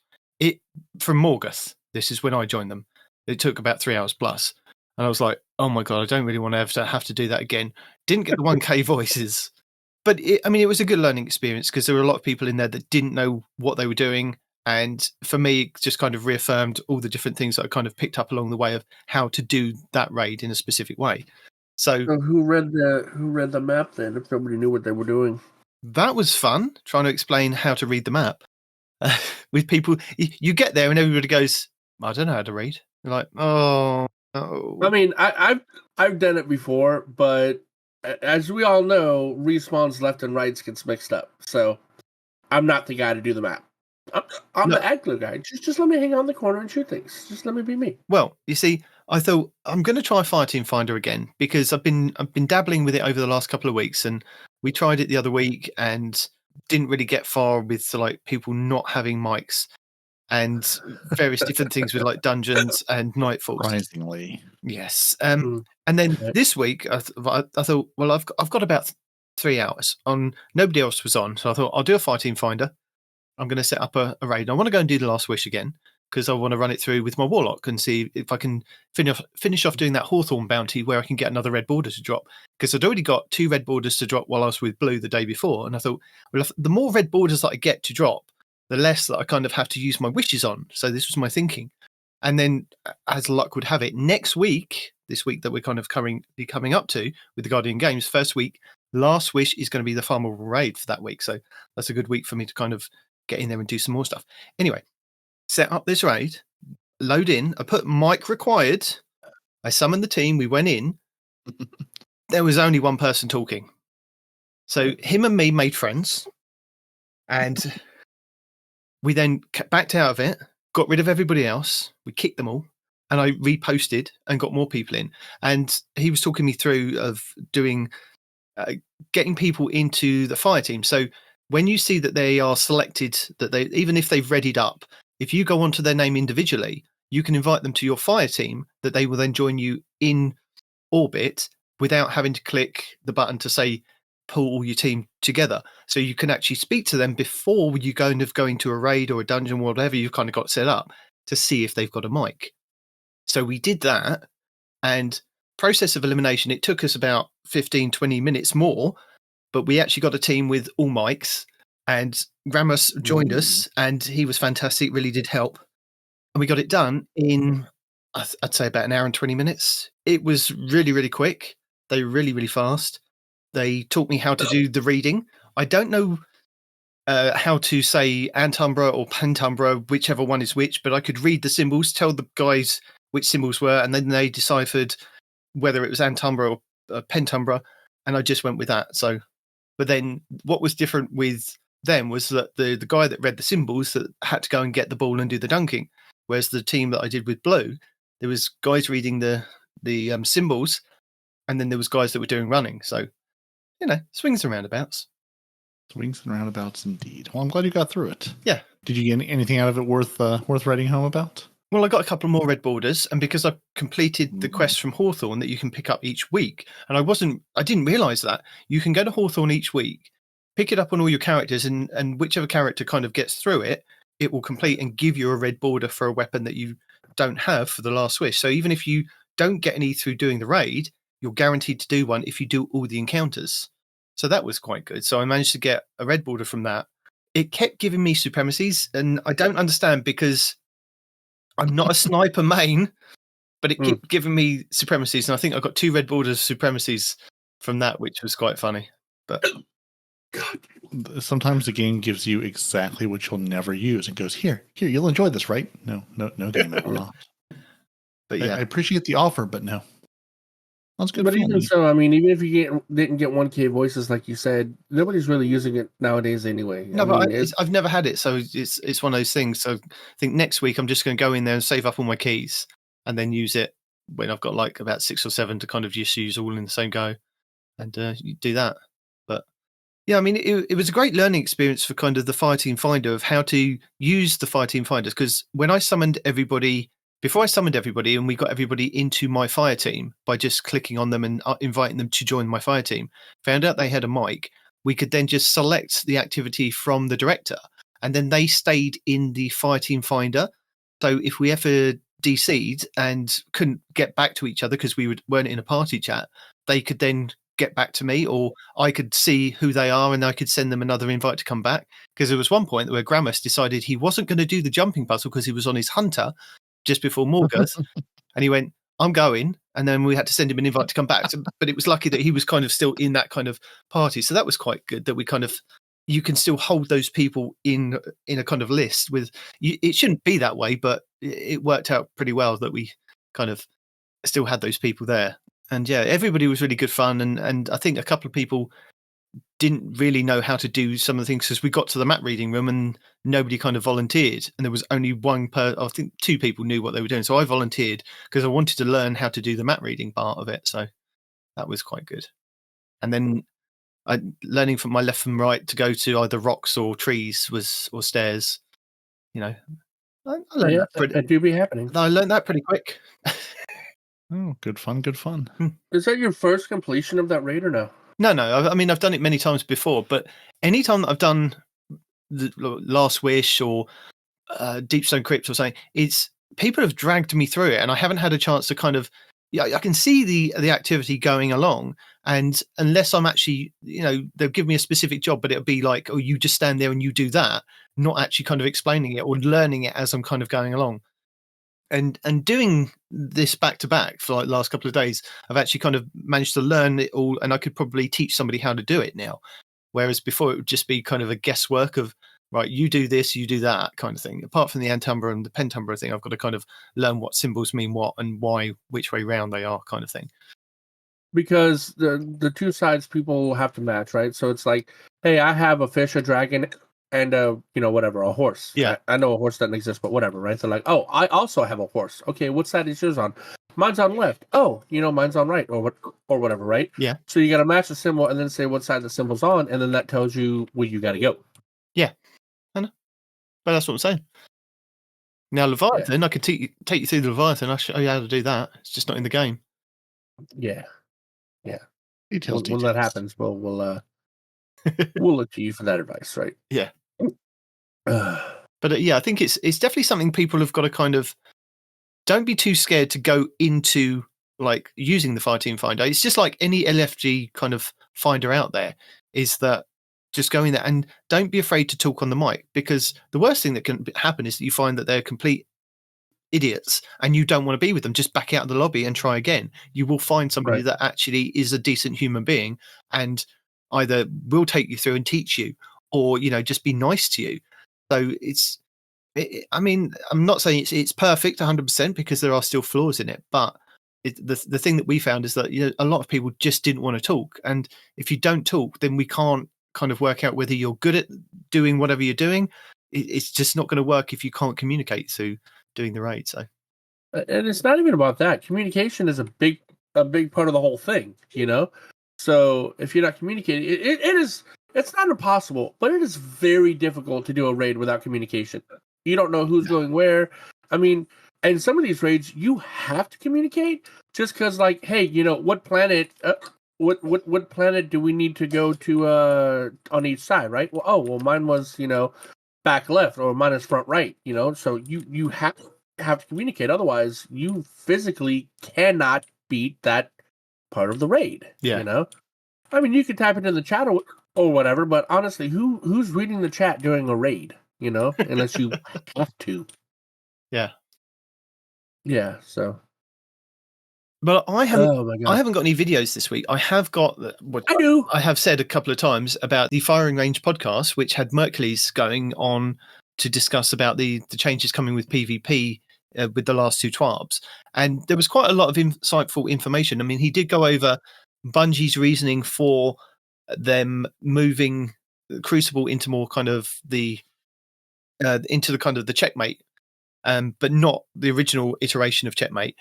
From Morgoth, this is when I joined them. It took about 3 hours plus. And I was like, oh my God, I don't really want to have to do that again. Didn't get the 1K voices. But it was a good learning experience because there were a lot of people in there that didn't know what they were doing. And for me, it just kind of reaffirmed all the different things that I kind of picked up along the way of how to do that raid in a specific way. So who read the map then, if nobody knew what they were doing? That was fun, trying to explain how to read the map. With people, you get there and everybody goes, I don't know how to read. You're like, oh no. I mean, I've done it before, but as we all know, respawns left and rights gets mixed up. So I'm not the guy to do the map. I'm the ad glue guy. Just let me hang on the corner and shoot things. Just let me be me. Well, you see, I thought I'm going to try Fireteam Finder again because I've been dabbling with it over the last couple of weeks, and we tried it the other week and didn't really get far with like people not having mics and various different things with like dungeons and Nightfall. Surprisingly, yes. And then this week I thought, well, I've got about 3 hours on. Nobody else was on, so I thought I'll do a Fireteam Finder. I'm going to set up a raid. I want to go and do the Last Wish again because I want to run it through with my Warlock and see if I can finish off doing that Hawthorn bounty where I can get another red border to drop. Because I'd already got 2 red borders to drop while I was with Blue the day before. And I thought, well, the more red borders that I get to drop, the less that I kind of have to use my wishes on. So this was my thinking. And then, as luck would have it, next week, this week that we're kind of coming up to with the Guardian Games, first week, Last Wish is going to be the Farmable raid for that week. So that's a good week for me to kind of get in there and do some more stuff. Anyway, set up this raid, load in. I put mic required. I summoned the team. We went in. There was only one person talking. So him and me made friends. And we then backed out of it, got rid of everybody else. We kicked them all. And I reposted and got more people in. And he was talking me through of doing, getting people into the fire team. So when you see that they are selected, that they, even if they've readied up, if you go onto their name individually, you can invite them to your fire team that they will then join you in orbit without having to click the button to say, pull all your team together. So you can actually speak to them before you go into a raid or a dungeon, whatever you've kind of got set up to see if they've got a mic. So we did that, and process of elimination, it took us about 15, 20 minutes more, but we actually got a team with all mics, and Ramos joined us, and he was fantastic, really did help. And we got it done in, I'd say, about an hour and 20 minutes. It was really, really quick. They were really, really fast. They taught me how to do the reading. I don't know how to say Antumbra or Pentumbra, whichever one is which, but I could read the symbols, tell the guys which symbols were, and then they deciphered whether it was Antumbra or Pentumbra, and I just went with that. So, but then what was different with them was that the guy that read the symbols that had to go and get the ball and do the dunking, whereas the team that I did with Blue, there was guys reading the symbols, and then there was guys that were doing running. So, you know, swings and roundabouts. Swings and roundabouts, indeed. Well, I'm glad you got through it. Yeah. Did you get anything out of it worth writing home about? Well, I got a couple more red borders, and because I completed the quest from Hawthorn that you can pick up each week, and I didn't realise that you can go to Hawthorn each week, pick it up on all your characters, and whichever character kind of gets through it, it will complete and give you a red border for a weapon that you don't have for the Last Wish. So even if you don't get any through doing the raid, you're guaranteed to do one if you do all the encounters. So that was quite good. So I managed to get a red border from that. It kept giving me supremacies, and I don't understand because I'm not a sniper main, but it kept giving me supremacies, and I think I got 2 red borders supremacies from that, which was quite funny. But sometimes the game gives you exactly what you'll never use and goes, here, you'll enjoy this, right? No game at all. But yeah, I appreciate the offer, but no. That's good. But even so, I mean, even if you didn't get 1K voices, like you said, nobody's really using it nowadays anyway. No, I've never had it, so it's one of those things. So I think next week I'm just going to go in there and save up all my keys and then use it when I've got like about 6 or 7 to kind of just use all in the same go and do that. But yeah, I mean, it was a great learning experience for kind of the Fireteam Finder of how to use the Fireteam Finders, because when I summoned everybody, before I summoned everybody and we got everybody into my fire team by just clicking on them and inviting them to join my fire team, found out they had a mic, we could then just select the activity from the director, and then they stayed in the Fireteam Finder. So if we ever DC'd and couldn't get back to each other because we weren't in a party chat, they could then get back to me, or I could see who they are and I could send them another invite to come back. Because there was one point where Gramus decided he wasn't going to do the jumping puzzle because he was on his hunter just before Morgoth, and he went, I'm going, and then we had to send him an invite to come back. So, but it was lucky that he was kind of still in that kind of party. So that was quite good that we kind of you can still hold those people in a kind of list with you. It shouldn't be that way, but it worked out pretty well that we kind of still had those people there. And yeah, everybody was really good fun. And I think a couple of people didn't really know how to do some of the things because we got to the map reading room and nobody kind of volunteered. And there was only I think 2 people knew what they were doing. So I volunteered because I wanted to learn how to do the map reading part of it. So that was quite good. And then learning from my left from right to go to either rocks or trees or stairs. You know, I learned that do be happening. I learned that pretty quick. Oh, good fun, good fun. Is that your first completion of that raid or no? No. I mean, I've done it many times before, but any time that I've done the Last Wish or Deepstone Crypt or something, it's people have dragged me through it, and I haven't had a chance to kind of. Yeah, I can see the activity going along, and unless I'm actually, they'll give me a specific job, but it'll be like, oh, you just stand there and you do that, not actually kind of explaining it or learning it as I'm kind of going along. And doing this back to back for like the last couple of days, I've actually kind of managed to learn it all, and I could probably teach somebody how to do it now. Whereas before it would just be kind of a guesswork of, right, you do this, you do that kind of thing. Apart from the Antumbra and the Pentumbra thing, I've got to kind of learn what symbols mean what and why, which way round they are kind of thing. Because the 2 sides people have to match, right? So it's like, hey, I have a fish, a dragon, and whatever, a horse. Yeah. I know a horse doesn't exist, but whatever, right? They're like, oh, I also have a horse. Okay, what side is yours on? Mine's on left. Oh, mine's on right, or whatever, right? Yeah. So you got to match the symbol and then say what side the symbol's on, and then that tells you where you got to go. Yeah, I know. But that's what I'm saying. Now, Leviathan, I could take you through the Leviathan. I'll show you how to do that. It's just not in the game. Yeah. Details. When that happens, we'll look to you for that advice, right? Yeah. But yeah, I think it's definitely something people have got to kind of don't be too scared to go into like using the Fireteam Finder. It's just like any LFG kind of finder out there is that just go in there and don't be afraid to talk on the mic, because the worst thing that can happen is that you find that they're complete idiots and you don't want to be with them. Just back out of the lobby and try again. You will find somebody that actually is a decent human being and either will take you through and teach you or, just be nice to you. So I mean, I'm not saying it's perfect 100% because there are still flaws in it, but the thing that we found is that a lot of people just didn't want to talk, and if you don't talk, then we can't kind of work out whether you're good at doing whatever you're doing. It's just not going to work if you can't communicate through doing the raid. So, and it's not even about that. Communication is a big part of the whole thing, So if you're not communicating, it's not impossible, but it is very difficult to do a raid without communication. You don't know who's going where. I mean, and some of these raids you have to communicate just because, like, hey, what planet? What planet do we need to go to on each side, right? Well, mine was back left, or mine is front right. So you have to communicate. Otherwise, you physically cannot beat that part of the raid. Yeah. I mean, you can type it in the chat or whatever, but honestly, who's reading the chat during a raid? Unless you have to. Yeah. Yeah. So. But I haven't. Oh my God. I haven't got any videos this week. I have got what I do. I have said a couple of times about the Firing Range podcast, which had Mercury's going on to discuss about the changes coming with PvP with the last 2 TWABs, and there was quite a lot of insightful information. I mean, he did go over Bungie's reasoning for them moving Crucible into more kind of into the kind of the checkmate, but not the original iteration of checkmate.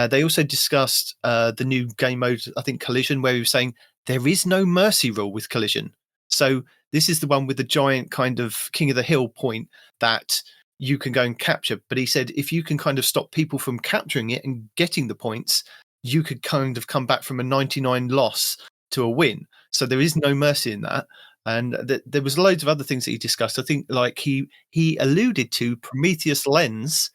They also discussed the new game mode, I think Collision, where he was saying there is no mercy rule with Collision. So this is the one with the giant kind of king of the hill point that you can go and capture. But he said if you can kind of stop people from capturing it and getting the points, you could kind of come back from a 99 loss to a win. So there is no mercy in that. And there was loads of other things that he discussed. I think like he alluded to Prometheus Lens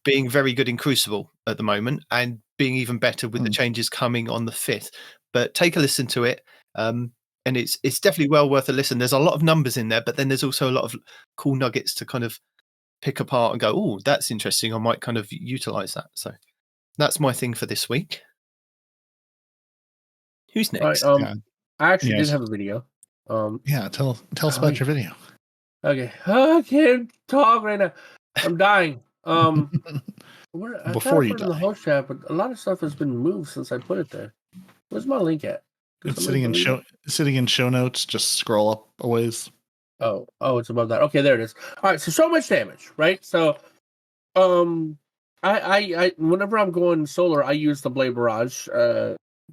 being very good in Crucible at the moment and being even better with the changes coming on the 5th. But take a listen to it. And it's definitely well worth a listen. There's a lot of numbers in there, but then there's also a lot of cool nuggets to kind of pick apart and go, oh, that's interesting. I might kind of utilize that. So that's my thing for this week. Who's next? I actually did have a video. Yeah, tell us about your video. Okay, I can't talk right now. I'm dying. I Before tried to you put it in the die, host chat, but a lot of stuff has been moved since I put it there. Where's my link at? it's sitting in show notes. Just scroll up a ways. Oh, it's above that. Okay, there it is. All right, so much damage, right? So, I whenever I'm going solar, I use the Blade Barrage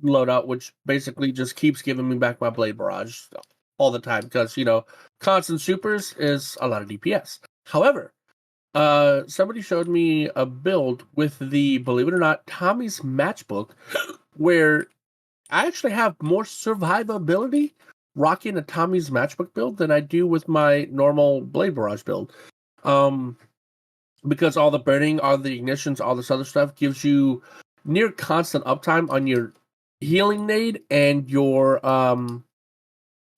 loadout, which basically just keeps giving me back my Blade Barrage all the time because constant supers is a lot of DPS. However, somebody showed me a build with the, believe it or not, Tommy's matchbook, where I actually have more survivability rocking a Tommy's matchbook build than I do with my normal Blade Barrage build. Because all the burning, all the ignitions, all this other stuff gives you near constant uptime on your healing nade and your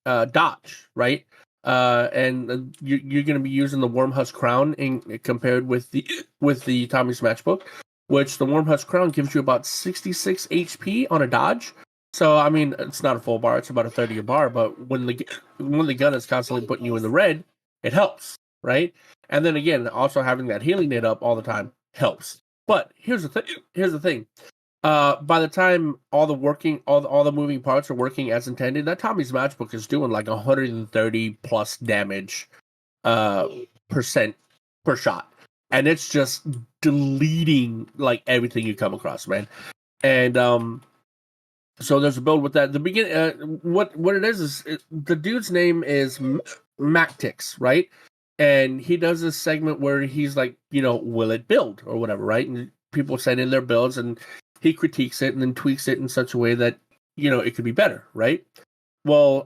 dodge, right? And you're going to be using the Wormhusk Crown compared with the Tommy's matchbook, which the Wormhusk Crown gives you about 66 HP on a dodge. So I mean, it's not a full bar; it's about a 30 bar. But when the gun is constantly putting you in the red, it helps, right? And then again, also having that healing nade up all the time helps. But here's the thing. Here's the thing. By the time all the moving parts are working as intended, that Tommy's matchbook is doing like 130 plus damage percent per shot, and it's just deleting like everything you come across, man. And so there's a build with that. The beginning, what it is the dude's name is Mactix, right? And he does this segment where he's like, will it build or whatever, right? And people send in their builds, and he critiques it and then tweaks it in such a way that it could be better, right? Well,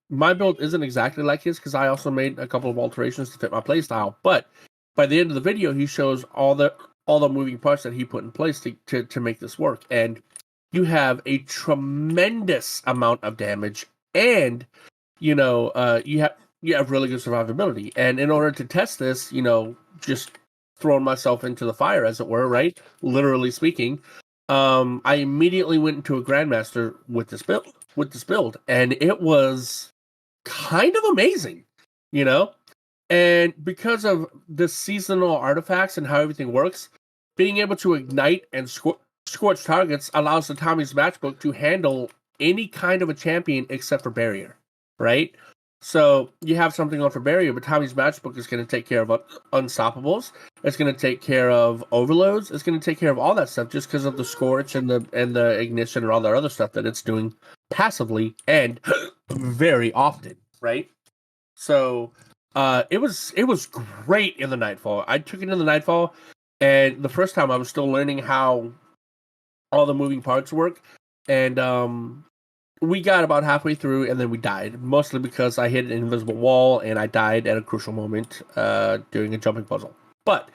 my build isn't exactly like his because I also made a couple of alterations to fit my playstyle. But by the end of the video, he shows all the moving parts that he put in place to make this work, and you have a tremendous amount of damage, and you have really good survivability. And in order to test this, just throwing myself into the fire, as it were, right? Literally speaking, I immediately went into a Grandmaster with this build, and it was kind of amazing, And because of the seasonal artifacts and how everything works, being able to ignite and scorch targets allows the Tommy's matchbook to handle any kind of a champion except for barrier, right? So you have something on for barrier, but Tommy's matchbook is going to take care of unstoppables. It's going to take care of overloads. It's going to take care of all that stuff just because of the scorch and the ignition and all that other stuff that it's doing passively and very often, right? So it was great in the Nightfall. I took it in the Nightfall, and the first time I was still learning how all the moving parts work, and we got about halfway through, and then we died, mostly because I hit an invisible wall, and I died at a crucial moment during a jumping puzzle. But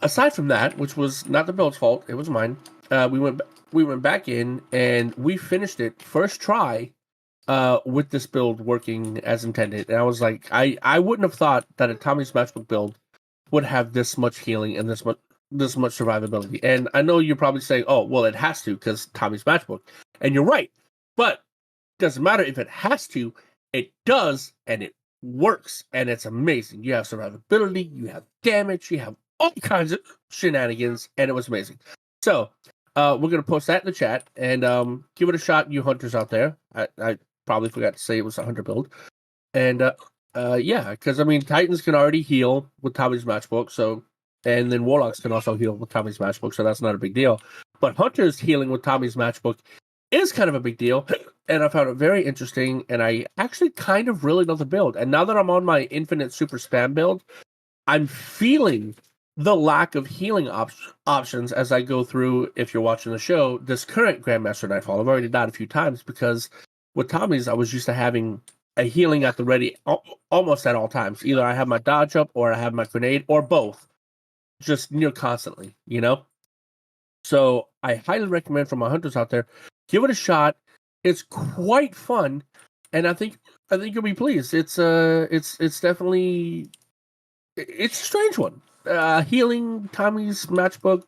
aside from that, which was not the build's fault, it was mine, we went back in, and we finished it first try with this build working as intended. And I was like, I wouldn't have thought that a Tommy's Matchbook build would have this much healing and this much survivability. And I know you're probably saying, oh, well, it has to because Tommy's Matchbook. And you're right. But it doesn't matter if it has to. It does, and it works, and it's amazing. You have survivability, you have damage, you have all kinds of shenanigans, and it was amazing. So we're going to post that in the chat, and give it a shot, you hunters out there. I probably forgot to say it was a hunter build. And yeah, because, I mean, Titans can already heal with Tommy's Matchbook, so, and then Warlocks can also heal with Tommy's Matchbook, so that's not a big deal. But Hunters healing with Tommy's Matchbook is kind of a big deal, and I found it very interesting, and I actually kind of really love the build. And now that I'm on my Infinite Super Spam build, I'm feeling the lack of healing options as I go through, if you're watching the show, this current Grandmaster Nightfall. I've already died a few times because with Tommy's, I was used to having a healing at the ready almost at all times. Either I have my dodge up or I have my grenade or both, just near constantly, So I highly recommend for my hunters out there, give it a shot. It's quite fun, and I think you'll be pleased. It's definitely it's a strange one. Healing Tommy's Matchbook,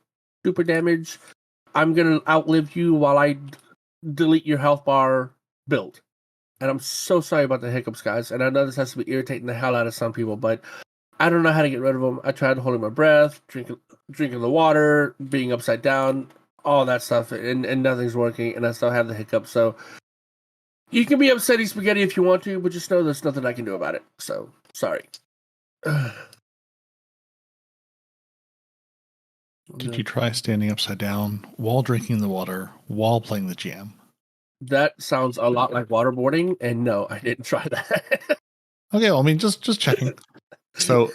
super damage. I'm gonna outlive you while I delete your health bar build. and I'm so sorry about the hiccups, guys. And I know this has to be irritating the hell out of some people, but I don't know how to get rid of them. I tried holding my breath, drinking the water, being upside down, all that stuff, and nothing's working, and I still have the hiccups. So you can be upsetty spaghetti if you want to, but just know there's nothing I can do about it. So sorry. Did you try standing upside down while drinking the water, while playing the jam? That sounds a lot like waterboarding, and no, I didn't try that. Okay, well, I mean, just checking. So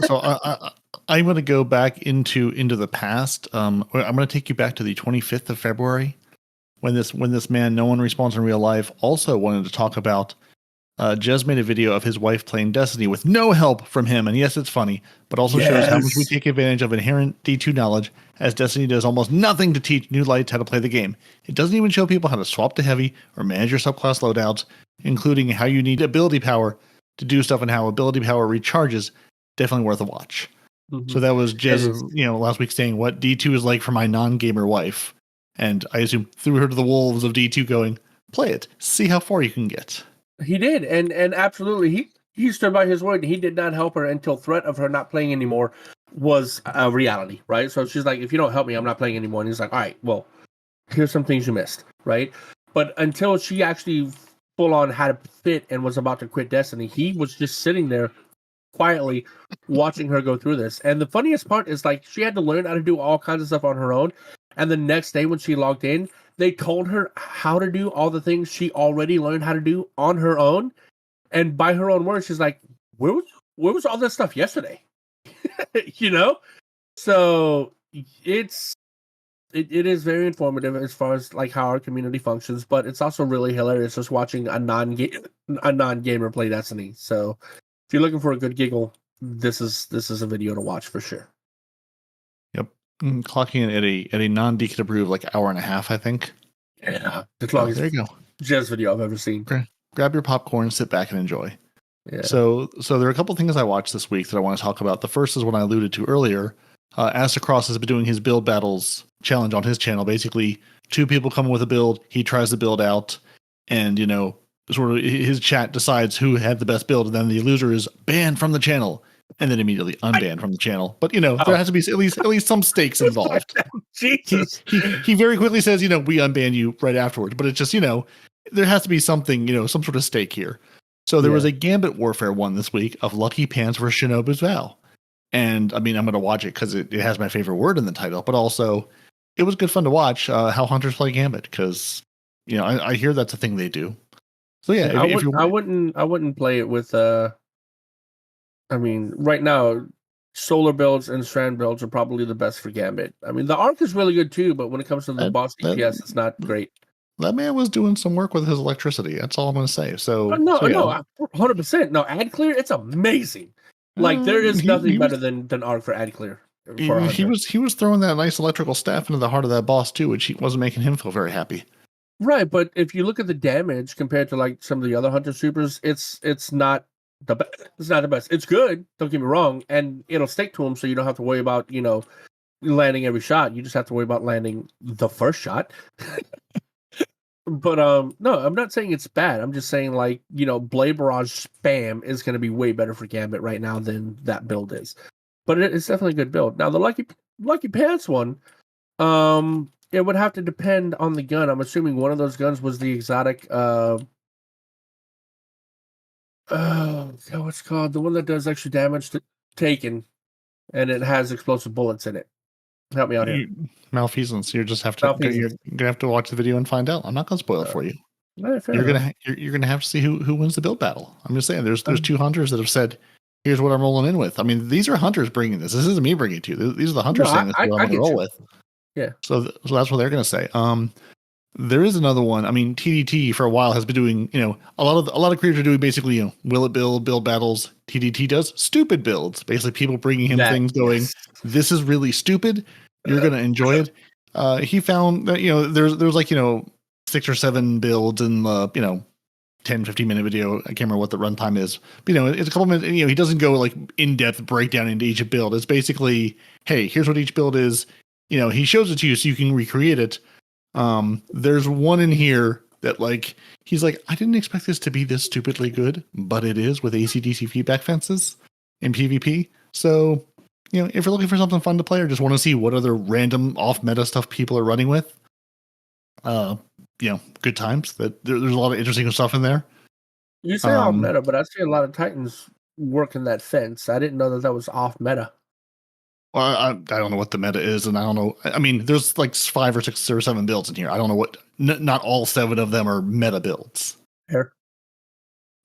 I'm going to go back into the past. I'm going to take you back to the 25th of February, when this man, no one responds in real life, also wanted to talk about. Jez made a video of his wife playing Destiny with no help from him, and yes, it's funny, but also shows how much we take advantage of inherent D2 knowledge, as Destiny does almost nothing to teach new lights how to play the game. It doesn't even show people how to swap to heavy or manage your subclass loadouts, including how you need ability power to do stuff and how ability power recharges. Definitely worth a watch. Mm-hmm. So that was Jez, last week saying what D2 is like for my non-gamer wife, and I assume threw her to the wolves of D2 going, play it, see how far you can get. He did, and absolutely, he stood by his word. He did not help her until threat of her not playing anymore was a reality, right? So she's like, if you don't help me, I'm not playing anymore. And he's like, all right, well, here's some things you missed, right? But until she actually full on had a fit and was about to quit Destiny, he was just sitting there quietly watching her go through this. And the funniest part is, like, she had to learn how to do all kinds of stuff on her own. And the next day when she logged in, they told her how to do all the things she already learned how to do on her own. And by her own words, she's like, where was all this stuff yesterday? So it is very informative as far as like how our community functions, but it's also really hilarious just watching a non-gamer play Destiny. So if you're looking for a good giggle, this is a video to watch for sure. Yep. Clocking in at a non-Deacon approved like hour and a half, I think. Yeah, the longest there you go. Jez video I've ever seen. Okay. Grab your popcorn, sit back and enjoy. Yeah. So there are a couple things I watched this week that I want to talk about. The first is what I alluded to earlier. Astacross has been doing his build battles challenge on his channel. Basically, two people come with a build, he tries the build out, and sort of his chat decides who had the best build, and then the loser is banned from the channel. And then immediately unbanned from the channel. But there has to be at least some stakes involved. Jesus. He very quickly says, we unban you right afterwards. But it's just, there has to be something, some sort of stake here. So there was a Gambit Warfare one this week of Lucky Pants versus Shinobu's Vow. And I mean, I'm going to watch it because it has my favorite word in the title. But also, it was good fun to watch how hunters play Gambit because, I hear that's a thing they do. So yeah, I wouldn't play it with I mean, right now, solar builds and strand builds are probably the best for Gambit. I mean, the Arc is really good too, but when it comes to the boss DPS, it's not great. That man was doing some work with his electricity. That's all I'm going to say. So no, 100%. No, ad clear, it's amazing. Like there is nothing better than Arc for ad clear. He was throwing that nice electrical staff into the heart of that boss too, which wasn't making him feel very happy. Right, but if you look at the damage compared to like some of the other Hunter Supers, it's not. It's not the best. It's good. Don't get me wrong, and it'll stick to them, so you don't have to worry about landing every shot. You just have to worry about landing the first shot. But no, I'm not saying it's bad. I'm just saying Blade Barrage spam is going to be way better for Gambit right now than that build is. But it's definitely a good build. Now the Lucky Pants one, it would have to depend on the gun. I'm assuming one of those guns was the exotic. What's called the one that does extra damage to Taken, and it has explosive bullets in it. Help me out here. Malfeasance. You're gonna have to watch the video and find out. I'm not gonna spoil it for you. You're gonna have to see who wins the build battle. I'm just saying. There's two hunters that have said, "Here's what I'm rolling in with." I mean, these are hunters bringing this. This isn't me bringing it to you. These are the hunters saying this is what I'm gonna roll with. Yeah. So that's what they're gonna say. There is another one. I mean, TDT for a while has been doing, a lot of creators are doing basically, will it build battles. TDT does stupid builds. Basically, people bringing him things going, this is really stupid. You're going to enjoy it. He found that, there's like, 6 or 7 builds in the, 10, 15 minute video. I can't remember what the runtime is. But, it's a couple minutes. He doesn't go like in-depth breakdown into each build. It's basically, hey, here's what each build is. He shows it to you so you can recreate it. There's one in here that like he's like, I didn't expect this to be this stupidly good, but it is with AC/DC feedback fences in PvP. So, you know, if you're looking for something fun to play or just want to see what other random off meta stuff people are running with, you know, good times. That there's a lot of interesting stuff in there. You say off meta, but I see a lot of Titans working that fence. I didn't know that was off meta. Well, I don't know what the meta is, and I don't know. I mean, there's like 5 or 6 or 7 builds in here. I don't know what. Not all 7 of them are meta builds. Fair.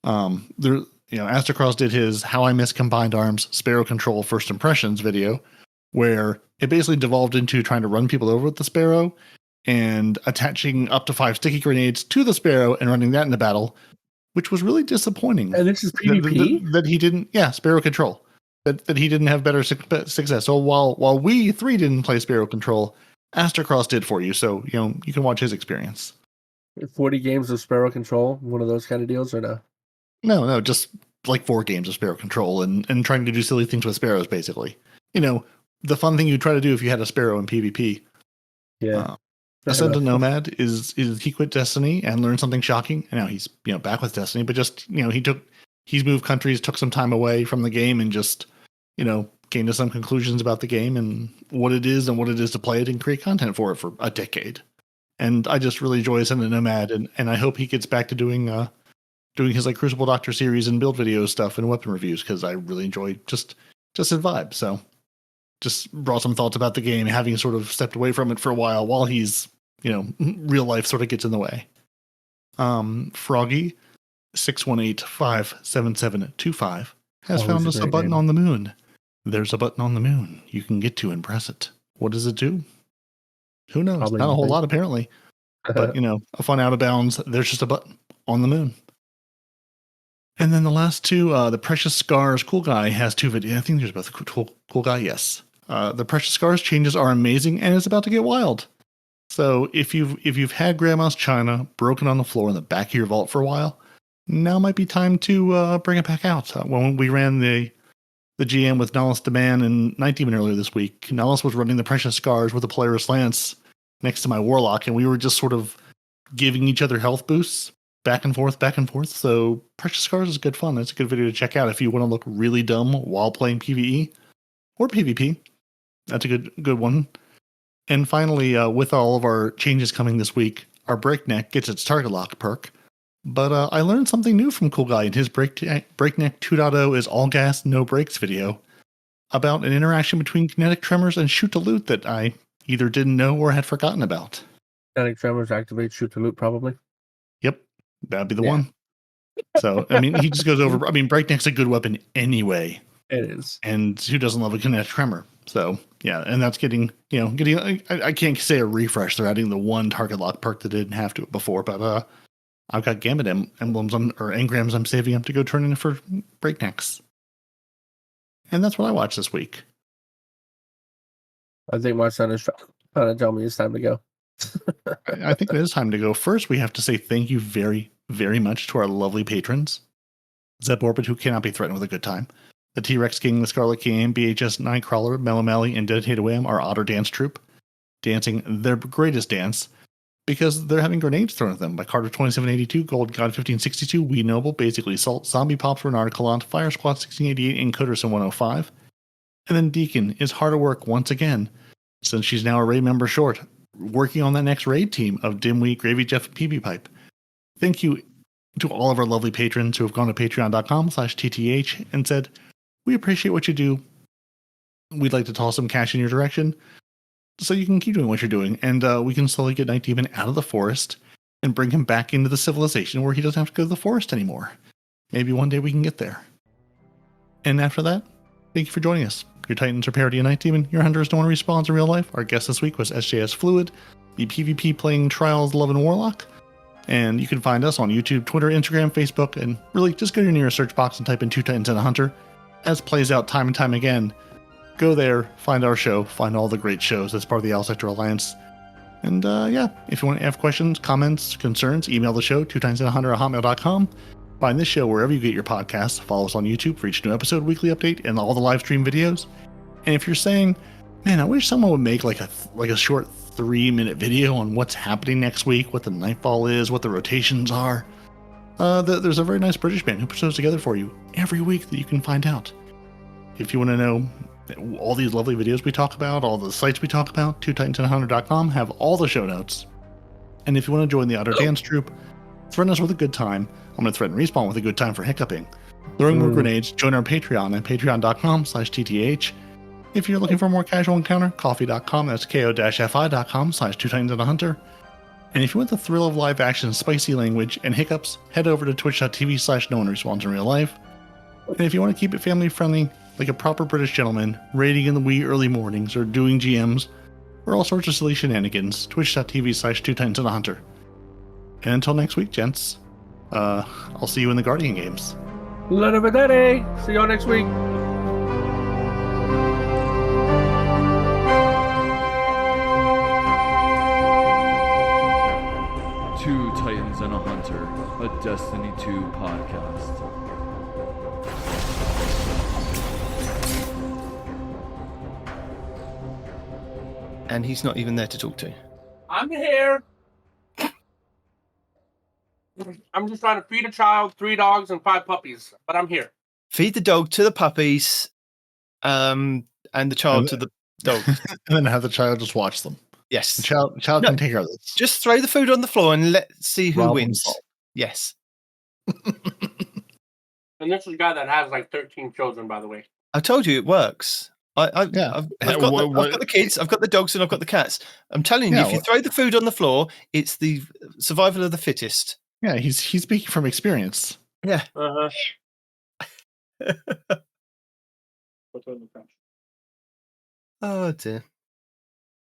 There, you know, Astrocross did his "How I Miss Combined Arms Sparrow Control First Impressions" video, where it basically devolved into trying to run people over with the Sparrow and attaching up to 5 sticky grenades to the Sparrow and running that in the battle, which was really disappointing. And this is PvP? That he didn't. Yeah, Sparrow Control. That he didn't have better success. So while we 3 didn't play Sparrow Control, Astrocross did for you. So, you know, you can watch his experience. 40 games of Sparrow Control, one of those kind of deals, or no? No, just like 4 games of Sparrow Control and trying to do silly things with Sparrows, basically. You know, the fun thing you'd try to do if you had a Sparrow in PvP. Yeah. Ascendant Nomad is he quit Destiny and learned something shocking. And now he's, you know, back with Destiny, but just, you know, he's moved countries, took some time away from the game, and just, you know, came to some conclusions about the game and what it is to play it and create content for it for a decade. And I just really enjoy Ascendant Nomad, and I hope he gets back to doing his like Crucible Doctor series and build video stuff and weapon reviews, because I really enjoy just his vibe. So just brought some thoughts about the game, having sort of stepped away from it for a while he's, you know, real life sort of gets in the way. Froggy 618-57725 has found us a button on the moon. There's a button on the moon you can get to and press it. What does it do? Who knows? Probably not a whole nothing. lot, apparently. But, you know, a fun out of bounds. There's just a button on the moon. And then the last 2, the Precious Scars Cool Guy has 2 videos. I think there's both cool Guy, yes. The Precious Scars changes are amazing, and it's about to get wild. So if you've had Grandma's China broken on the floor in the back of your vault for a while, now might be time to bring it back out. When we ran the GM with Nitedemon and Nitedemon earlier this week, Nihilus was running the Precious Scars with a Polaris Lance next to my Warlock, and we were just sort of giving each other health boosts back and forth. So Precious Scars is good fun. It's a good video to check out if you want to look really dumb while playing PvE or PvP. That's a good one. And finally, with all of our changes coming this week, our Breakneck gets its target lock perk. But I learned something new from Cool Guy in his Breakneck 2.0 is all gas, no brakes video about an interaction between kinetic tremors and shoot to loot that I either didn't know or had forgotten about. Kinetic tremors activate shoot to loot, probably. Yep, that'd be the one. So, I mean, he just goes over. I mean, Breakneck's a good weapon anyway. It is. And who doesn't love a kinetic tremor? So, yeah, and that's getting, I can't say a refresh. They're adding the one target lock perk that didn't have to before, but I've got Gambit emblems or engrams I'm saving up to go turn in for Breaknecks. And that's what I watched this week. I think my son is trying to tell me it's time to go. I think it is time to go. First, we have to say thank you very, very much to our lovely patrons. Zeb Orbit, who cannot be threatened with a good time. The T-Rex King, the Scarlet King, BHS Nightcrawler, Melomeli, and Dedicated Wham, our Otter Dance Troupe, dancing their greatest dance because they're having grenades thrown at them by Carter 2782, Gold God 1562, Wee Noble, Basically Salt, Zombie Pops, Renard Calant, Fire Squad 1688, and Coderson 105. And then Deacon is hard at work once again, since she's now a raid member short, working on that next raid team of Dimwee, Gravy Jeff, and PB Pipe. Thank you to all of our lovely patrons who have gone to patreon.com/TTH and said, we appreciate what you do. We'd like to toss some cash in your direction so you can keep doing what you're doing. And we can slowly get Nitedemon out of the forest and bring him back into the civilization where he doesn't have to go to the forest anymore. Maybe one day we can get there. And after that, thank you for joining us. Your Titans are Peroty and Nitedemon. Your hunters don't want to respawn in real life. Our guest this week was Ft.SJSFLUID, the PvP playing Trials, Love, and Warlock. And you can find us on YouTube, Twitter, Instagram, Facebook, and really just go to your nearest search box and type in 2 Titans and a Hunter. As plays out time and time again, go there, find our show, find all the great shows that's part of the Owl Sector Alliance. And if you want to have questions, comments, concerns, email the show, 2timesandahunter@hotmail.com. Find this show wherever you get your podcasts. Follow us on YouTube for each new episode, weekly update, and all the live stream videos. And if you're saying, man, I wish someone would make like a short 3-minute video on what's happening next week, what the Nightfall is, what the rotations are. There's a very nice British band who puts those together for you every week that you can find out. If you want to know all these lovely videos we talk about, all the sites we talk about, twotitansandahunter.com have all the show notes. And if you want to join the Otter Dance Troupe, threaten us with a good time. I'm going to threaten Respawn with a good time for hiccuping. Throwing more grenades, join our Patreon at patreon.com/TTH. If you're looking for a more casual encounter, coffee.com, that's ko-fi.com/twotitansandahunter. And if you want the thrill of live action, spicy language, and hiccups, head over to twitch.tv/no-one-respawns in real life. And if you want to keep it family friendly, like a proper British gentleman, raiding in the wee early mornings, or doing GMs, or all sorts of silly shenanigans, twitch.tv/twotitansandahunter. And until next week, gents, I'll see you in the Guardian games. Later, see y'all next week. Two Titans and a Hunter, a Destiny 2 podcast. And he's not even there to talk to. I'm here. I'm just trying to feed a child, 3 dogs, and 5 puppies, but I'm here. Feed the dog to the puppies, and the child to the dog. And then have the child just watch them. Yes. The child can take care of this. Just throw the food on the floor and let's see who wins. Yes. And this is a guy that has like 13 children, by the way. I told you it works. I've got the kids, I've got the dogs, and I've got the cats. I'm telling you, if you throw the food on the floor, it's the survival of the fittest. Yeah, he's speaking from experience. Yeah. Oh dear.